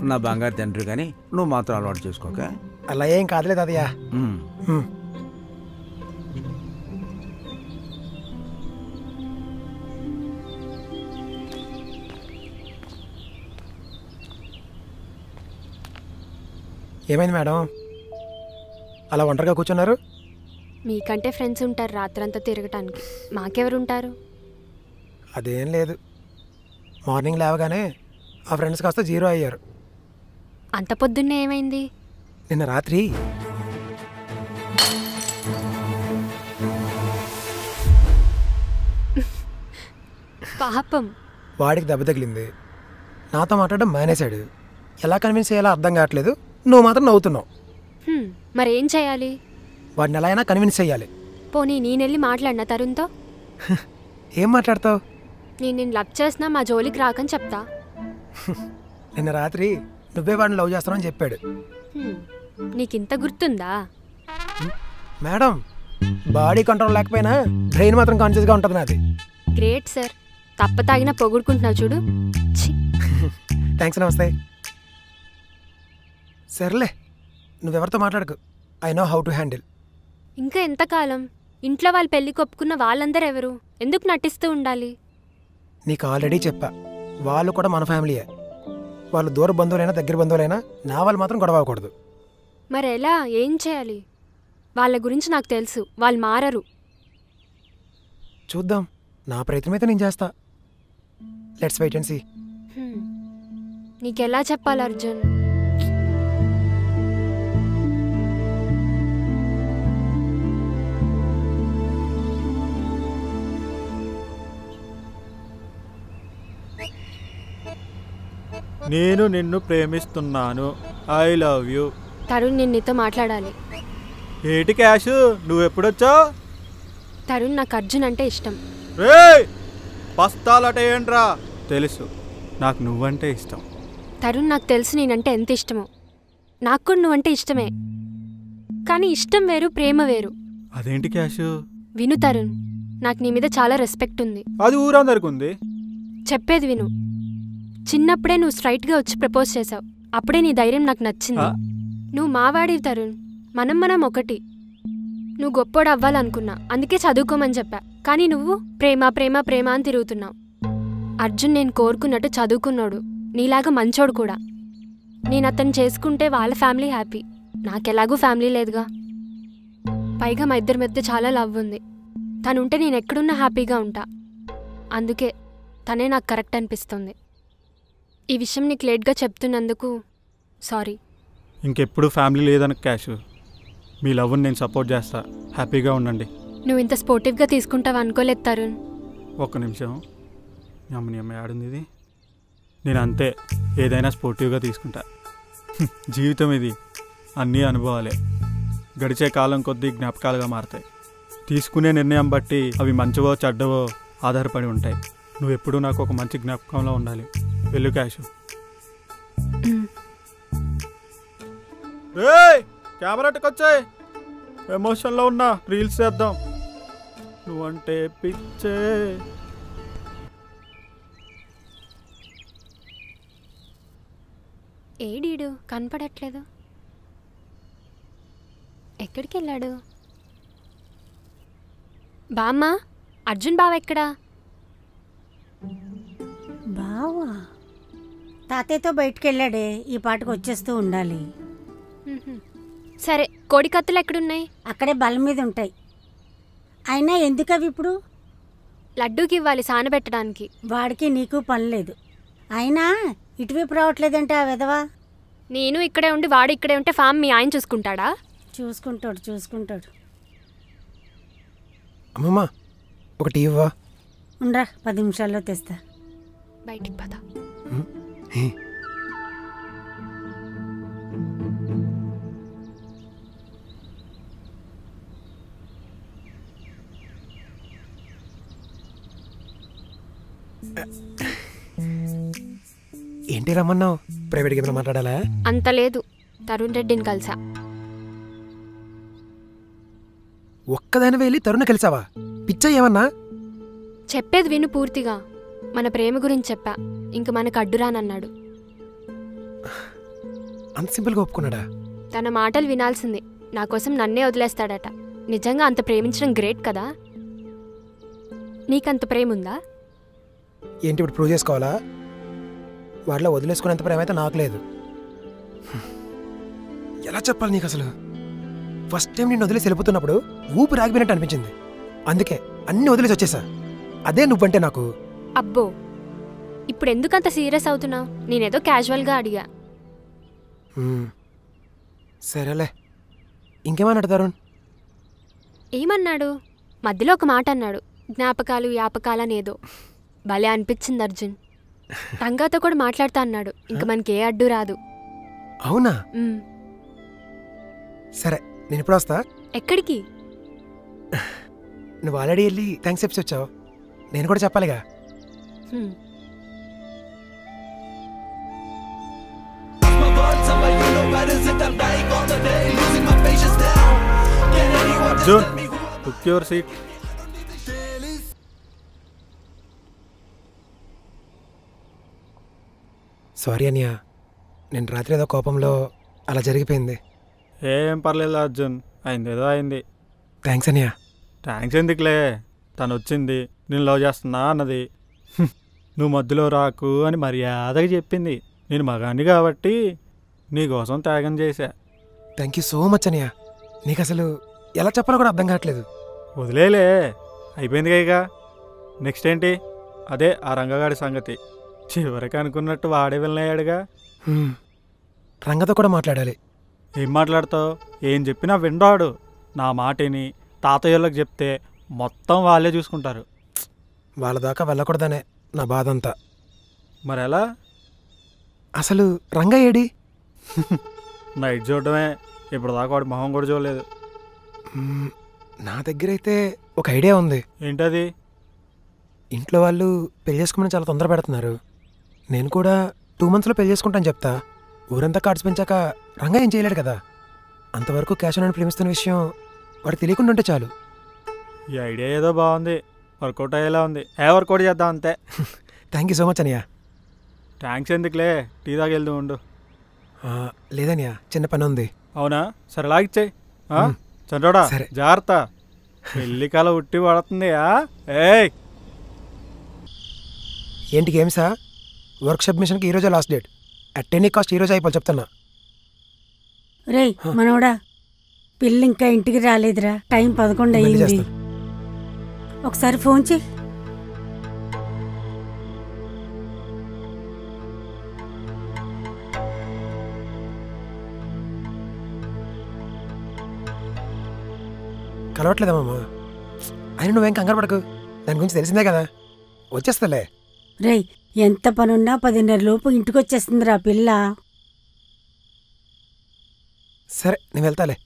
నా బంగారు తండ్రి, కానీ నువ్వు మాత్రం అలవాటు చేసుకోక. అలా ఏం కాదులేదు అదయ్య. ఏమైంది మేడం, అలా ఒంటరిగా కూర్చున్నారు? మీకంటే ఫ్రెండ్స్ ఉంటారు రాత్రంతా తిరగటానికి, మాకెవరుంటారు? అదేం లేదు, మార్నింగ్ లేవగానే ఆ ఫ్రెండ్స్ కాస్త జీరో అయ్యారు. అంత పొద్దున్నే ఏమైంది? నిన్న రాత్రి పాపం వాడికి దెబ్బ తగిలింది, నాతో మాట్లాడడం మానేశాడు. ఎలా కన్విన్స్ చేయాలో అర్థం కావట్లేదు, నువ్వు మాత్రం నవ్వుతున్నావు. మరి ఏం చేయాలి? వాడిని ఎలా అయినా కన్విన్స్ చేయాలి. పోనీ నేనెళ్ళి మాట్లాడినా తరుణ్తో? ఏం మాట్లాడతావు? నేను లవ్ చేసినా మా జోలికి రాకని చెప్తా. నిన్న రాత్రి నువ్వే వాడిని లవ్ చేస్తానని చెప్పాడు. నీకింత గుర్తుందా? మేడం, బాడీ కంట్రోల్ లేకపోయినా బ్రెయిన్ మాత్రం కాన్షియస్గా ఉంటుంది నాది. గ్రేట్ సార్, తప్ప తాగినా పొగుడుకుంటున్నావు చూడు. థ్యాంక్స్, నమస్తే. సర్లే, నువ్వెవరితో మాట్లాడకు, I know how to handle. ఇంకా ఎంతకాలం? ఇంట్లో వాళ్ళు పెళ్లి కొప్పుకున్న వాళ్ళందరూ ఎవరు? ఎందుకు నటిస్తూ ఉండాలి? నీకు ఆల్రెడీ చెప్పా, వాళ్ళు కూడా మన ఫ్యామిలీయే. వాళ్ళు దూర బంధువులైనా దగ్గర బంధువులైనా నా వాళ్ళు మాత్రం గొడవ అవ్వకూడదు. మరి ఎలా, ఏం చేయాలి? వాళ్ళ గురించి నాకు తెలుసు, వాళ్ళు మారరు. చూద్దాం, నా ప్రయత్నం అయితే నేను చేస్తా. Let's wait and see. నీకెలా చెప్పాలి అర్జున్? నేను నిన్ను ప్రేమిస్తున్నాను, ఐ లవ్ యూ. తరుణ్, నేను నీతో మాట్లాడాలి. ఏటి క్యాష్, నువ్వెప్పుడొచ్చావు? తరుణ్, నాకు అర్జున్ అంటే ఇష్టం. పస్తాలట ఏంట్రా? తెలుసు, నాకు నువ్వంటే ఇష్టం. తరుణ్, నాకు తెలుసు నేనంటే ఎంత ఇష్టమో. నాకు కూడా నువ్వంటే ఇష్టమే, కానీ ఇష్టం వేరు, ప్రేమ వేరు. అదేంటి క్యాష్? విను తరుణ్, నాకు నీ మీద చాలా రెస్పెక్ట్ ఉంది. అది ఊరందరికి ఉంది. చెప్పేది విను. చిన్నప్పుడే నువ్వు స్ట్రైట్గా వచ్చి ప్రపోజ్ చేసావు, అప్పుడే నీ ధైర్యం నాకు నచ్చింది. నువ్వు మావాడివి తరుణ్, మనం ఒకటి. నువ్వు గొప్పోడు అవ్వాలనుకున్నా, అందుకే చదువుకోమని చెప్పా. కానీ నువ్వు ప్రేమ ప్రేమ ప్రేమ అని తిరుగుతున్నావు. అర్జున్ నేను కోరుకున్నట్టు చదువుకున్నాడు, నీలాగా మంచోడు కూడా. నేను అతను చేసుకుంటే వాళ్ళ ఫ్యామిలీ హ్యాపీ, నాకెలాగూ ఫ్యామిలీ లేదుగా. పైగా మా ఇద్దరి మధ్య చాలా లవ్ ఉంది. తనుంటే నేను ఎక్కడున్నా హ్యాపీగా ఉంటా. అందుకే తనే నాకు కరెక్ట్ అనిపిస్తుంది. ఈ విషయం నీకు లేట్గా చెప్తున్నందుకు సారీ. ఇంకెప్పుడు ఫ్యామిలీ లేదనకు క్యాష్, మీ లవ్ని నేను సపోర్ట్ చేస్తా. హ్యాపీగా ఉండండి. నువ్వు ఇంత స్పోర్టివ్గా తీసుకుంటావు అనుకోలేదు తరుణ్. ఒక్క నిమిషం. మీ అమ్మ ఆడుంది ఇది. నేను అంతే, ఏదైనా స్పోర్టివ్గా తీసుకుంటా. జీవితం ఇది, అన్నీ అనుభవాలే. గడిచే కాలం కొద్దీ జ్ఞాపకాలుగా మారతాయి. తీసుకునే నిర్ణయం బట్టి అవి మంచివో చెడ్డవో ఆధారపడి ఉంటాయి. నువ్వు ఎప్పుడూ నాకు ఒక మంచి జ్ఞాపకంలో ఉండాలి. వెళ్ళు క్యాషు. కెమెరా వచ్చాయి. ఎమోషన్లో ఉన్నా, రీల్స్ చేద్దాం. నువ్వంటే పిచ్చే. ఏడీడు కనపడట్లేదు. ఎక్కడికి వెళ్ళాడు? బామ్మ, అర్జున్ బావ ఎక్కడా? బావా తాతయ్యతో బయటికి వెళ్ళాడే, ఈ పాటకు వచ్చేస్తూ ఉండాలి. సరే, కోడి కత్తులు ఎక్కడున్నాయి? అక్కడే బల్ల మీద ఉంటాయి. అయినా ఎందుకు అవి ఇప్పుడు? లడ్డూకి ఇవ్వాలి సానబెట్టడానికి. వాడికి నీకు పని లేదు. అయినా ఇటువైపు రావట్లేదంటే ఆ విధవా. నేను ఇక్కడే ఉండి వాడు ఇక్కడే ఉంటే ఫామ్ మీ ఆయన చూసుకుంటాడా? చూసుకుంటాడు. అమ్మమ్మ, ఒక టీ ఇవ్వా? ఉండరా, 10 నిమిషాల్లో తెస్తా. బయటికి పద. ఏంటి రమ్మన్నావు? ప్రైవేట్గా ఏమైనా మాట్లాడాలా? అంత లేదు, తరుణ్ రెడ్డిని కలిసా. ఒక్కదాని వెళ్ళి తరుణ్ కలిసావా? పిచ్చ ఏమన్నా? చెప్పేది విను పూర్తిగా. మన ప్రేమ గురించి చెప్పా, ఇంక మనకు అడ్డురానన్నాడు. అంత సింపుల్గా ఒప్పుకున్నాడా? తన మాటలు వినాల్సిందే. నా కోసం నన్నే వదిలేస్తాడట. నిజంగా అంత ప్రేమించడం గ్రేట్ కదా. నీకంత ప్రేమ ఉందా? ఏంటి ఇప్పుడు ప్రూవ్ చేసుకోవాలా? వాడిలో వదిలేసుకునేంత ప్రేమ అయితే నాకు లేదు. ఎలా చెప్పాలి నీకు అసలు? ఫస్ట్ టైం నేను వదిలేసి వెళ్ళిపోతున్నప్పుడు ఊపిరి ఆగిపోయినట్టు అనిపించింది. అందుకే అన్నీ వదిలేసి వచ్చేసా. అదే నువ్వంటే నాకు. అబ్బో, ఇప్పుడు ఎందుకంత సీరియస్ అవుతున్నావు? నేనేదో క్యాజువల్గా అడిగా. సరేలే, ఇంకేమన్నాడు తరుణ్? ఏమన్నాడు? మధ్యలో ఒక మాట అన్నాడు, జ్ఞాపకాలు యాపకాలనేదో. భలే అనిపించింది అర్జున్. రంగాతో కూడా మాట్లాడుతా అన్నాడు. ఇంక మనకి ఏ అడ్డు రాదు. అవునా? సరే, నేను ఇప్పుడు వస్తా. ఎక్కడికి? నువ్వు ఆల్రెడీ వెళ్ళి థ్యాంక్స్ చెప్పి వచ్చావు, నేను కూడా చెప్పాలిగా. Arjun, book your seat. Sorry అనియా, నేను రాత్రి ఏదో కోపంలో అలా జరిగిపోయింది. ఏం పర్లేదు అర్జున్, అయిందేదో అయింది. థ్యాంక్స్ అనియా. థ్యాంక్స్ ఎందుకులే, తను వచ్చింది, నేను లవ్ చేస్తున్నా అన్నది. నువ్వు మధ్యలో రాకు అని మర్యాదగా చెప్పింది. నేను మగాన్ని కాబట్టి నీకోసం త్యాగం చేశా. థ్యాంక్ యూ సో మచ్ అనియా. నీకు అసలు ఎలా చెప్పాలో కూడా అర్థం కావట్లేదు. వదిలేలే, అయిపోయింది ఇక. నెక్స్ట్ ఏంటి? అదే ఆ రంగగాడి సంగతి. చివరికి అనుకున్నట్టు వాడే వెళ్ళాడుగా. రంగతో కూడా మాట్లాడాలి. ఏం మాట్లాడతావు? ఏం చెప్పినా విండాడు. నా మాటని తాతయ్యలకు చెప్తే మొత్తం వాళ్ళే చూసుకుంటారు. వాళ్ళ దాకా వెళ్ళకూడదనే నా బాధ అంతా. మరి ఎలా? అసలు రంగ ఏడి? నైట్ చూడడమే, ఇప్పుడు దాకా వాడి మొహం కూడా చూడలేదు. నా దగ్గర అయితే ఒక ఐడియా ఉంది. ఏంటది? ఇంట్లో వాళ్ళు పెళ్లి చేసుకోమని చాలా తొందర పెడుతున్నారు. నేను కూడా 2 monthsలో పెళ్లి చేసుకుంటాను చెప్తా. ఊరంతా కార్డ్స్ పెంచాక రంగా ఏం చేయలేడు కదా. అంతవరకు క్యాష్ నన్ను ప్రేమిస్తున్న విషయం వాడు తెలియకుండా ఉంటే చాలు. ఈ ఐడియా ఏదో బాగుంది, వర్కౌట్ అయ్యేలా ఉంది. వర్కౌట్ చేద్దాం అంతే. థ్యాంక్ యూ సో మచ్ అనియా. థ్యాంక్స్ ఎందుకులే, టీ దాకా వెళ్తూ ఉండు. లేదనియా, చిన్న పని ఉంది. అవునా? సరే లాగిచ్చాయి. చంద్రోడా, జాగ్రత్త, పెళ్లి కాల ఉట్టి పడుతుంది. ఏంటి గేమ్సా? వర్క్షాప్ మిషన్కి ఈరోజే last date. At any cost ఈరోజు అయిపోయి చెప్తున్నా. రేయ్ మనోడా, పిల్లి ఇంకా ఇంటికి రాలేదురా. టైం 11 అయ్యింది. ఒకసారి ఫోన్ చేయి. కలవట్లేదమ్మా. అయినా నువ్వేం కంగారు పడకు, దాని గురించి తెలిసిందే కదా. వచ్చేస్తలే. రేయ్ ఎంత పనున్నా 10:30 లోపు ఇంటికొచ్చేస్తుందిరా పిల్ల. సరే నేను వెళ్తాలే.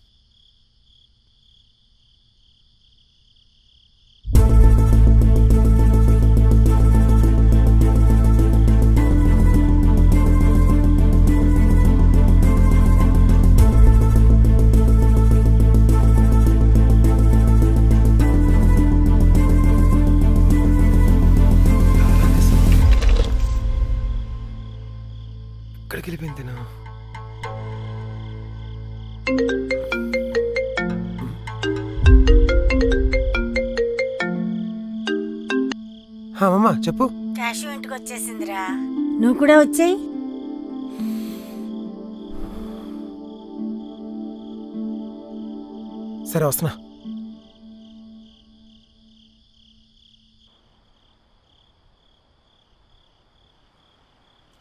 ఎక్కడికి వెళ్ళిపోయింది నా? అమ్మమ్మ చెప్పు. క్యాషు ఇంటికి వచ్చేసిందిరా, నువ్వు కూడా వచ్చేయి. సరే వస్తున్నా.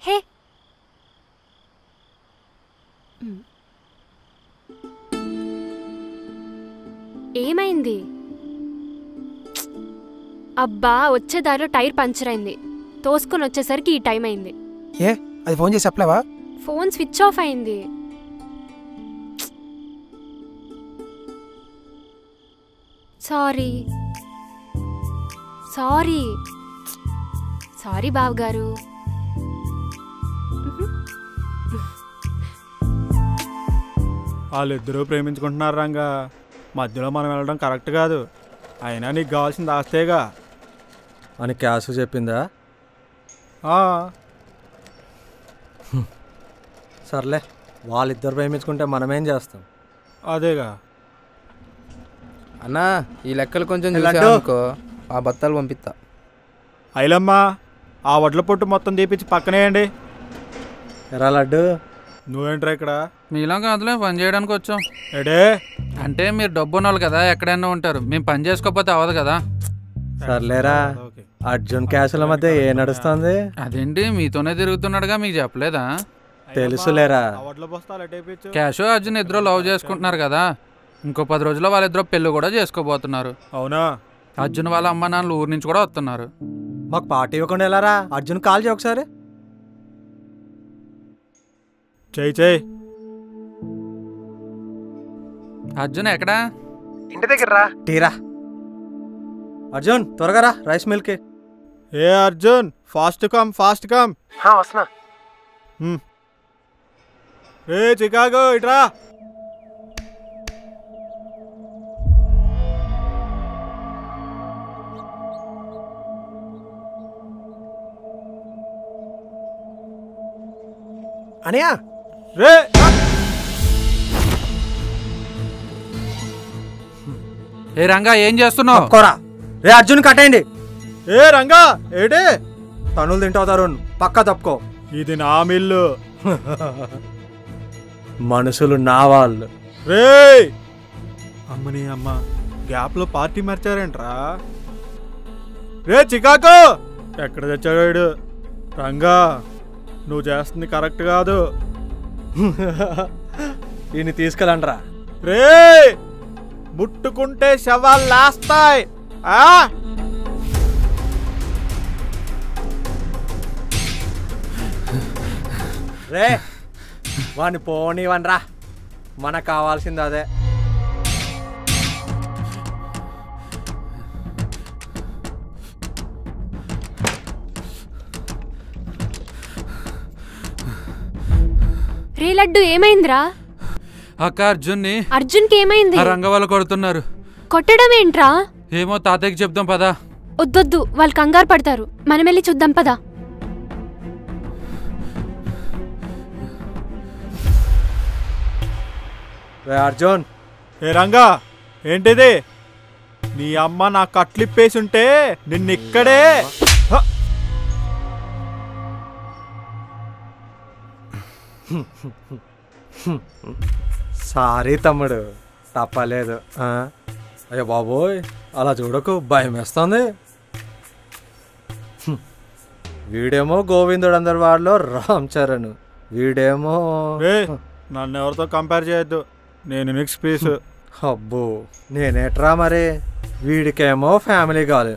హే ఏమైంది? అబ్బా వచ్చే దారిలో టైర్ పంచర్ అయింది. తోసుకొని వచ్చేసరికి ఈ టైం అయింది. ఏ అది ఫోన్ చేసి చెప్పలేవా? ఫోన్ స్విచ్ ఆఫ్ అయింది. సారీ సారీ సారీ బావగారు. వాళ్ళిద్దరూ ప్రేమించుకుంటున్నారు రంగా, మధ్యలో మనం వెళ్ళడం కరెక్ట్ కాదు. అయినా నీకు కావాల్సింది ఆస్తేగా అని క్యాష్ చెప్పిందా? సర్లే, వాళ్ళిద్దరు ప్రేమించుకుంటే మనమేం చేస్తాం? అదేగా అన్నా, ఈ లెక్కలు కొంచెం చూసావనుకో ఆ బత్తాలు పంపిస్తా. అయిలమ్మా, ఆ వడ్ల పొట్టు మొత్తం తీపిచ్చి పక్కనేయండి. ఎరా లడ్డు, నువ్వేంట్రా ఇక్కడ? మీలా కాదులే, పని చేయడానికి వచ్చాం. ఏడే అంటే మీరు డబ్బు ఉన్నోళ్ళు కదా, ఎక్కడైనా ఉంటారు. మేము పని చేసుకోకపోతే అవ్వదు కదా. సర్లేరా, అర్జున్ క్యాషుల మధ్య ఏ నడుస్తుంది? అదేంటి మీతోనే తిరుగుతున్నాడుగా, మీకు చెప్పలేదా? తెలుసులేరా. క్యాషు అర్జున్ ఇద్దరు లవ్ చేసుకుంటున్నారు కదా. ఇంకో 10 రోజుల్లో వాళ్ళిద్దరు పెళ్ళి కూడా చేసుకోబోతున్నారు. అవునా? అర్జున్ వాళ్ళ అమ్మ నాన్నలు ఊరి నుంచి కూడా వస్తున్నారు. మాకు పార్టీ ఇవ్వకుండా వెళ్ళారా? అర్జున్ కాల్ చేయి ఒకసారి. చేయి అర్జున్ ఎక్కడా? ఇంటి దగ్గర రా. టీరా అర్జున్, త్వరగా రా, రైస్ మిల్క్. ఏ అర్జున్, ఫాస్ట్ కమ్. వస్తున్నా. ఏ చికాగో ఇట్రా. అనియా రే ఏ రంగా, ఏం చేస్తున్నావు? రే అర్జున్ కట్టేయండి. ఏ రంగా ఏడే? తనులు తింటావు తరుణ్, పక్కా తప్పుకో. ఇది నా మిల్లు. మనుషులు నా వాళ్ళు. రే అమ్మని అమ్మ, గ్యాప్ లో పార్టీ మర్చారేంట్రా? రే చికాకో, ఎక్కడ తెచ్చాడు వీడు? రంగా, నువ్వు చేస్తుంది కరెక్ట్ కాదు. ఈయన్ని తీసుకెళ్ళండ్రా. రే ముట్టుకుంటే శవాలు లాస్తాయి. రే వాడిని పోనివనరా, మనకు కావాల్సింది అదే. రే లడ్డు, ఏమైందిరా? అక్క, అర్జున్కి ఏమైంది? రంగ వాళ్ళు కొడుతున్నారు. కొట్టడం ఏంట్రా? ఏమో, తాతయ్యకి చెప్దాం పదా. వద్దొద్దు, వాళ్ళు కంగారు పడతారు. మనం వెళ్ళి చూద్దాం పదా. అర్జున్. ఏ రంగా, ఏంటిది? నీ అమ్మ నా కట్లిప్పేసుంటే నిన్నిక్కడే. సారీ తమ్ముడు, తప్పలేదు. అయ్యో బాబోయ్, అలా చూడకు, భయం వేస్తుంది. వీడేమో గోవిందుడు అందరి వాడిలో రామ్ చరణ్, వీడేమో. నన్ను ఎవరితో కంపేర్ చేయొద్దు, నేను నెక్స్ట్ పీస్. అబ్బో, నేనేట్రా మరి. వీడికేమో ఫ్యామిలీ కావాలి.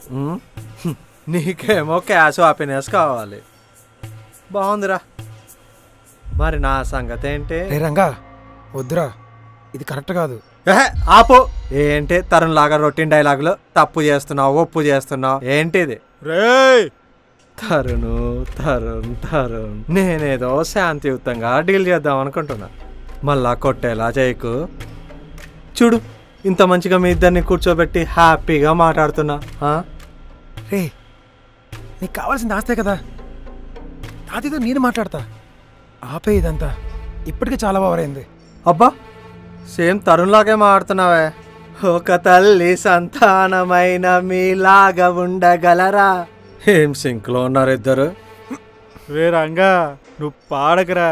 నీకేమో క్యాష్ హ్యాపీనెస్ కావాలి. బాగుందిరా. మరి నా సంగతి ఏంటి? రే రంగా వద్దురా, ఇది కరెక్ట్ కాదు. ఆపు. ఏంటి తరుణ్ లాగా రొటీన్ డైలాగులు? తప్పు చేస్తున్నావు, ఒప్పు చేస్తున్నావు, ఏంటిది? తరుణ్ తరుణ్ తరుణ్ నేనేదో శాంతియుతంగా డీల్ చేద్దాం అనుకుంటున్నా. మళ్ళా కొట్టేలా చేయకు. చూడు ఇంత మంచిగా మీ ఇద్దరిని కూర్చోబెట్టి హ్యాపీగా మాట్లాడుతున్నా. రే నీకు కావాల్సింది ఆస్తే కదా, తాతయ్యతో నేను మాట్లాడతా. ఆపే ఇదంతా, ఇప్పటికే చాలా ఓవరైంది. అబ్బా సేమ్ తరుణ్ లాగే మాట్లాడుతున్నావే. ఒక తల్లి సంతానమైన మీలాగా ఉండగలరా? ఏం సింక్లో ఉన్నారు ఇద్దరు. రే రంగా నువ్వు పాడకరా,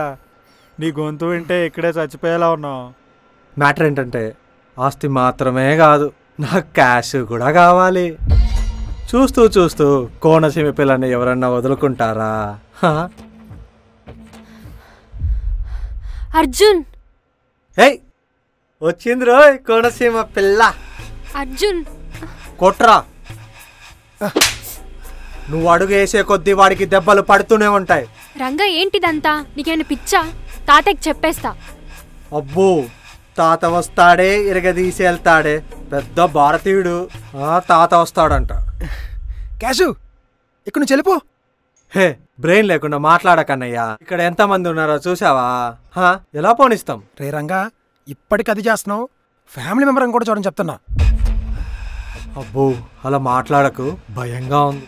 నీ గొంతు వింటే ఇక్కడే చచ్చిపోయేలా ఉన్నావు. మ్యాటర్ ఏంటంటే ఆస్తి మాత్రమే కాదు, నాకు క్యాష్ కూడా కావాలి. చూస్తూ చూస్తూ కోనసీమ పిల్లని ఎవరన్నా వదులుకుంటారా? అర్జున్ ఏయ్ వచ్చింది రోయ్ కోనసీమ పిల్ల. అర్జున్ కొట్రా. నువ్వు అడుగు వేసే కొద్దీ వాడికి దెబ్బలు పడుతూనే ఉంటాయి. రంగా ఏంటిదంతా? నీకేమైనా పిచ్చా? తాతయ్యకి చెప్పేస్తా. అబ్బో తాత వస్తాడే ఇరగదీసి వెళ్తాడే, పెద్ద భారతీయుడు. తాత వస్తాడంట. క్యాషు ఇక్కడ నుంచి వెళ్ళిపో. హే బ్రెయిన్ లేకుండా మాట్లాడకన్నయ్యా. ఇక్కడ ఎంతమంది ఉన్నారో చూసావా? ఎలా పోనిస్తాం? రే రంగా ఇప్పటికి అది చేస్తున్నావు, ఫ్యామిలీ మెంబర్ అని కూడా చూడని చెప్తున్నా. అబ్బో అలా మాట్లాడకు, భయంగా ఉంది.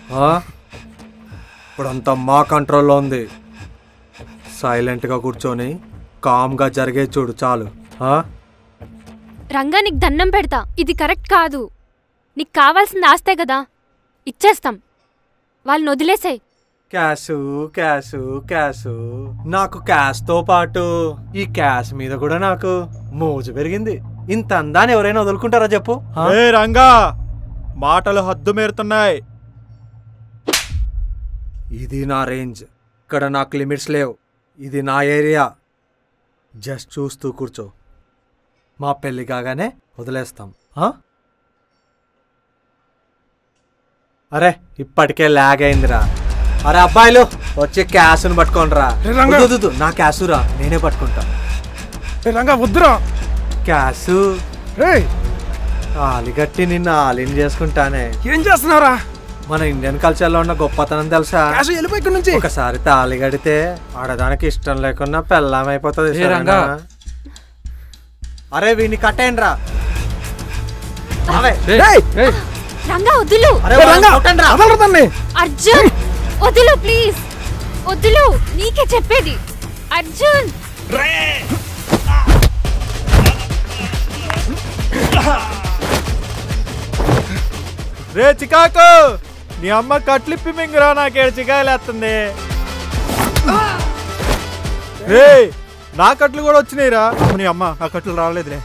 ఇప్పుడంతా మా కంట్రోల్లో ఉంది. సైలెంట్గా కూర్చొని కామ్గా జరిగే చూడు చాలు. రంగా నీకు దండం పెడతా, ఇది కరెక్ట్ కాదు. నీకు కావాల్సింది ఆస్తే కదా, ఇచ్చేస్తాం. వాళ్ళని వదిలేసాయి. Cash cash cash. నాకు క్యాష్తో పాటు ఈ క్యాష్ మీద కూడా నాకు మోజు పెరిగింది. ఇంత అందాన్ని ఎవరైనా వదులుకుంటారా చెప్పు? రంగా మాటలు హద్దు మీరుతున్నాయి. ఇది నా రేంజ్, ఇక్కడ నాకు లిమిట్స్ లేవు. ఇది నా ఏరియా. జస్ట్ చూస్తూ కూర్చో, మా పెళ్ళి కాగానే వదిలేస్తాం. అరే ఇప్పటికే లాగ్ అయిందిరా. అరే అబ్బాయిలు వచ్చి క్యాష్ను పట్టుకోనరా. నా క్యాషురా, నేనే పట్టుకుంటా. రంగా వద్దురా. క్యాషు ఆలిగట్టి నిన్న ఆలిని చేసుకుంటానే. ఏం చేస్తున్నారా? మన ఇండియన్ కల్చర్ లో ఉన్న గొప్పతనం తెలుసా? నుంచి ఒకసారి తాళి కడితే ఆడదానికి ఇష్టం లేకుండా పెళ్ళామైపోతుంది. అరే వీడిని కట్టేయండి రా. రంగా వదులు. అర్జున్ వదులు ప్లీజ్, వదులు. నీకే చెప్పేది అర్జున్. రే చికాకు, నీ అమ్మ కట్లిప్పి మింగిరా, నాకేడు చికాయలేస్తుంది. రే నా కట్లు కూడా వచ్చినాయిరా. నీ అమ్మ నా కట్లు రాలేదులే.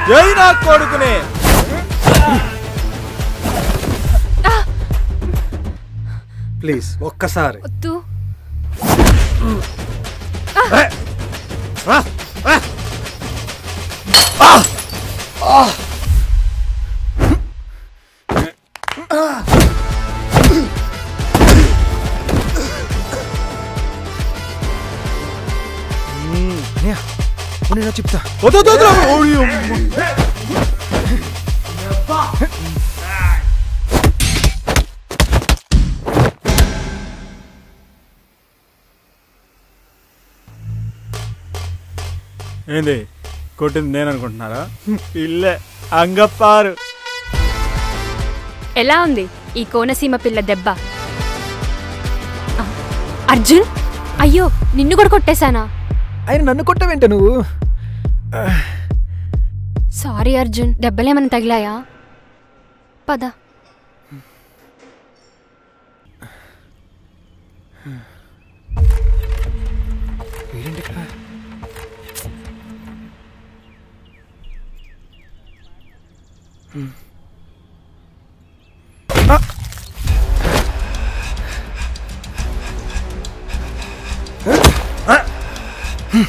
జై నా కొడుకునే. ప్లీజ్ ఒక్కసారి. వద్దు. నేను చెప్తా. ఏంది కొట్టింది నేను అనుకుంటున్నారా? ఇల్లే అంగప్పారు. ఎలా ఉంది ఈ కోనసీమ పిల్ల దెబ్బ? అర్జున్ అయ్యో నిన్ను కూడా కొట్టేశానా? ఆయన నన్ను కొట్టవేంట నువ్వు? సారీ అర్జున్, దెబ్బలేమన్నా తగిలాయా? పద. రే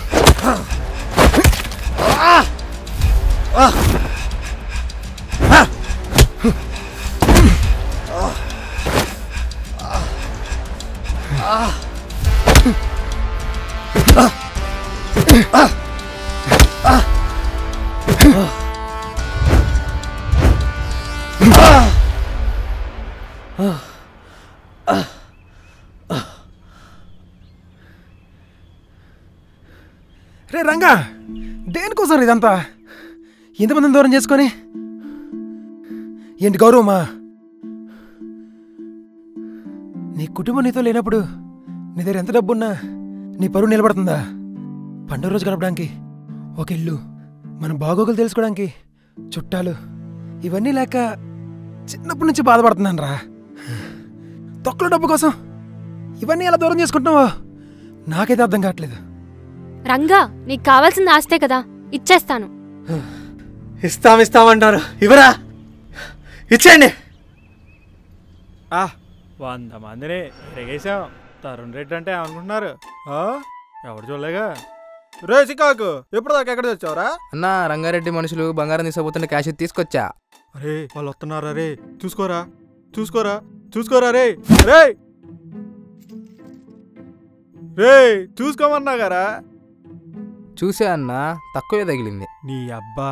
రంగా, దేనికోసం ఇదంతా? ఎంతమందిని దూరం చేసుకొని? ఏంటి గౌరవమా? నీ కుటుంబం నీతో లేనప్పుడు నీ దగ్గర ఎంత డబ్బున్నా నీ పరువు నిలబడుతుందా? పండుగ రోజు గడపడానికి ఒక ఇల్లు, మన బాగోగులు తెలుసుకోవడానికి చుట్టాలు, ఇవన్నీ లేక చిన్నప్పటి నుంచి బాధపడుతున్నాను రా. తొక్కల డబ్బు కోసం ఇవన్నీ ఎలా దూరం చేసుకుంటున్నావో నాకైతే అర్థం కావట్లేదు. రంగా, నీకు కావాల్సింది ఆస్తే కదా, ఇచ్చేస్తాను. ఇస్తామంటారు, ఇవరా, ఇచ్చేయండి. 100 మందిని ఎరగేశాం. తరుణ్ రెడ్డి అంటే అనుకుంటున్నారు, ఎవరు చూడలేగా. రే చికాకు, ఎప్పుడు దాకా ఎక్కడ తెచ్చావురా? అన్నా, రంగారెడ్డి మనుషులు బంగారం తీసుకుపోతున్న క్యాష్ తీసుకొచ్చా. అరే వాళ్ళు వస్తున్నారా రే, చూసుకోరా చూసుకోరా చూసుకోరా రే. రే రే చూసుకోమన్నా గారా. చూసా అన్నా, తక్కువే తగిలింది. నీ అబ్బా.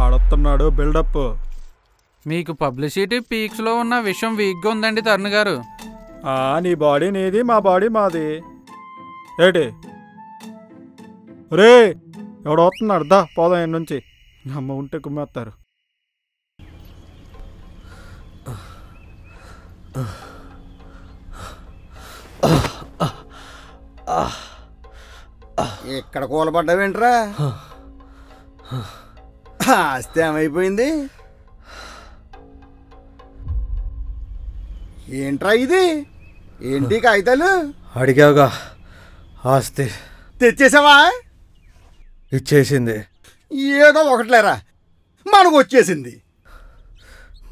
ఆడొస్తున్నాడు బిల్డప్. మీకు పబ్లిసిటీ పీక్స్లో ఉన్న విషయం వీక్గా ఉందండి తరుణ్ గారు. నీ బాడీ నీది, మా బాడీ మాది. ఏటి రే, ఎవడో వస్తున్నాడు, దా పోదాం ఎన్ని నుంచి. అమ్మ ఉంటే కుమ్మేస్తారు. ఇక్కడ కూలబడ్డావేంట్రా? ఆస్తి ఏమైపోయింది? ఏంట్రా ఇది? ఏంటి కాగితాలు? అడిగావుగా, ఆస్తి తెచ్చేసావా? ఇచ్చేసింది. ఏదో ఒకట్లేరా, మనకు వచ్చేసింది.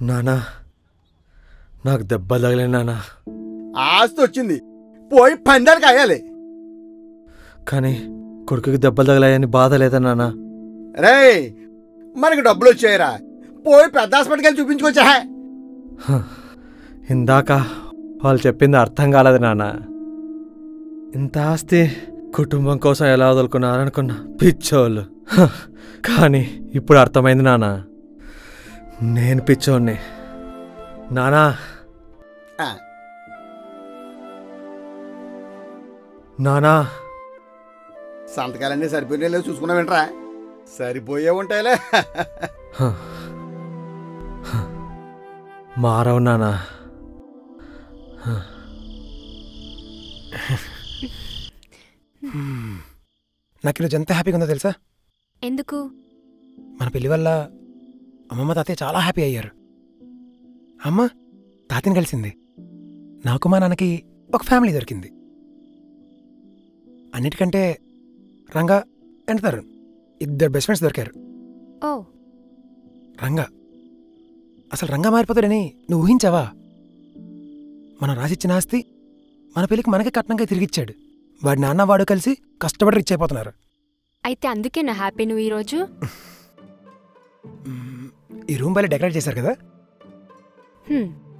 నానా, నాకు దెబ్బ తగిలే నానా. ఆస్తి వచ్చింది, పోయి పందానికి అయ్యాలి. కానీ కొడుకుకి దెబ్బలు తగిలాయని బాధ లేదా నానా? రే, మనకి డబ్బులు వచ్చాయిరా, పోయి పెద్ద హాస్పిటల్కి వెళ్ళి చూపించుకోవచ్చా? ఇందాక వాళ్ళు చెప్పింది అర్థం కాలేదు నాన్న. ఇంత ఆస్తి కుటుంబం కోసం ఎలా వదులుకున్నారనుకున్నా పిచ్చోళ్ళు. కానీ ఇప్పుడు అర్థమైంది నాన్న, నేను పిచ్చోడిని. నానా, నానా, సంతకాలన్నీ సరిపోయినా చూసుకున్నావేంట్రా? సరిపోయే ఉంటాయిలే. మారవు నానా. నాకు ఈరోజు ఎంత హ్యాపీగా ఉందో తెలుసా? ఎందుకు? మన పెళ్లి వల్ల అమ్మమ్మ తాతయ్య చాలా హ్యాపీ అయ్యారు. అమ్మ తాతయ్యని కలిసింది, నాకు మా నాన్నకి ఒక ఫ్యామిలీ దొరికింది. అన్నిటికంటే రంగా అండ్ తరుణ్ ఇద్దరు బెస్ట్ ఫ్రెండ్స్ దొరికారు. ఓ రంగా, అసలు రంగా మారిపోతాడని నువ్వు ఊహించావా? మనం రాసిచ్చిన ఆస్తి మన పెళ్ళికి మనకే కట్నంగా తిరిగిచ్చాడు. వాడి నాన్న వాడు కలిసి కష్టపడి రిచ్ అయిపోతున్నారు. అయితే అందుకే నా హ్యాపీ నువ్వు ఈరోజు. ఈ రూమ్ బయట డెకరేట్ చేశారు కదా?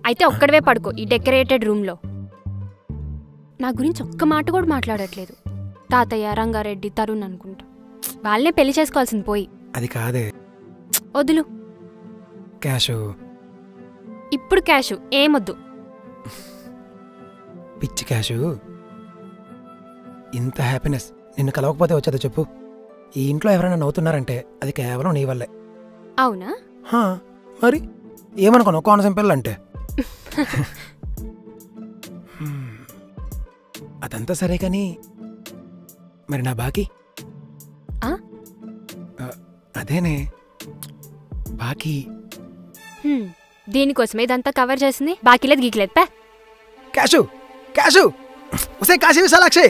అయితే ఒక్కడవే పడుకో ఈ డెకరేటెడ్ రూమ్లో. నా గురించి ఒక్క మాట కూడా మాట్లాడట్లేదు. తాతయ్య, రంగారెడ్డి, తరుణ్ అనుకుంటా. వాళ్ళనే పెళ్లి చేసుకోవాల్సింది పోయి. అది కాదే. వదులు. క్యాషు ఇప్పుడు క్యాషు ఏమొద్దు. పిచ్చి క్యాషు. ఇంత హ్యాపీనెస్ నిన్ను కలవకపోతే వచ్చేదో చెప్పు? ఈ ఇంట్లో ఎవరైనా నవ్వుతున్నారంటే అది కేవలం నీ వల్లే. అవునా? మరి ఏమనుకోను కోనసం పిల్లంటే. అదంతా సరే కానీ మరి నా బాకీ? అదేనే బాకీ. దీనికోసమే ఇదంతా కవర్ చేసింది. బాకీలేదు గీకలేదు. పే క్యాషు క్యాషు వస్తే కాశీ విశాలాక్షి.